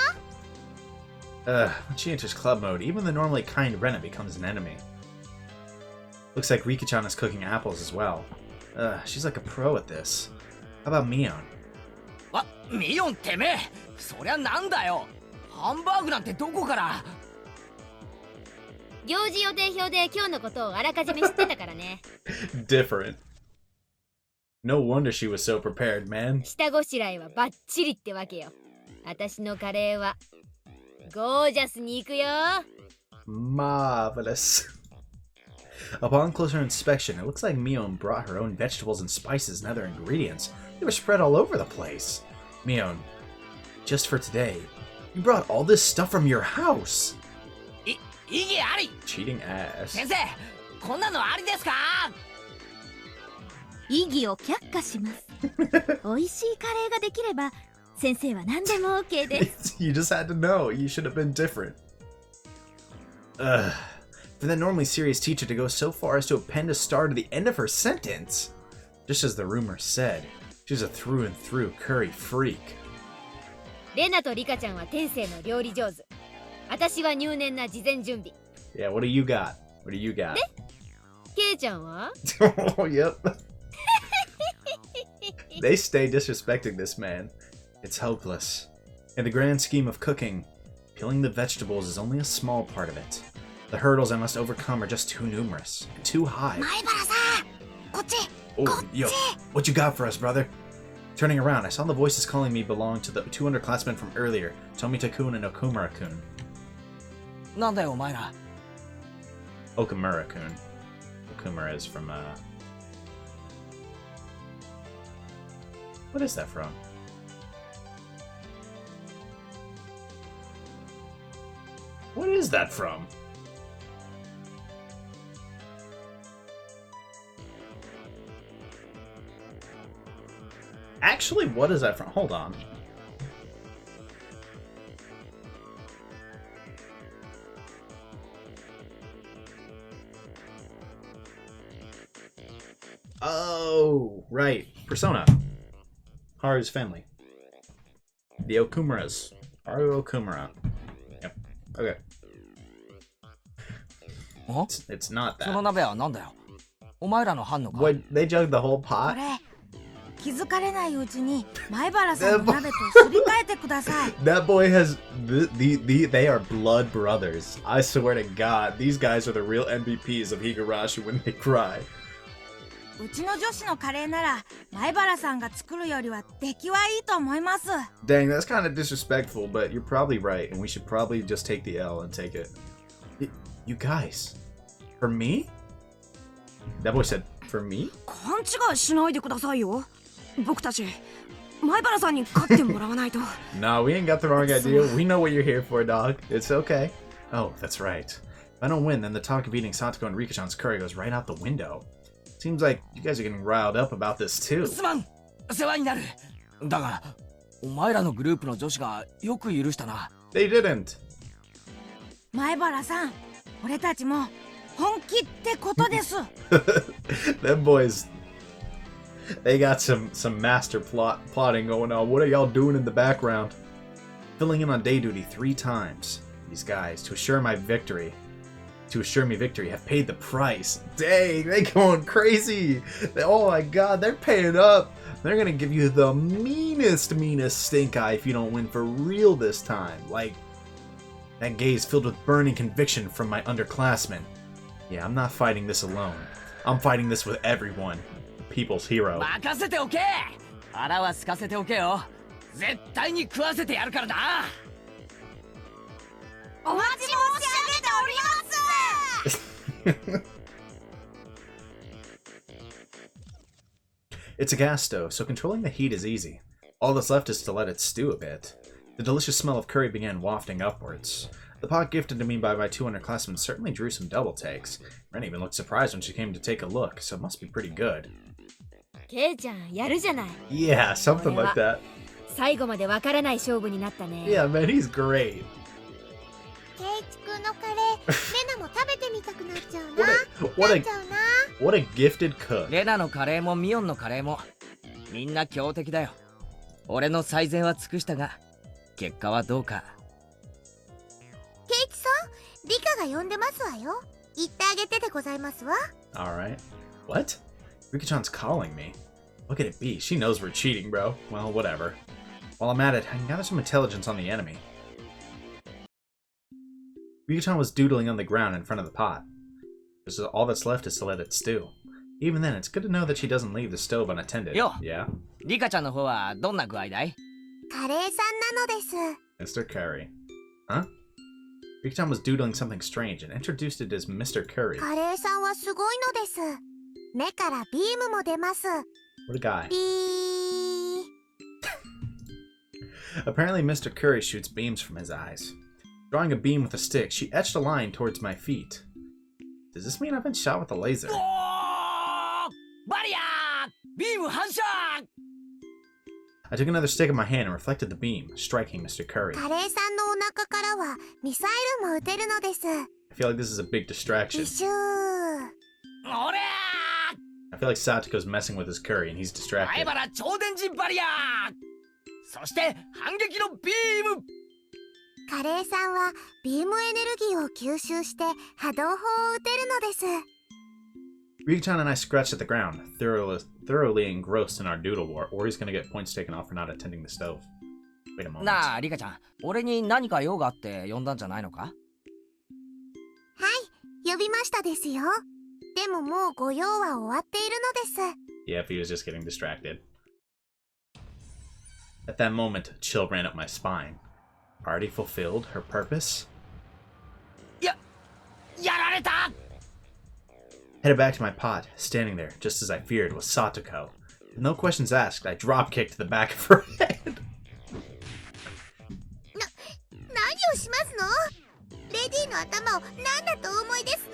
When she enters club mode, even the normally kind Rena becomes an enemy. Looks like Rika-chan is cooking apples as well. She's like a pro at this. How about Mion? あ、ミヨンてめえ、そりゃなんだよ。ハンバーグなんてどこから。行事予定表で今日のことをあらかじめ知ってたからね。Different. No wonder she was so prepared, man. 下ごしらえはバッチリってわけよ。私のカレーはゴージャスに行くよ。 Marvelous. Upon closer inspection, it looks like Mion brought her own vegetables and spices and other ingredients. They were spread all over the place. Mion, just for today, you brought all this stuff from your house. 意義あり Cheating ass. 先生こんなのありですか異議を却下します美味しいカレーができれば先生は何でも OK です You just had to know. You should have been different. Ugh. For that normally serious teacher to go so far as to append a star to the end of her sentence. Just as the rumor said, she's a through and through curry freak. レナとリカちゃんは天性の料理上手。私は入念な事前準備。 Yeah, what do you got? What do you got? ケイちゃんは Oh, yep. They stay disrespecting this man. It's hopeless. In the grand scheme of cooking, peeling the vegetables is only a small part of it. The hurdles I must overcome are just too numerous, too high. 前原さんこっち Oh, yo, what you got for us, brother? Turning around, I saw the voices calling me belonged to the two underclassmen from earlier, Tomita-kun and Okumura-kun. なんだよお前ら Okumura-kun. Okumura is from, What is that from? What is that from? Actually, what is that from? Hold on. Oh, right. Persona. Haru's family. The Okumuras. Haru Okumura. Yep. Okay. お It's not その that. 鍋はなんだよお前らの班のか What? They jugged the whole こ pot? れ気づかれないうちに前原さんの鍋とすり替えてください That boy has they are blood brothers. I swear to God, these guys are the real MVPs of Higurashi when they cry. うちの女子のカレーなら前原さんが作るよりは出来はいいと思います Dang, that's kind of disrespectful, but you're probably right, and we should probably just take the L and take it. You guys, for me? That boy said, for me? 勘違いしないでくださいよ僕たち前原さんに勝ってもらわないと No, we ain't got the wrong idea. We know what you're here for, dog. It's okay. Oh, that's right. If I don't win, then the talk of eating Satoko and Rika-chan's curry goes right out the window. Seems like you guys are getting riled up about this too. すまん世話になるだがお前らのグループの女子がよく許したな They didn't. 前原さん俺たちも本気ってことです Them boys, they got some master plotting going on. What are y'all doing in the background? Filling in on day duty 3 times. These guys, to assure me victory, have paid the price. Dang, they going crazy. Oh my God, they're paying up. They're gonna give you the meanest stink eye if you don't win for real this time. Like, that gaze filled with burning conviction from my underclassmen. Yeah, I'm not fighting this alone. I'm fighting this with everyone. People's hero. 任せておけ腹は空かせておけよ絶対に食わせてやるからなお待ち申し上げております It's a gas stove, so controlling the heat is easy. All that's left is to let it stew a bit. The delicious smell of curry began wafting upwards. The pot gifted to me by my 2 underclassmen certainly drew some double takes. Ren even looked surprised when she came to take a look, so it must be pretty good. ケイちゃんやるじゃない。 Yeah, something like that. 最後までわからない勝負になったね。 Yeah, man, he's great. ケイチくんのカレーレナも食べてみたくなっちゃうな What な a っちゃうな what a gifted cook. レナのカレーもミオンのカレーもみんな強敵だよ俺の最善は尽くしたが結果はどうかケイチさんリカが呼んでますわよ言ってあげてでございますわ Alright. What? Rika-chan's calling me. What could it be? She knows we're cheating, bro. Well, whatever. While I'm at it, I can gather some intelligence on the enemy. Rika-chan was doodling on the ground in front of the pot. All that's left is to let it stew. Even then, it's good to know that she doesn't leave the stove unattended. Yo. Yeah? リカちゃんの方はどんな具合だいカレーさんなのです Mr. Curry. Huh? Rika-chan was doodling something strange and introduced it as Mr. Curry. カレーさんはすごいのです目からビームも出ます What a guy. ビー Apparently, Mr. Curry shoots beams from his eyes. Drawing a beam with a stick, she etched a line towards my feet. Does this mean I've been shot with a laser? バリアービーム反射 I took another stick in my hand and reflected the beam, striking Mr. Curry. カレーさんのお腹からはミサイルも撃てるのです。 I feel like this is a big distraction. ビシュー。おりゃ I feel like Satoko's messing with his curry and he's ー distracted. 前原超電磁バリアーそして反撃のビーム カレーさんはビームエネルギーを吸収して波動砲を撃てるのです。 Rika-chan and I scratched at the ground, thoroughly engrossed in our doodle war, or he's gonna get points taken off for not attending the stove. Wait a moment. なあリカちゃん俺に何か用があって呼んだんじゃないのかはい、呼びましたですよ。でももうご用は終わっているのです。 Yeah, if he was just getting distracted. At that moment, a chill ran up my spine. Already fulfilled her purpose? やられた Headed back to my pot. Standing there, just as I feared, was Satoko. With no questions asked, I drop-kicked the back of her head. 何をしますの？レディーの頭を何だとお思いですの？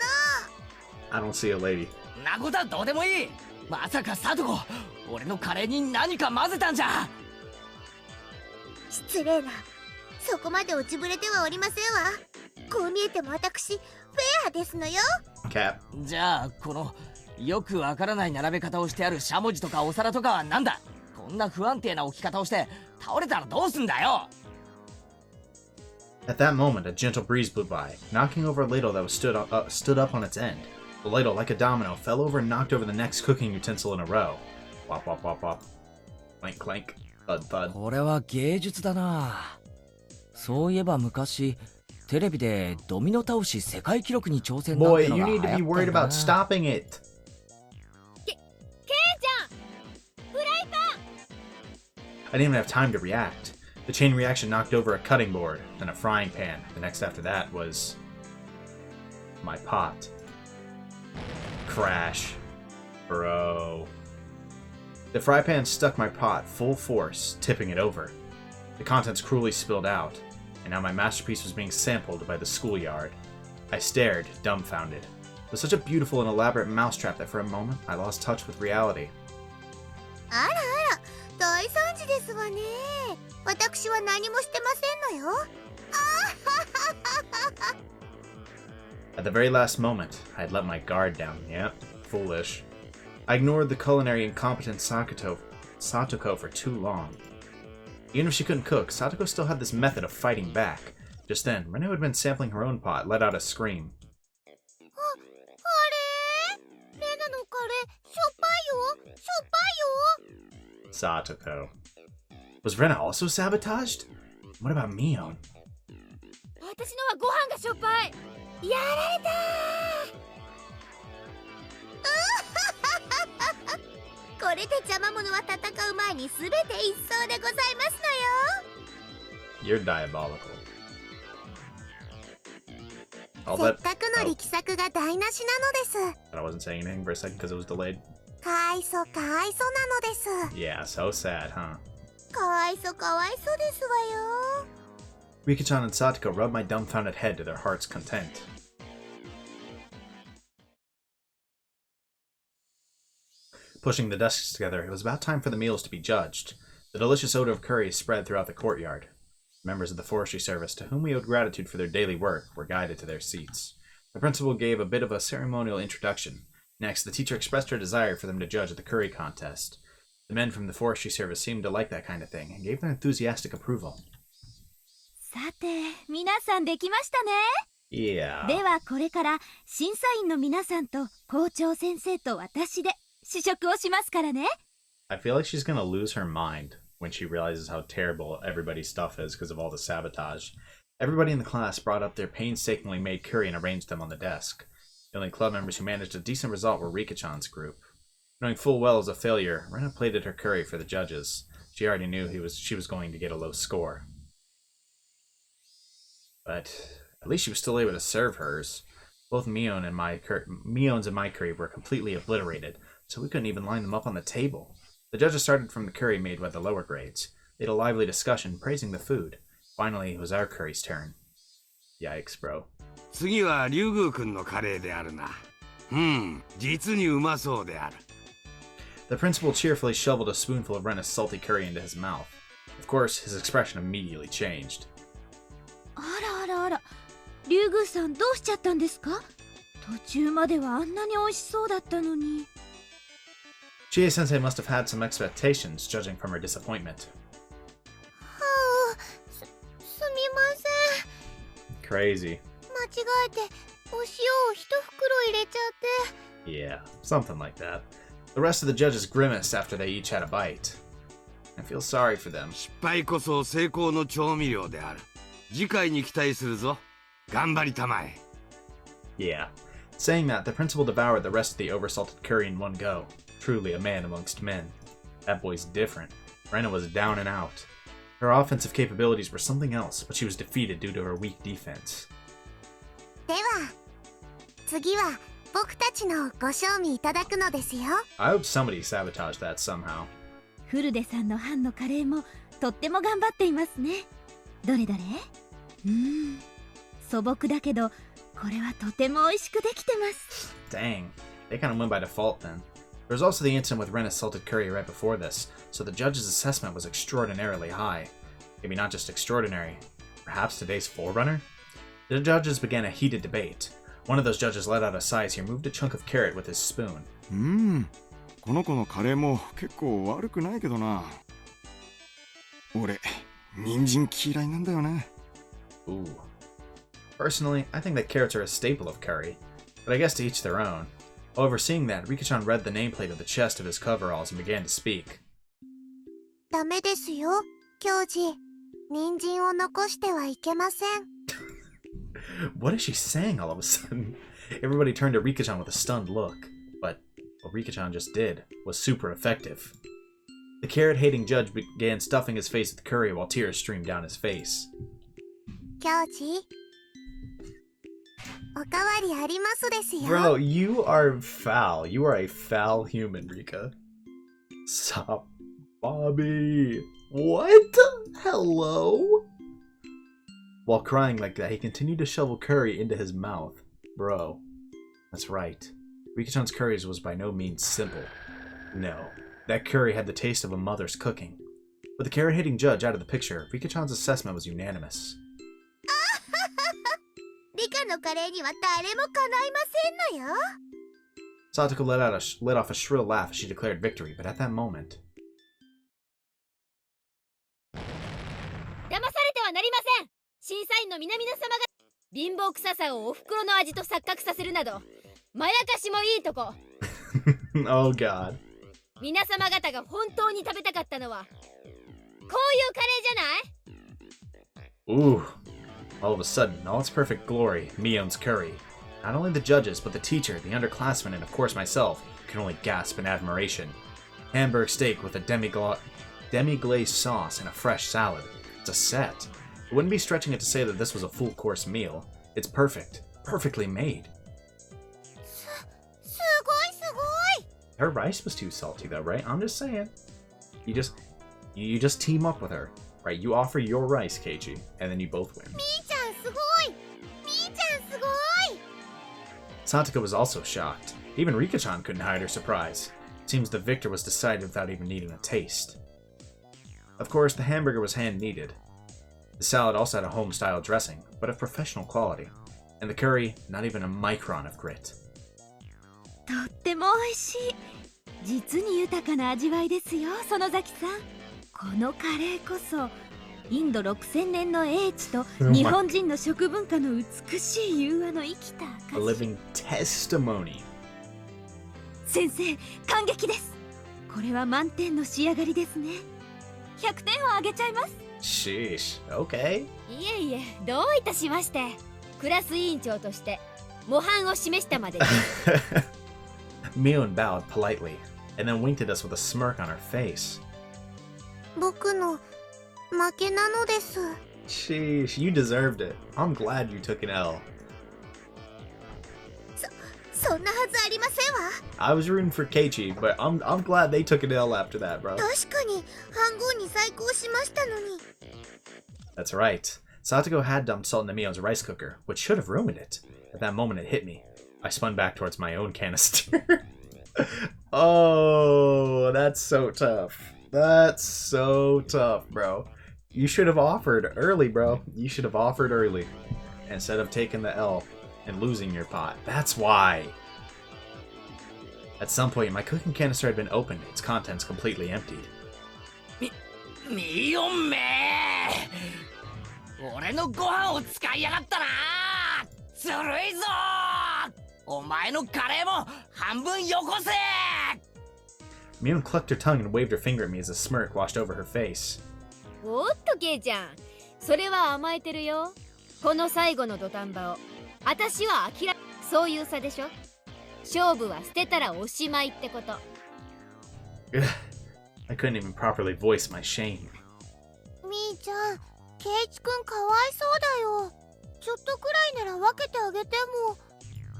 I don't see a lady. なことはどうでもいいまさかサトコ俺のカレーに何か混ぜたんじゃ失礼な。そこまで落ちぶれてはおりませんわ。こう見えても私フェアですのよ。 Cap. じゃあこのよくわからない並べ方をしてあるしゃもじとかお皿とかはなんだこんな不安定な置き方をして倒れたらどうすんだよ At that moment, a gentle breeze blew by, knocking over a ladle that was stood up on its end. The ladle, like a domino, fell over and knocked over the next cooking utensil in a row. Wop, wop, wop, wop. Clank, clank. Thud, thud. これは芸術だなそういえば昔テレビでドミノ倒し世界記録に挑戦だっ Boy, ての you が流 need 行 to った be よ worried な about stopping it. I didn't even have time to react. The chain reaction knocked over a cutting board, then a frying pan. The next after that was my pot. Crash. Bro. The fry pan stuck my pot full force, tipping it over. The contents cruelly spilled out, and now my masterpiece was being sampled by the schoolyard. I stared, dumbfounded. It was such a beautiful and elaborate mousetrap that for a moment I lost touch with reality. あらあら、大惨事ですわね。私は何もしてませんのよ。At the very last moment, I had let my guard down. Yep, foolish. I ignored the culinary incompetent Satoko for too long. Even if she couldn't cook, Satoko still had this method of fighting back. Just then, Reno, who had been sampling her own pot, let out a scream. あれ？レナのカレー、しょっぱいよ。しょっぱいよ。 Satoko. Was Rena also sabotaged? What about Mion? 私のはご飯がしょっぱい。やられたー。これで邪魔者は戦う前に全て一掃でございますのよ。 You're diabolical. せ All っかくの力作が台無しなのです。 I wasn't saying anything for a second because it was delayed. かわいそなのです。 Yeah, so sad, huh? かわいそですわよ。 Rika-chan and Satoko rubbed my dumbfounded head to their heart's content. Pushing the desks together, it was about time for the meals to be judged. The delicious odor of curry spread throughout the courtyard. Members of the forestry service, to whom we owed gratitude for their daily work, were guided to their seats. The principal gave a bit of a ceremonial introduction. Next, the teacher expressed her desire for them to judge the curry contest. The men from the forestry service seemed to like that kind of thing, and gave their enthusiastic approval. さて皆さんできましたね。 Yeah. ではこれから審査員の皆さんと校長先生と私で試食をしますからね。 I feel like she's gonna lose her mind when she realizes how terrible everybody's stuff is because of all the sabotage. Everybody in the class brought up their painstakingly made curry and arranged them on the desk. The only club members who managed a decent result were Rika-chan's group. Knowing full well it was a failure, Rena plated her curry for the judges. She already knew she was going to get a low score. But at least she was still able to serve hers. Both Mion's and my curry were completely obliterated, so we couldn't even line them up on the table. The judges started from the curry made by the lower grades. They had a lively discussion, praising the food. Finally, it was our curry's turn. Yikes, bro. 次は竜宮君のカレーであるな。実にうまそうである。 The principal cheerfully shoveled a spoonful of Rena's salty curry into his mouth. Of course, his expression immediately changed. あらあらあら、竜宮さんどうしちゃったんですか？途中まではあんなに美味しそうだったのに。Chie-sensei must have had some expectations, judging from her disappointment. すみません。 Crazy. 間違えてお塩を一袋入れちゃって。 Yeah, something like that. The rest of the judges grimaced after they each had a bite. I feel sorry for them. 失敗こそ成功の調味料である。次回に期待するぞ。頑張りたまえ。 Yeah. Saying that, the principal devoured the rest of the oversalted curry in one go. Truly a man amongst men. That boy's different. Rena was down and out. Her offensive capabilities were something else, but she was defeated due to her weak defense. では次は僕たちのご賞味いただくのですよ。 I hope somebody sabotaged that somehow. フルデさんの班のカレーもとっても頑張っていますね。どれどれ？素朴だけどこれはとても美味しくできてます。 Dang. They kind of went by default then. There was also the incident with Rena's salted curry right before this, so the judge's assessment was extraordinarily high. Maybe not just extraordinary. Perhaps today's forerunner? The judges began a heated debate. One of those judges let out a sigh as he removed a chunk of carrot with his spoon. この子のカレーも結構悪くないけどな。俺、人参嫌いなんだよね。 Ooh. Personally, I think that carrots are a staple of curry, but I guess to each their own. However, seeing that, Rika-chan read the nameplate of the chest of his coveralls and began to speak. ダメですよ、教授。人参を残してはいけません。 What is she saying all of a sudden? Everybody turned to Rika-chan with a stunned look, but what Rika-chan just did was super effective. The carrot-hating judge began stuffing his face with curry while tears streamed down his face. 教授、おかわりありますですよ。 Bro, you are foul. You are a foul human, Rika. Stop. Bobby. What? Hello? While crying like that, he continued to shovel curry into his mouth. Bro. That's right. Rika-chan's curry was by no means simple. No. That curry had the taste of a mother's cooking. With the carrot-hating judge out of the picture, Rika-chan's assessment was unanimous. リカのカレーには誰もかないませんのよ。 Satoko let off a shrill laugh as she declared victory, but at that moment... 騙されてはなりません。審査員の皆々様が貧乏臭さをお袋の味と錯覚させるなどまやかしもいいとこ。Oh god. 皆様方が本当に食べたかったのはこういうカレーじゃない？ Ooh. All of a sudden, in all its perfect glory, Mion's curry. Not only the judges, but the teacher, the underclassmen, and of course myself, could only gasp in admiration. Hamburg steak with a demi-glazed sauce and a fresh salad. It's a set. It wouldn't be stretching it to say that this was a full-course meal. It's perfect. Perfectly made. すごいすごい。 Her rice was too salty though, right? I'm just saying. You just team up with her. Right, you offer your rice, Keiji, and then you both win. みーちゃんすごい。みーちゃんすごい。 Satoko was also shocked. Even Rika-chan couldn't hide her surprise. It seems the victor was decided without even needing a taste. Of course, the hamburger was hand-kneaded. The salad also had a home-style dressing, but of professional quality. And the curry, not even a micron of grit. とっても美味しい。実に豊かな味わいですよ、園崎さん。このカレーこそインド6000年の英知と日本人の食文化の美しい融和の生きた A living testimony. 先生、感激です。これは満点の仕上がりですね。100点をあげちゃいます。 Sheesh. Okay. いえいえ、どういたしまして。クラス委員長として模範を示したまで。Mion bowed politely, and then winked at us with a smirk on her face. 僕の負けなのです。 Sheesh, you deserved it. I'm glad you took an L. そそんなはずありませんわ。 I was rooting for Keiichi, but I'm glad they took an L after that, bro. 確かに飯盒に細工をしましたのに。 That's right. Satoko had dumped salt into Mio's rice cooker, which should have ruined it. At that moment, it hit me. I spun back towards my own canister. Oh, that's so tough. That's so tough, bro. You should have offered early, bro. You should have offered early instead of taking the L and losing your pot. That's why. At some point, my cooking canister had been opened, its contents completely emptied. ミオンめ俺のご飯を使いやがったな。ずるいぞ。お前のカレーも半分よこせ。 Mion clucked her tongue and waved her finger at me as a smirk washed over her face. おっとケイちゃん、それは甘えてるよ。この最後の土壇場を私は諦め、そういう差でしょ。勝負は捨てたらおしまいってこと。I couldn't even properly voice my shame. みーちゃん、ケイチくんかわいそうだよ。ちょっとくらいなら分けてあげても。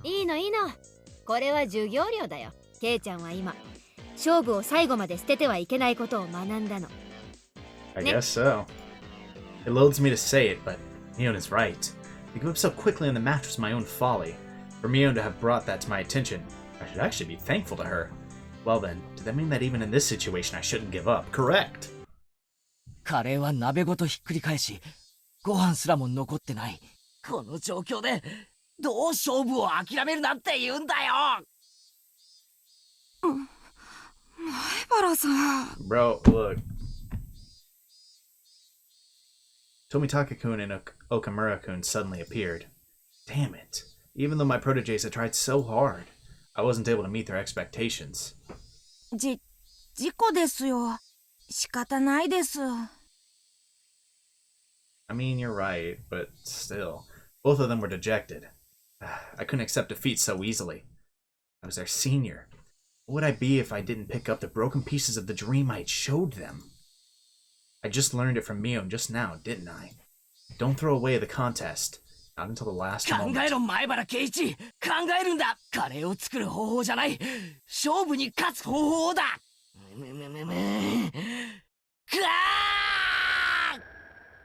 いいのいいの。これは授業料だよ。ケイちゃんは今、勝負を最後まで捨ててはいけないことを学んだの。I guess so. It loads me to say it, but Mion is right. To give up so quickly on the match was my own folly. For Mion to have brought that to my attention, I should actually be thankful to her. Well then, did that mean that even in this situation I shouldn't give up? Correct! カレーは鍋ごとひっくり返し、ご飯すらも残ってない。この状況でどう勝負を諦めるなんて言うんだよ。前原さん。 Bro, look. Tomitaka-kun and Okamura-kun suddenly appeared. Damn it. Even though my proteges had tried so hard, I wasn't able to meet their expectations. 事故ですよ。仕方ないです。I mean, you're right, but still. Both of them were dejected. I couldn't accept defeat so easily. I was their senior. What would I be if I didn't pick up the broken pieces of the dream I had showed them? I just learned it from Mion just now, didn't I? Don't throw away the contest. Not until the last 考え moment. ろ前原圭一。考えるんだ。カレーを作る方法じゃない。勝負に勝つ方法だ。くわー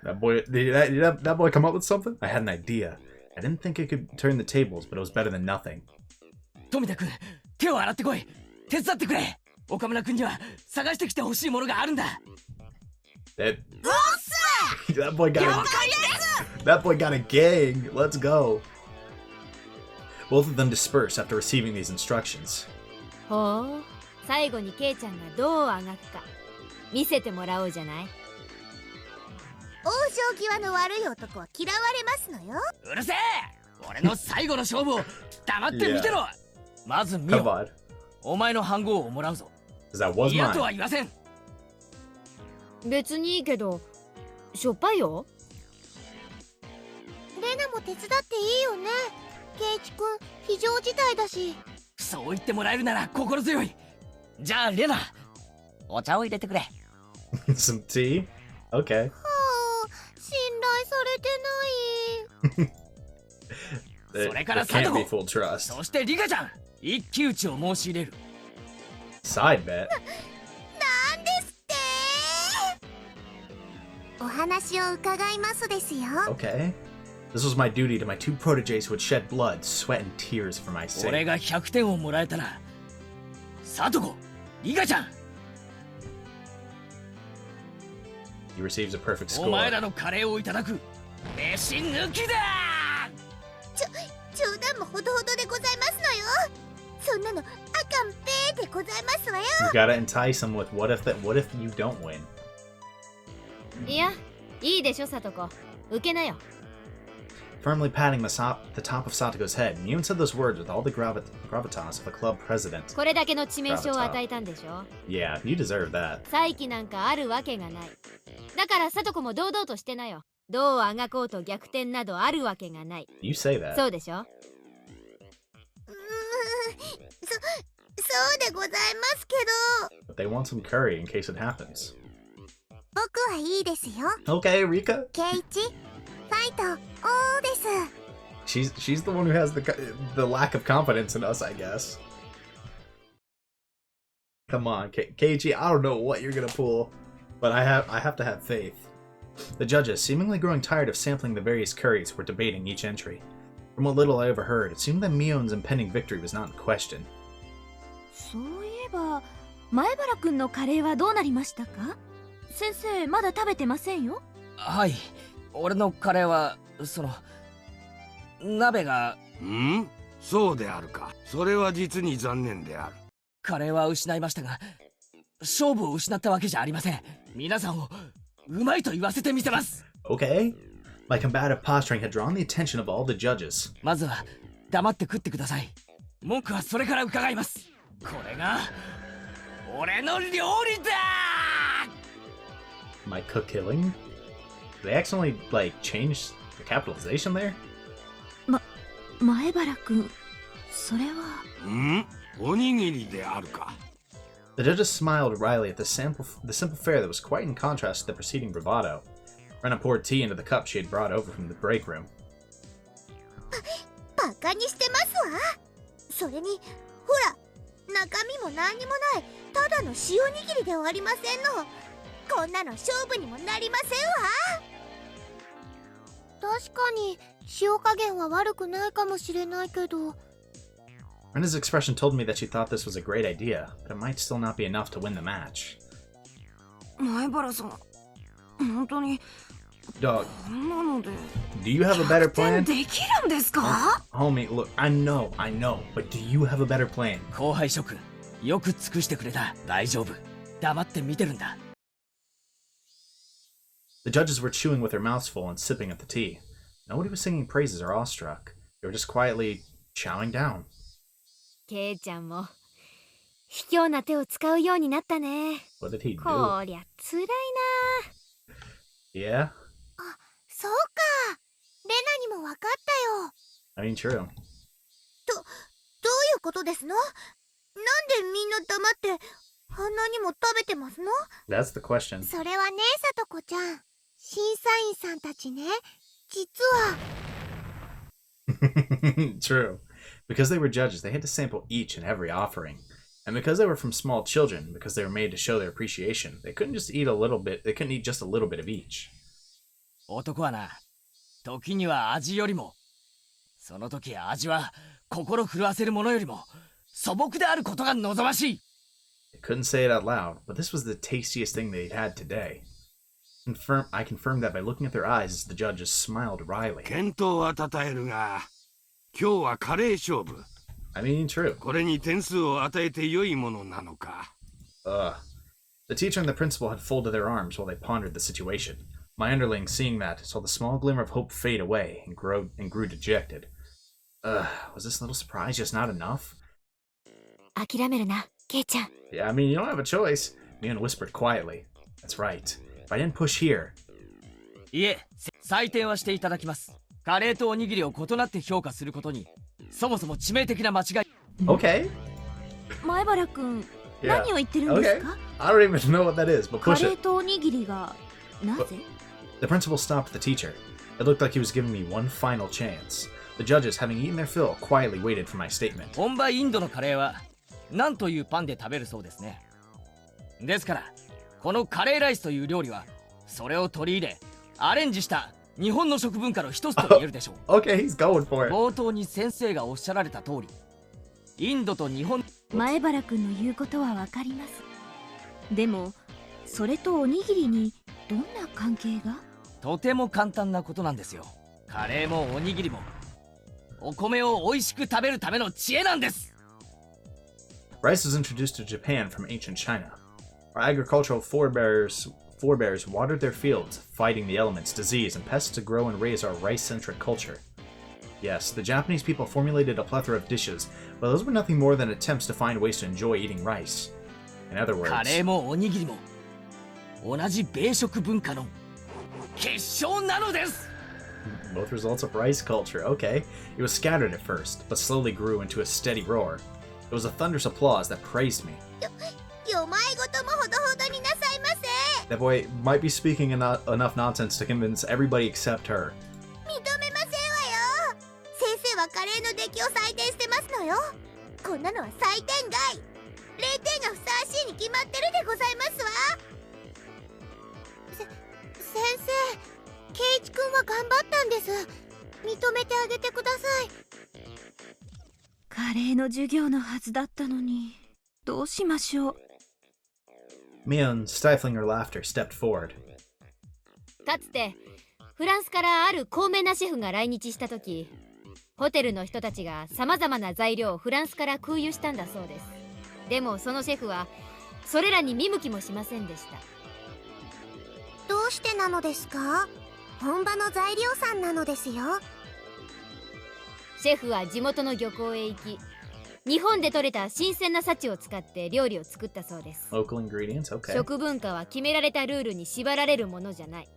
That boy, did that boy come up with something? I had an idea. I didn't think it could turn the tables, but it was better than nothing. 富田君、手を洗ってこい。手伝ってくれ。岡村君には探してきてほしいものがあるんだ。That boy got a gang. Let's go. Both of them dispersed after receiving these instructions. ほう、最後にケイちゃんがどうあがくか見せてもらおうじゃない。往生際の悪い男は嫌われますのよ。うるせえ。俺の最後の勝負を黙って見てろ。まず見 Come よ。 on. お前の飯盒をもらうぞ。 Because that was 嫌と mine. は言わせん。別にいいけど、しょっぱいよ。レナも手伝っていいよね。ケイチくん非常事態だし。そう言ってもらえるなら心強い。じゃあレナ、お茶を入れてくれ。Some tea? Okay. はあ、信頼されてない。There, それから there can't be 貞子。 full trust. そしてリカちゃん、一騎打ちを申し入れる。Side bet. なんですってお話を伺いますですよ。 Okay. This was my duty to my two proteges who had shed blood, sweat, and tears for my 俺 sake. が100点をもらえたら、貞子、リカちゃん、 He receives a perfect お前 score. らのカレーをいただく。飯抜きだ。冗談もほどほどでございますのよ。そんなのあかんぺーでございますわよ。 You gotta entice him with what if you don't win? いや、いいでしょ、さとこ。受けなよ。Firmly patting the top of Satoko's head, Mion said those words with all the gravitas of a club president. これだけの致命傷を与えたんでしょ。 Yeah, you deserve that. 再起なんかあるわけがない。だからさとこも堂々としてなよ。どうあがこうと逆転などあるわけがない。 You say that. そうでしょ。そうでございますけど。 But they want some curry in case it happens. 僕はいいですよ。 Okay, Rika. ケイチ、ファイト、おーです。she's the one who has the lack of confidence in us, I guess. Come on, Keiichi, I don't know what you're gonna pull, but I have to have faith. The judges, seemingly growing tired of sampling the various curries, were debating each entry. From what little I overheard, it seemed that Mion's impending victory was not in question. そういえば前原くんのカレーはどうなりましたか？先生まだ食べてませんよ。はい、俺のカレーは鍋がそうであるか。それは実に残念である。カレーは失いましたが、勝負を失ったわけじゃありません。皆さんをうまいと言わせてみせます。 Okay. My combative posturing had drawn the attention of all the judges. まずは黙って食ってください。文句はそれから伺います。これが俺の料理だ。 My cook killing? They accidentally, like, changed the capitalization there? 前原くん、それは。おにぎりであるか。The judges smiled wryly at the simple fare that was quite in contrast to the preceding bravado. Rena poured tea into the cup she had brought over from the break room. バカにしてますわ。それにほら、中身も何にもないただの塩にぎりではありませんの。こんなの勝負にもなりませんわ。確かに塩加減は悪くないかもしれないけど。Rena's expression told me that she thought this was a great idea, but it might still not be enough to win the match. 前原さん、本当に Dog, こんなので do you have a better 逆転 plan? できるんですか？ Homie, look, I know, but do you have a better plan? 後輩諸君、よく尽くしてくれた。大丈夫。黙って見てるんだ。The judges were chewing with their mouths full and sipping at the tea. Nobody was singing praises or awestruck. They were just quietly chowing down. ケイちゃんも卑怯な手を使うようになったね。 What did he do? こりゃ辛いな。 Yeah? そうか。レナにも分かったよ。 I mean, true. どういうことですの？なんでみんな黙ってあんなにも食べてますの？ That's the question. それはね、さとこちゃん。審査員さんたちね、実は。True. Because they were judges, they had to sample each and every offering. And because they were from small children, because they were made to show their appreciation, they couldn't just eat a little bit, they couldn't eat just a little bit of each. 男はな、時には味よりも、その時味は心震わせるものよりも素朴であることが望ましい。 They couldn't say it out loud, but this was the tastiest thing they'd had today. I confirmed that by looking at their eyes as the judges smiled wryly. 健闘は称えるが、今日はカレー勝負。 I mean, true. これに点数を与えて良いものなのか。The teacher and the principal had folded their arms while they pondered the situation. My underling, seeing that, saw the small glimmer of hope fade away and grew dejected. Was this little surprise just not enough? 諦めるな、ケイちゃん。 Yeah, I mean, you don't have a choice. Mion whispered quietly. That's right. If I didn't push here... いえ、採点はしていただきます。カレーとおにぎりを異なって評価することに、そもそも致命的な間違い。Okay. 前原くん、 Yeah. 何を言ってるんですか？ I don't even know what that is, but カ push レー it. とおにぎりがなぜ？ The principal stopped the teacher. It looked like he was giving me one final chance. The judges, having eaten their fill, quietly waited for my statement. 本場インドのカレーは何というパンで食べるそうですね。ですからこのカレーライスという料理はそれを取り入れアレンジした日本の食文化の一つと言えるでしょう。 Okay, he's going for it. 冒頭に先生がおっしゃられた通り、インドと日本。前原くんの言うことはわかります。でもそれとおにぎりにどんな関係が？とても簡単なことなんですよ。カレーもおにぎりもお米を美味しく食べるための知恵なんです。 Rice was introduced to Japan from ancient China. Our agricultural forebears watered their fields, fighting the elements, disease, and pests to grow and raise our rice-centric culture. Yes, the Japanese people formulated a plethora of dishes, but those were nothing more than attempts to find ways to enjoy eating rice. In other カ words, レーもおにぎりも同じ米食文化の結晶なのです。 both results of rice culture. Okay. It was scattered at first, but slowly grew into a steady roar. It was a thunderous applause that praised me. よまいごともほどほどになさいませ。 That boy might be speaking enough nonsense to convince everybody except her. 認めませんわよ。成よ。こんなのは最低外。0点がふさわしいに決まってるでございますわ。先生、圭一君は頑張ったんです。認めてあげてください。カレーの授業のはずだったのに、どうしましょう。Mion, stifling her laughter, stepped forward. かつてフランスからある高名なシェフが来日した時、ホテルの人たちがさまざまな材料をフランスから空輸したんだそうです。でもそのシェフはそれらに見向きもしませんでした。どうしてなのですか？本場の材料さんなのですよ。シェフは地元の漁港へ行き、日本で採れた新鮮な幸を使って料理を作ったそうです。 Local ingredients, okay. 食文化は決められたルールに縛られるものじゃない、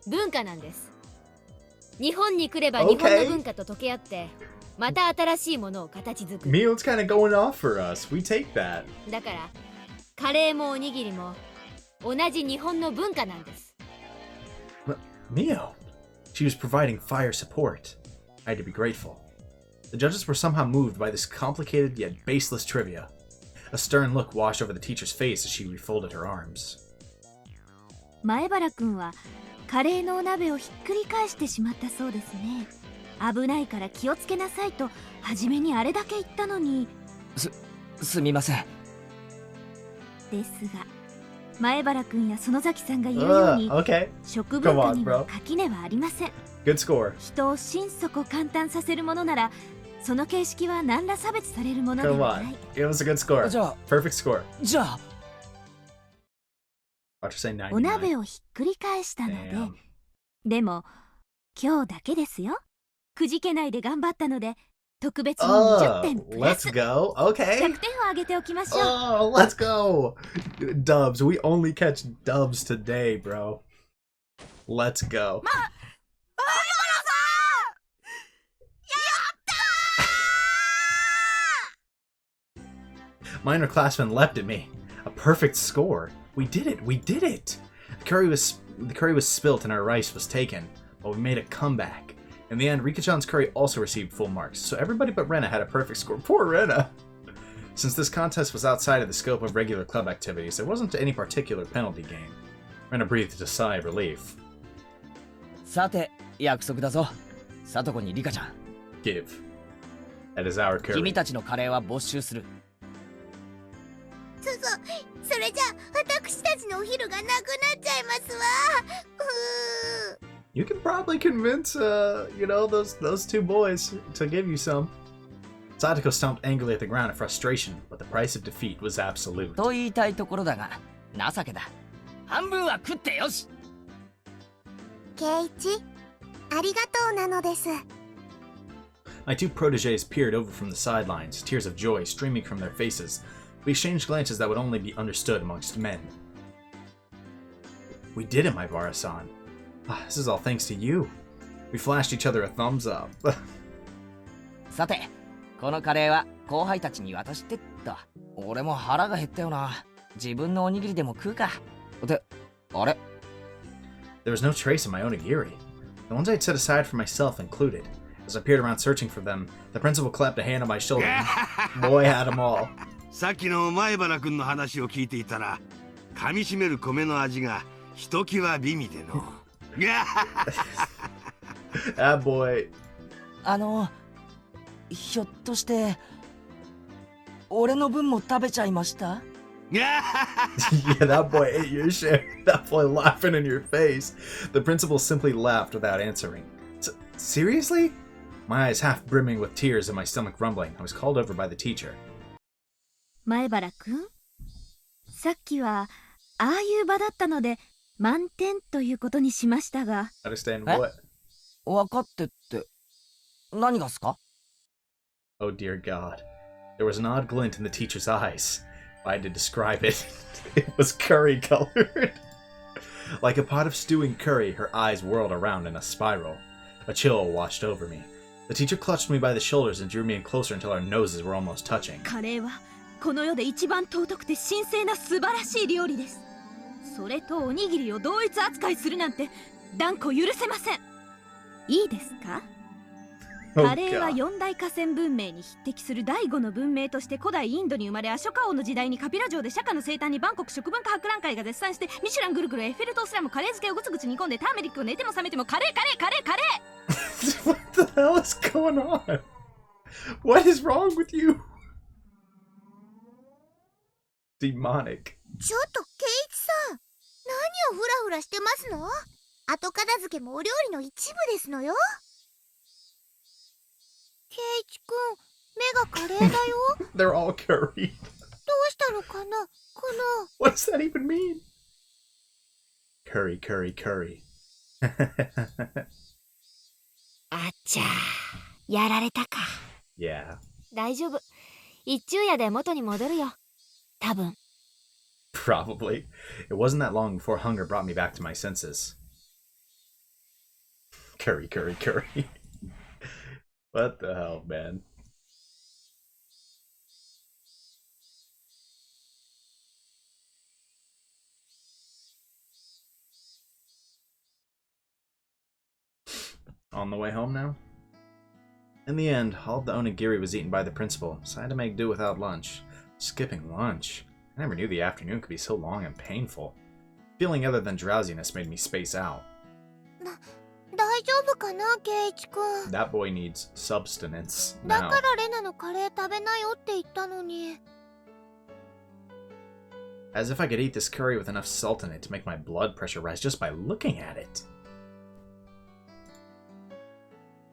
文化なんです。日本に来れば日本の文化と溶け合って、また新しいものを形作る。 Mion's kind of going off for us. We take that. だからカレーもおにぎりも同じ日本の文化なんです。Mio, she was providing fire support. I had to be grateful. The judges were somehow moved by this complicated yet baseless trivia. A stern look washed over the teacher's face as she refolded her arms. 前原くんはカレーのお鍋をひっくり返してしまったそうですね。危ないから気をつけなさいと初めにあれだけ言ったのに。すみません。ですが前原くんや園崎さんが言うように、Okay. 食文化に Come on, は垣根はありません。 Good score. 人を心底感嘆させるものなら、その形式は何ら差別されるもので Come はな on. い。 Give us a good score. じゃあ Perfect score. じゃあ Watch her say 99. お鍋をひっくり返したので、 Damn. でも今日だけですよ。くじけないで頑張ったので特別に Oh, 20点プラ let's ス。 go. Okay. 100点をあげておきましょう。 Oh, let's go. Dubs. We only catch dubs today, bro. Let's go. Minor classmen leapt at me. A perfect score. We did it. We did it. The curry was spilt and our rice was taken, but we made a comeback. In the end, Rika-chan's curry also received full marks, so everybody but Rena had a perfect score. Poor Rena! Since this contest was outside of the scope of regular club activities, there wasn't any particular penalty game. Rena breathed a sigh of relief. さて約束だぞ。さとこにリカちゃん。 Give. That is our 君 curry. たちのカレーは没収する。それじゃ私たちのお昼がなくなっちゃいますわ。You can probably convince, those two boys to give you some. Sadako stomped angrily at the ground in frustration, but the price of defeat was absolute. と言いたいところだが情けだ。半分は食ってよし。圭一、ありがとうなのです。My two proteges peered over from the sidelines, tears of joy streaming from their faces. We exchanged glances that would only be understood amongst men. We did it, my Bara-san. This is all thanks to you. We flashed each other a thumbs up. さてこのカレーは後輩たちに渡してっと。俺も腹が減ったよな。自分のおにぎりでも食うか。で、あれ There was no trace of my onigiri. The ones I had set aside for myself included. As I peered around searching for them, the principal clapped a hand on my shoulder. Boy had them all. さっきの前原君の話を聞いていたら噛みしめる米の味がひときわ美味での。Ah, boy. ひょっとして俺の分も食べちゃいました？ Yeah, that boy ate your share. That boy laughing in your face. The principal simply laughed without answering. Seriously? My eyes half brimming with tears and my stomach rumbling, I was called over by the teacher. 前原くん、さっきはああいう場だったので満点ということにしましたが。 Understand what? 分かってって何がっすか？ Oh dear God. There was an odd glint in the teacher's eyes. If I had to describe it, it was curry colored. Like a pot of stewing curry, her eyes whirled around in a spiral. A chill washed over me. The teacher clutched me by the shoulders and drew me in closer until our noses were almost touching. カレーはこの世で一番尊くて神聖な素晴らしい料理です。それとおにぎりを同一扱いするなんて断固許せません。いいですか？カレーは四大河川文明に匹敵する第五の文明として古代インドに生まれ、アショカ王の時代にカピラ城で釈迦の生誕にバンコク食文化博覧会が絶賛して、ミシュランぐるぐるエッフェル塔すらもカレー漬けをぐつぐつ煮込んで、ターメリックを寝ても覚めてもカレーカレーカレーカレー。 What the hell is going on? What is wrong with you? Demonic. ちょっとケイチさん、何をフラフラしてますの？後片付けもお料理の一部ですのよ。ケイチくん、目がカレーだよ。They're all curry. どうしたのかな、この。 What does that even mean? Curry, curry, curry. あっちゃー、やられたか。Yeah. 大丈夫。一昼夜で元に戻るよ。多分。Probably. It wasn't that long before hunger brought me back to my senses. Curry, curry, curry. What the hell, man? On the way home now? In the end, all of the onigiri was eaten by the principal, so I had to make do without lunch. Skipping lunch. I never knew the afternoon could be so long and painful. Feeling other than drowsiness made me space out. 大丈夫かな、ケイチくん。 That boy needs substance だ now. からレナのカレー食べなよって言ったのに。 As if I could eat this curry with enough salt in it to make my blood pressure rise just by looking at it.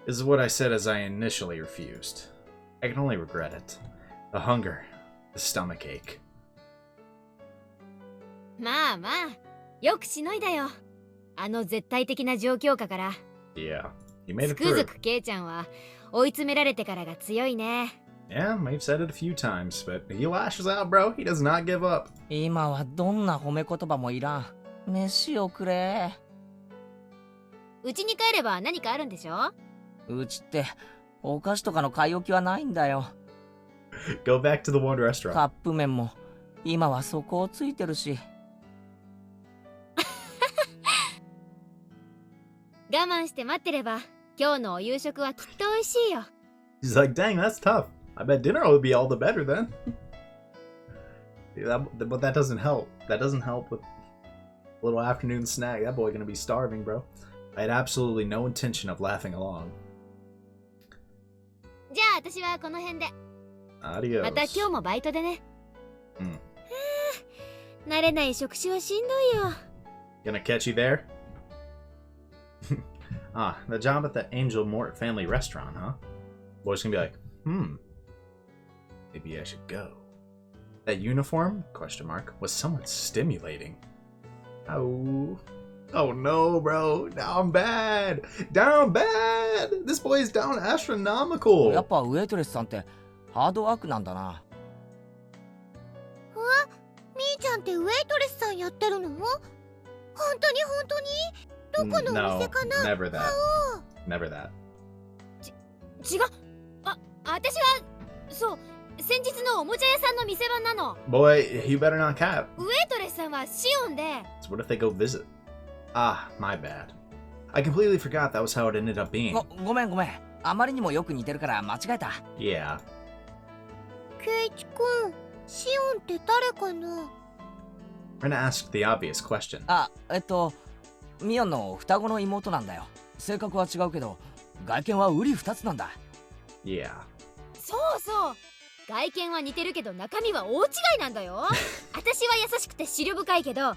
This is what I said as I initially refused. I can only regret it. The hunger, the stomach ache. まあまあ、よくしのいだよ。あの絶対的な状況下から。Yeah, you made つ it く through. づくケイちゃんは追い詰められてからが強いね。Yeah, I've said it a few times, but he lashes out, bro. He does not give up. 今はどんな褒め言葉もいらん。飯をくれ。うちに帰れば何かあるんでしょ？うちってお菓子とかの買い置きはないんだよ。Go back to the one restaurant. カップ麺も今は底をついてるし。我慢して待ってれば今日のお夕食はきっと美味しいよ。 He's like, dang, that's tough. I bet dinner will be all the better then. But that doesn't help. That doesn't help with a little afternoon snack. That boy gonna be starving, bro. I had absolutely no intention of laughing along. じゃあ私はこの辺で。 Adios. また今日もバイトでね。うん慣れない職種はしんどいよ。 Gonna catch you there? Ah, the job at the Angel Mort family restaurant, huh? Boy's gonna be like, maybe I should go. That uniform? Question mark. Was someone stimulating? Oh. Oh no, bro. Down bad. Down bad. This boy is down や astronomical. っぱウェイトレスさんってハードワークなんだな。みーちゃんってウェイトレスさんやってるの？本当に本当に？どこのお店かな？ Never that. Never that. 違う。私はそう先日のおもちゃ屋さんの店番なの。 Boy, you better not cap. ウェイトレスさんはシオンで。 So what if they go visit? Ah, my bad. I completely forgot that was how it ended up being. ごめん。あまりにもよく似てるから間違えた。Yeah. ケイチくん、シオンって誰かな？ We're gonna ask the obvious question. ミオンの双子の妹なんだよ。性格は違うけど外見は瓜二つなんだ。 Yeah. そうそう。外見は似てるけど中身は大違いなんだよ。私は優しくて思慮深いけど、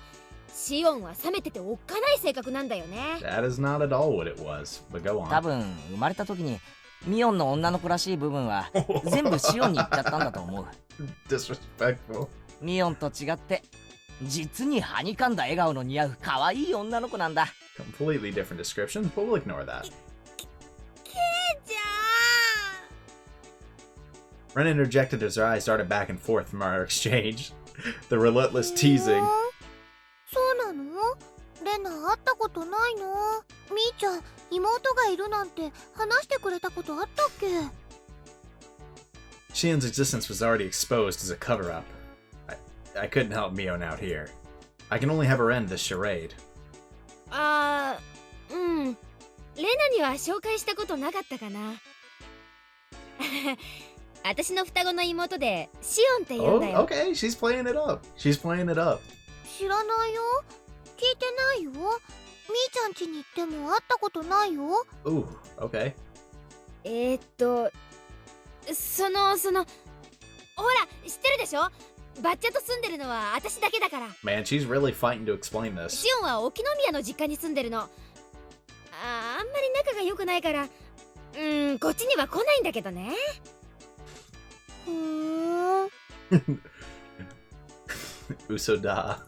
シオンは冷めてておっかない性格なんだよね。 That is not at all what it was. But go on. 多分生まれた時にミオンの女の子らしい部分は全部シオンに行っちゃったんだと思う。Disrespectful. ミオンと違って実にはにかんだ笑顔の似合う可愛い女の子なんだ。 Completely different descriptions, but we'll ignore that. じゃ Ren interjected as her eyes darted back and forth from our exchange. The relentless teasing. そうなの？レナ会ったことないの？みーちゃん、妹がいるなんて話してくれたことあったっけ？ Shion's existence was already exposed as a cover-up. I couldn't help Mion out here. I can only have her end this charade. レナには紹介したことなかったかな。私の双子の妹でシオンって言うん Oh, だよ。 okay. She's playing it up. She's playing it up. 知らないよ。聞いてないよ。みーちゃん家に行っても会ったことないよ。 Ooh, okay. ほら、知ってるでしょ？バッチャと住んでるのは私だけだから。 Man, she's really fighting to explain this. シオンは沖宮の実家に住んでるの。あんまり仲が良くないから、こっちには来ないんだけどね。ふーん。Usoda.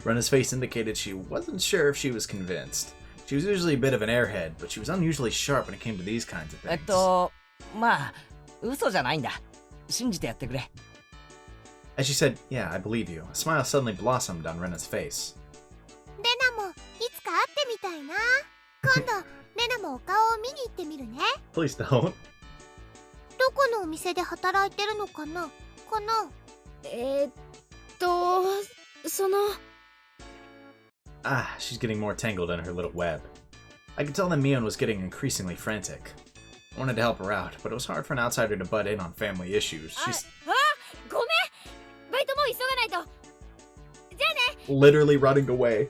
Rena's face indicated she wasn't sure if she was convinced. She was usually a bit of an airhead, but she was unusually sharp when it came to these kinds of things. まあ嘘じゃないんだ。信じてやってくれ。As she said, "Yeah, I believe you," a smile suddenly blossomed on Rena's face. レナもいつか会ってみたいな。今度レナもお顔を見に行ってみるね。 Please don't. どこのお店で働いてるのかな。Ah, she's getting more tangled in her little web. I could tell that Mion was getting increasingly frantic. I wanted to help her out, but it was hard for an outsider to butt in on family issues. She's ごめん、バイトもう急がないと。じゃあね、 literally running away.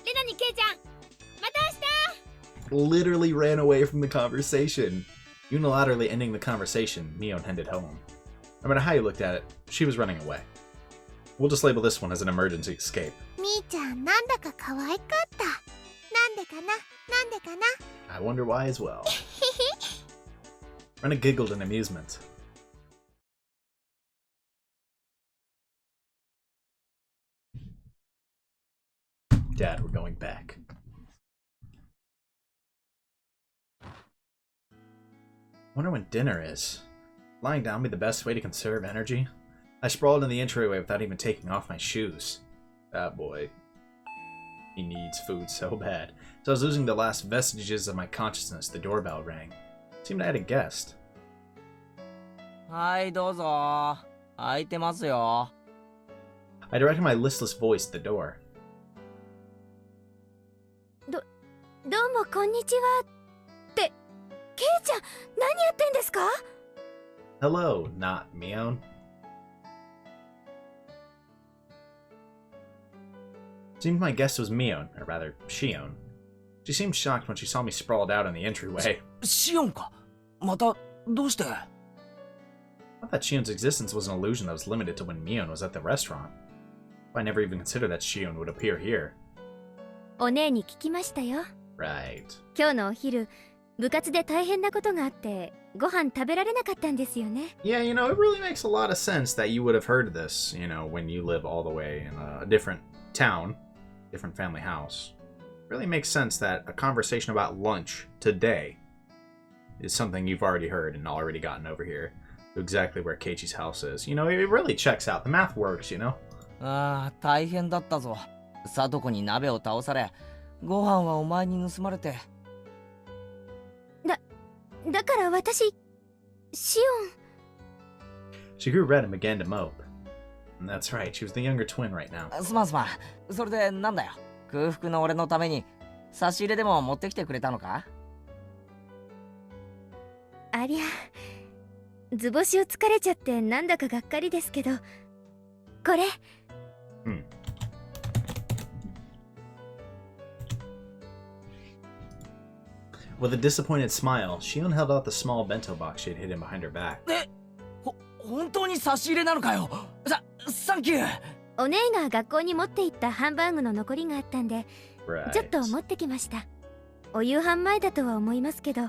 レナにケイちゃん、また明日。 Literally ran away from the conversation. Unilaterally ending the conversation, Mion headed home. No matter how you looked at it, she was running away. We'll just label this one as an emergency escape. みーちゃんなんだか可愛かった。なんでかな。 I wonder why as well. Rena giggled in amusement. Dad, we're going back. Wonder when dinner is. Lying down be the best way to conserve energy? I sprawled in the entryway without even taking off my shoes. That boy. He needs food so bad. So I was losing the last vestiges of my consciousness. The doorbell rang. It seemed I had a guest. はい、どうぞ。開いてますよ。I directed my listless voice at the door. どうもこんにちは。ってケイちゃん何やってんですか？ Hello, not Mion. Seemed my guest was Mion, or rather, Shion. She seemed shocked when she saw me sprawled out in the entryway. シオンか。またどうして？ I thought Shion's existence was an illusion that was limited to when Mion was at the restaurant. I never even considered that Shion would appear here. お姉に聞きましたよ。 Right. 今日のお昼、部活で大変なことがあってご飯食べられなかったんですよね。 Yeah, you know, it really makes a lot of sense that you would have heard of this, you know, when you live all the way in a different town, different family house. It really makes sense that a conversation about lunch today is something you've already heard and already gotten over here to exactly where Keiichi's house is. You know, it really checks out. The math works, you know? ああ、大変だったぞ。聡子に鍋を倒され、ご飯はお前に盗まれて。だから私、シオン。 She grew red and began to mope. And that's right, she was the younger twin right now. すまん。それでなんだよ。空腹の俺のために差し入れでも持ってきてくれたのか？ありゃ、図星を疲れちゃってなんだかがっかりですけど、これ。With a disappointed smile, Shion held out the small bento box she had hidden behind her back. 本当に差し入れなのかよ。サンキュー。お姉が学校に持って行ったハンバーグの残りがあったんで、Right. ちょっと持ってきました。お夕飯前だとは思いますけど、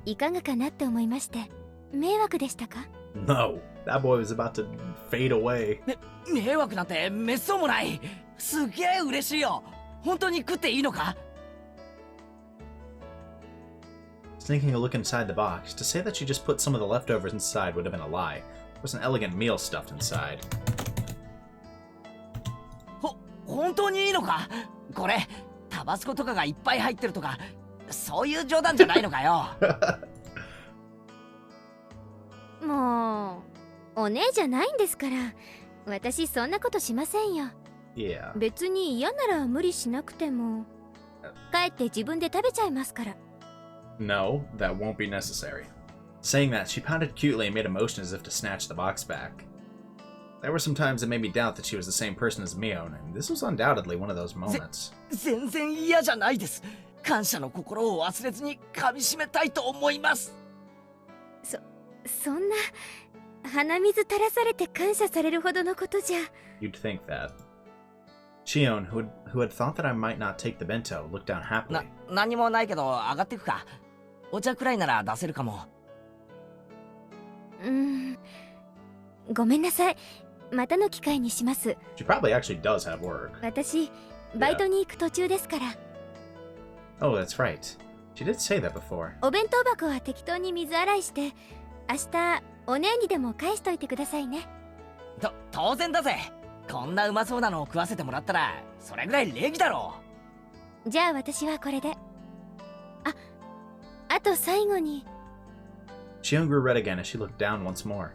いかがかなって思いまして。迷惑でしたか？ No, that boy was about to fade away. 迷惑なんてめっそうもない。すげえ嬉しいよ。本当に食っていいのか？ Sneaking a look inside the box, to say that she just put some of the leftovers inside would have been a lie. There was an elegant meal stuffed inside. 本当にいいのか？これタバスコとかがいっぱい入ってるとか、そういう冗談じゃないのかよ。もうお姉じゃないんですから、私そんなことしませんよ。Yeah. 別に嫌なら無理しなくても、帰って自分で食べちゃいますから。 No, that won't be necessary. Saying that, she pouted cutely and made a motion as if to snatch the box back. There were some times that made me doubt that she was the same person as Mion, and this was undoubtedly one of those moments. 全然嫌じゃないです。感謝の心を忘れずに噛み締めたいと思います。そんな鼻水垂らされて感謝されるほどのことじゃ。 You'd think that. Shion, who had thought that I might not take the bento, looked down happily. 何もないけど上がってくか。お茶くらいなら出せるかも。ごめんなさい。またの機会にします。 She probably actually does have work. 私、バイトに行く途中ですから。Oh, that's right. She did say that before. お弁当箱は適当に水洗いして、明日お姉にでも返しといてくださいね。当然だぜ。こんなうまそうなのを食わせてもらったらそれぐらい礼儀だろう。じゃあ私はこれで。あと最後に。 Shion grew red again as she looked down once more.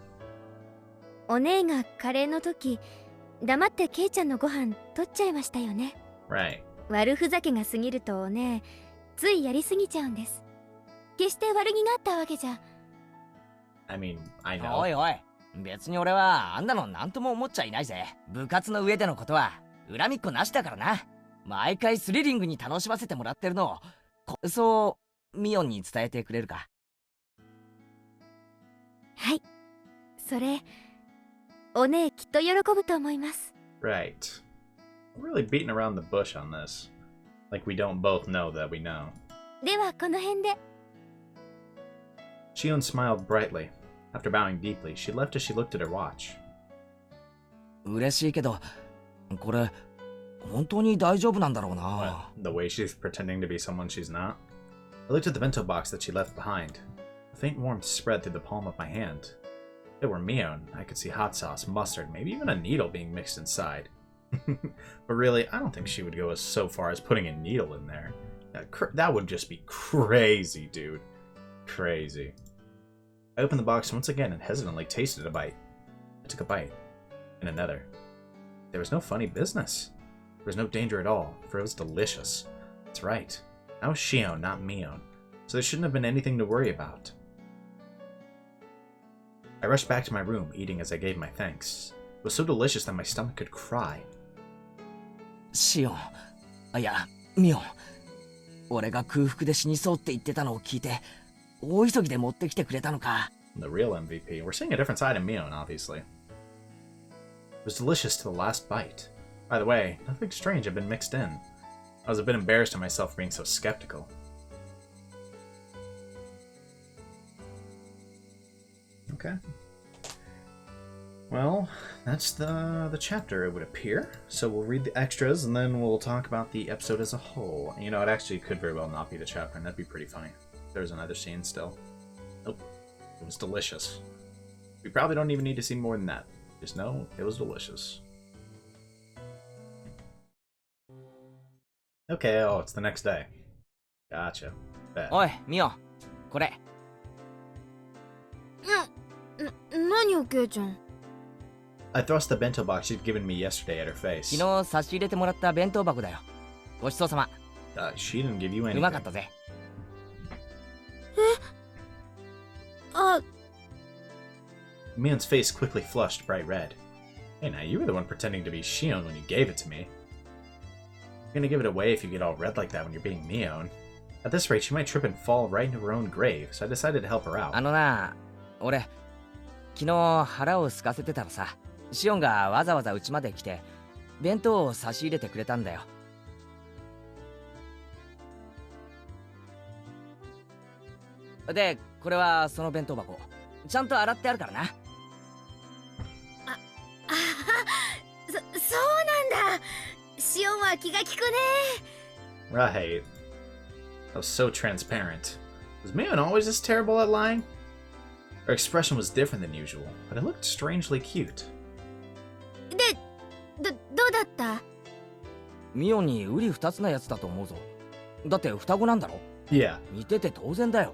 お姉がカレーの時、黙ってケイちゃんのご飯取っちゃいましたよね。 Right. 悪ふざけが過ぎるとお姉、ついやりすぎちゃうんです。決して悪気があったわけじゃ。I mean, I know. おいおい、別に俺はあんなの何とも思っちゃいないぜ。部活の上でのことは恨みっこなしだからな。毎回スリリングに楽しませてもらってるのをそうミオンに伝えてくれるか。はい、それお姉きっと喜ぶと思います。 Right. We're really beating around the bush on this. Like we don't both know that we know. ではこの辺で。 Shion smiled brightly. After bowing deeply, she left as she looked at her watch. 嬉しいけど、これ本当に大丈夫なんだろうな。What? The way she's pretending to be someone she's not? I looked at the bento box that she left behind. A faint warmth spread through the palm of my hand. If it were Mion, I could see hot sauce, mustard, maybe even a needle being mixed inside. But really, I don't think she would go so far as putting a needle in there. That would just be crazy, dude. Crazy. I opened the box once again and hesitantly tasted a bite. I took a bite, and another. There was no funny business. There was no danger at all, for it was delicious. That's right. That was Shion, not Mion, so there shouldn't have been anything to worry about. I rushed back to my room, eating as I gave my thanks. It was so delicious that my stomach could cry. シオン、いや、ミオン。俺が空腹で死にそうって言ってたのを聞いて、大急ぎで持ってきてくれたのか。The real MVP. We're seeing a different side of Mion, obviously. It was delicious to the last bite. By the way, nothing strange had been mixed in. I was a bit embarrassed of myself for being so skeptical. Okay. Well, that's the chapter, it would appear. So we'll read the extras, and then we'll talk about the episode as a whole. You know, it actually could very well not be the chapter, and that'd be pretty funny. There's another scene still. Nope. It was delicious. We probably don't even need to see more than that. Just know it was delicious. Okay, oh, it's the next day. Gotcha. Bet. おい、ミオン、これ。何よケイちゃん。 I thrust the bento box she'd given me yesterday at her face. 昨日差し入れてもらった弁当箱だよ。ごちそうさま。She didn't give you う anything. まかったぜ。Mion's face quickly flushed bright red. Hey, now you were the one pretending to be Shion when you gave it to me. You're gonna give it away if you get all red like that when you're being Mion. At this rate, she might trip and fall right into her own grave, so I decided to help her out. あのな、俺、昨日腹を空かせてたらさ、シオンがわざわざ家まで来て、弁当を差し入れてくれたんだよ。で、これはその弁当箱。ちゃんと洗ってあるからな。そうなんだ。シオンは気が利くね。 Right. That was so transparent. Was Mion always this terrible at lying? Her expression was different than usual, but it looked strangely cute. どうだった？ミオンに瓜二つなやつだと思うぞ。だって双子なんだろ？ Yeah. 似てて当然だよ。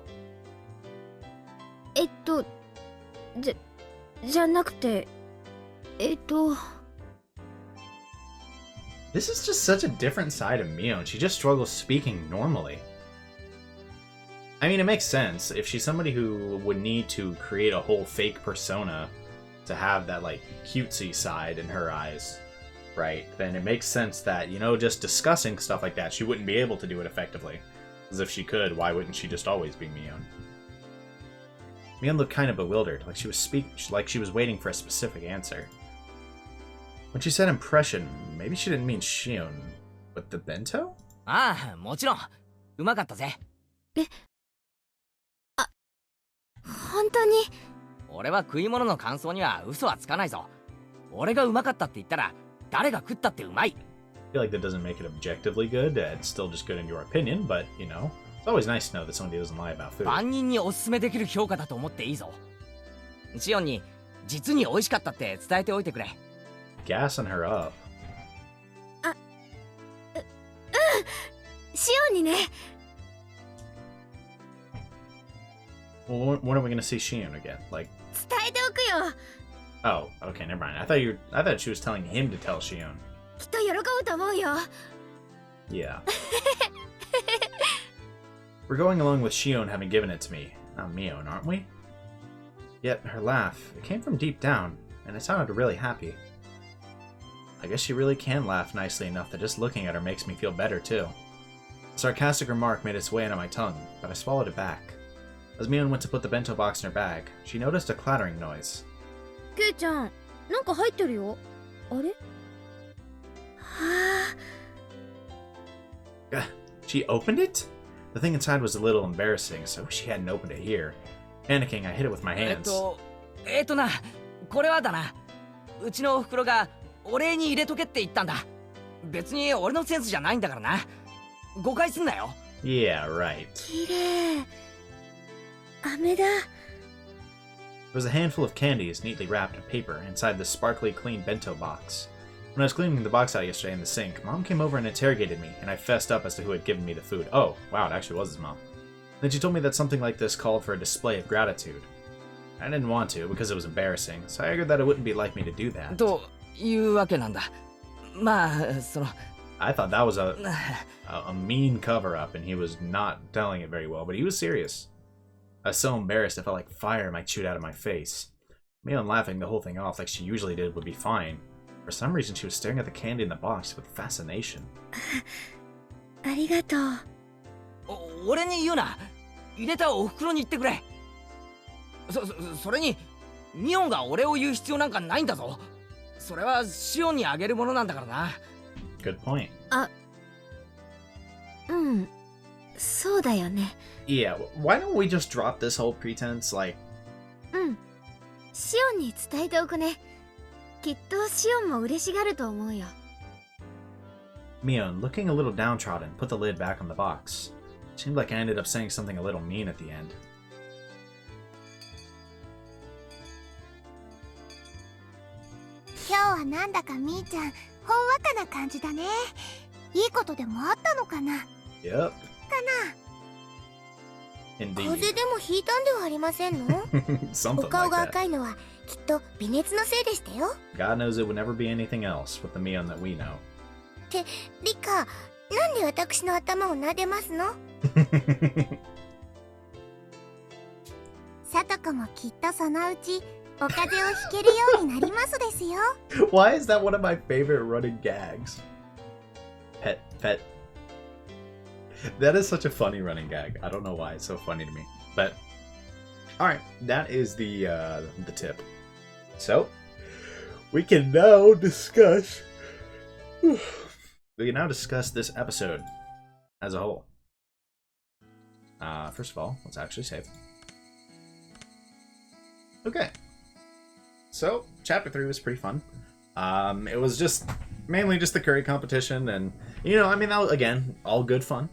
じゃなくて、This is just such a different side of Mion. She just struggles speaking normally. I mean, it makes sense. If she's somebody who would need to create a whole fake persona to have that, like, cutesy side in her eyes, right, then it makes sense that, you know, just discussing stuff like that, she wouldn't be able to do it effectively. Because if she could, why wouldn't she just always be Mion? Mion looked kind of bewildered, like she was waiting for a specific answer. When she said impression, maybe she didn't mean Shion, but the bento? ああ、もちろん。うまかったぜ。本当に。俺は食い物の感想には嘘はつかないぞ。俺がうまかったって言ったら、誰が食ったってうまい。I feel like that doesn't make it objectively good. It's still just good in your opinion, but, you know, it's always nice to know that somebody doesn't lie about food. 万人におすすめできる評価だと思っていいぞ。シオンに、実に美味しかったって伝えておいてくれ。Gassing her up. シオンにね。Well, when are we gonna see Shion again? Like, 伝えておくよ。 oh, okay, never mind. I thought she was telling him to tell Shion. きっと喜ぶと思うよ。Yeah. We're going along with Shion having given it to me, not Mion, aren't we? Yet her laugh, it came from deep down, and it sounded really happy. I guess she really can laugh nicely enough that just looking at her makes me feel better too. A sarcastic remark made its way into my tongue, but I swallowed it back. As Mion went to put the bento box in her bag, she noticed a clattering noise. ケイちゃん、なんか入ってるよ。あれ？はあ。She opened it? The thing inside was a little embarrassing, so she hadn't opened it here. Panicking, I hid it with my hands. な、これはだな。うちのお袋がお礼に入れとけって言ったんだ。別に俺のセンスじゃないんだからな。誤解すんなよ。Yeah, right. 綺麗。飴だ。There was a handful of candies neatly wrapped in paper inside the sparkly clean bento box. When I was cleaning the box out yesterday in the sink, Mom came over and interrogated me, and I fessed up as to who had given me the food. Oh, wow, it actually was his mom. Then she told me that something like this called for a display of gratitude. I didn't want to because it was embarrassing, so I figured that it wouldn't be like me to do that. というわけなんだ。まあ、その。I thought that was a mean cover-up, and he was not telling it very well, but he was serious. I was so embarrassed I felt like fire might shoot out of my face. Mion laughing the whole thing off like she usually did would be fine. For some reason, she was staring at the candy in the box with fascination. ありがとう。俺に言うな。入れたお袋に言ってくれ。それに、ミオンが俺を言う必要なんかないんだぞ。それはシオンにあげるものなんだからな。Good point. うん。そうだよね。Yeah, why don't we just drop this whole pretense, like... うん。シオンに伝えておくね。きっとシオンも嬉しがると思うよ。Mion, looking a little downtrodden, put the lid back on the box. Seemed like I ended up saying something a little mean at the end. 今日はなんだかみーちゃん、ほんわかな感じだね。いいことでもあったのかな。 Yep. かな。Indeed. 風邪でもひいたんではありませんの？ Something お顔 like が that. 赤いのはきっと微熱のせいでしたよ。 God knows it would never be anything else with the Mion that we know. リカ、なんで私の頭を撫でますの？さとこもきっとそのうちお風邪をひけるようになりますですよ。Why is that one of my favorite running gags? Pet. That is such a funny running gag. I don't know why it's so funny to me. But, alright, that is the tip. So, we can now discuss... We can now discuss this episode as a whole. First of all, let's actually save. Okay. So, chapter 3 was pretty fun. It was just mainly just the curry competition, and you know, I mean, that was, again, all good fun.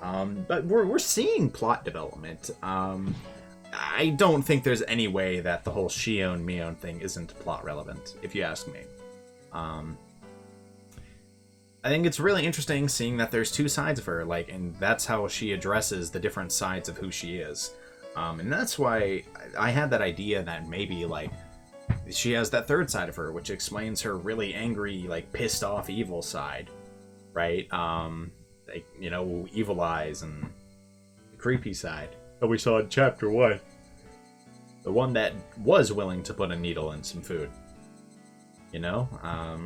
But we're seeing plot development. I don't think there's any way that the whole Shion Mion thing isn't plot relevant, if you ask me. I think it's really interesting seeing that there's two sides of her, like, and that's how she addresses the different sides of who she is. And that's why I had that idea that maybe, like, she has that third side of her, which explains her really angry, like, pissed off evil side, right? Like, you know, evil eyes and the creepy side. that we saw in chapter 1. The one that was willing to put a needle in some food. You know? I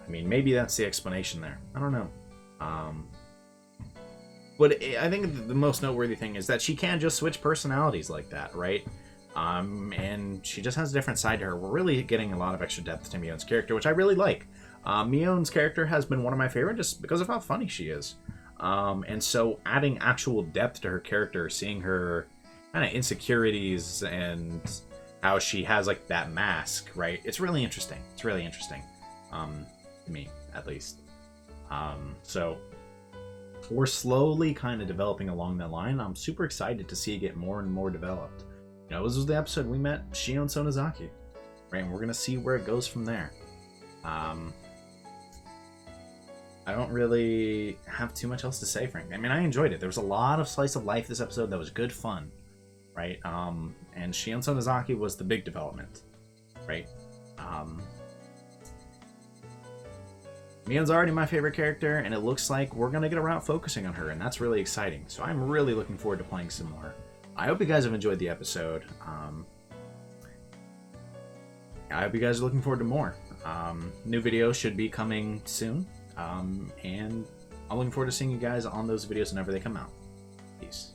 mean, maybe that's the explanation there. I don't know. But I think the most noteworthy thing is that she can just switch personalities like that, right? And she just has a different side to her. We're really getting a lot of extra depth to Mion's character, which I really like. Mion's character has been one of my favorite just because of how funny she is. And so adding actual depth to her character, seeing her kind of insecurities and how she has like that mask, right? It's really interesting. It's really interesting. To me, at least. So we're slowly kind of developing along that line. I'm super excited to see it get more and more developed. You know, this was the episode we met Shion Sonozaki, right? And we're gonna see where it goes from there. I don't really have too much else to say, frankly. I mean, I enjoyed it. There was a lot of slice of life this episode that was good fun, right? And Shion Sonozaki was the big development, right? Mion's already my favorite character, and it looks like we're going to get around focusing on her, and that's really exciting. So I'm really looking forward to playing some more. I hope you guys have enjoyed the episode. I hope you guys are looking forward to more. New videos should be coming soon. And I'm looking forward to seeing you guys on those videos whenever they come out. Peace.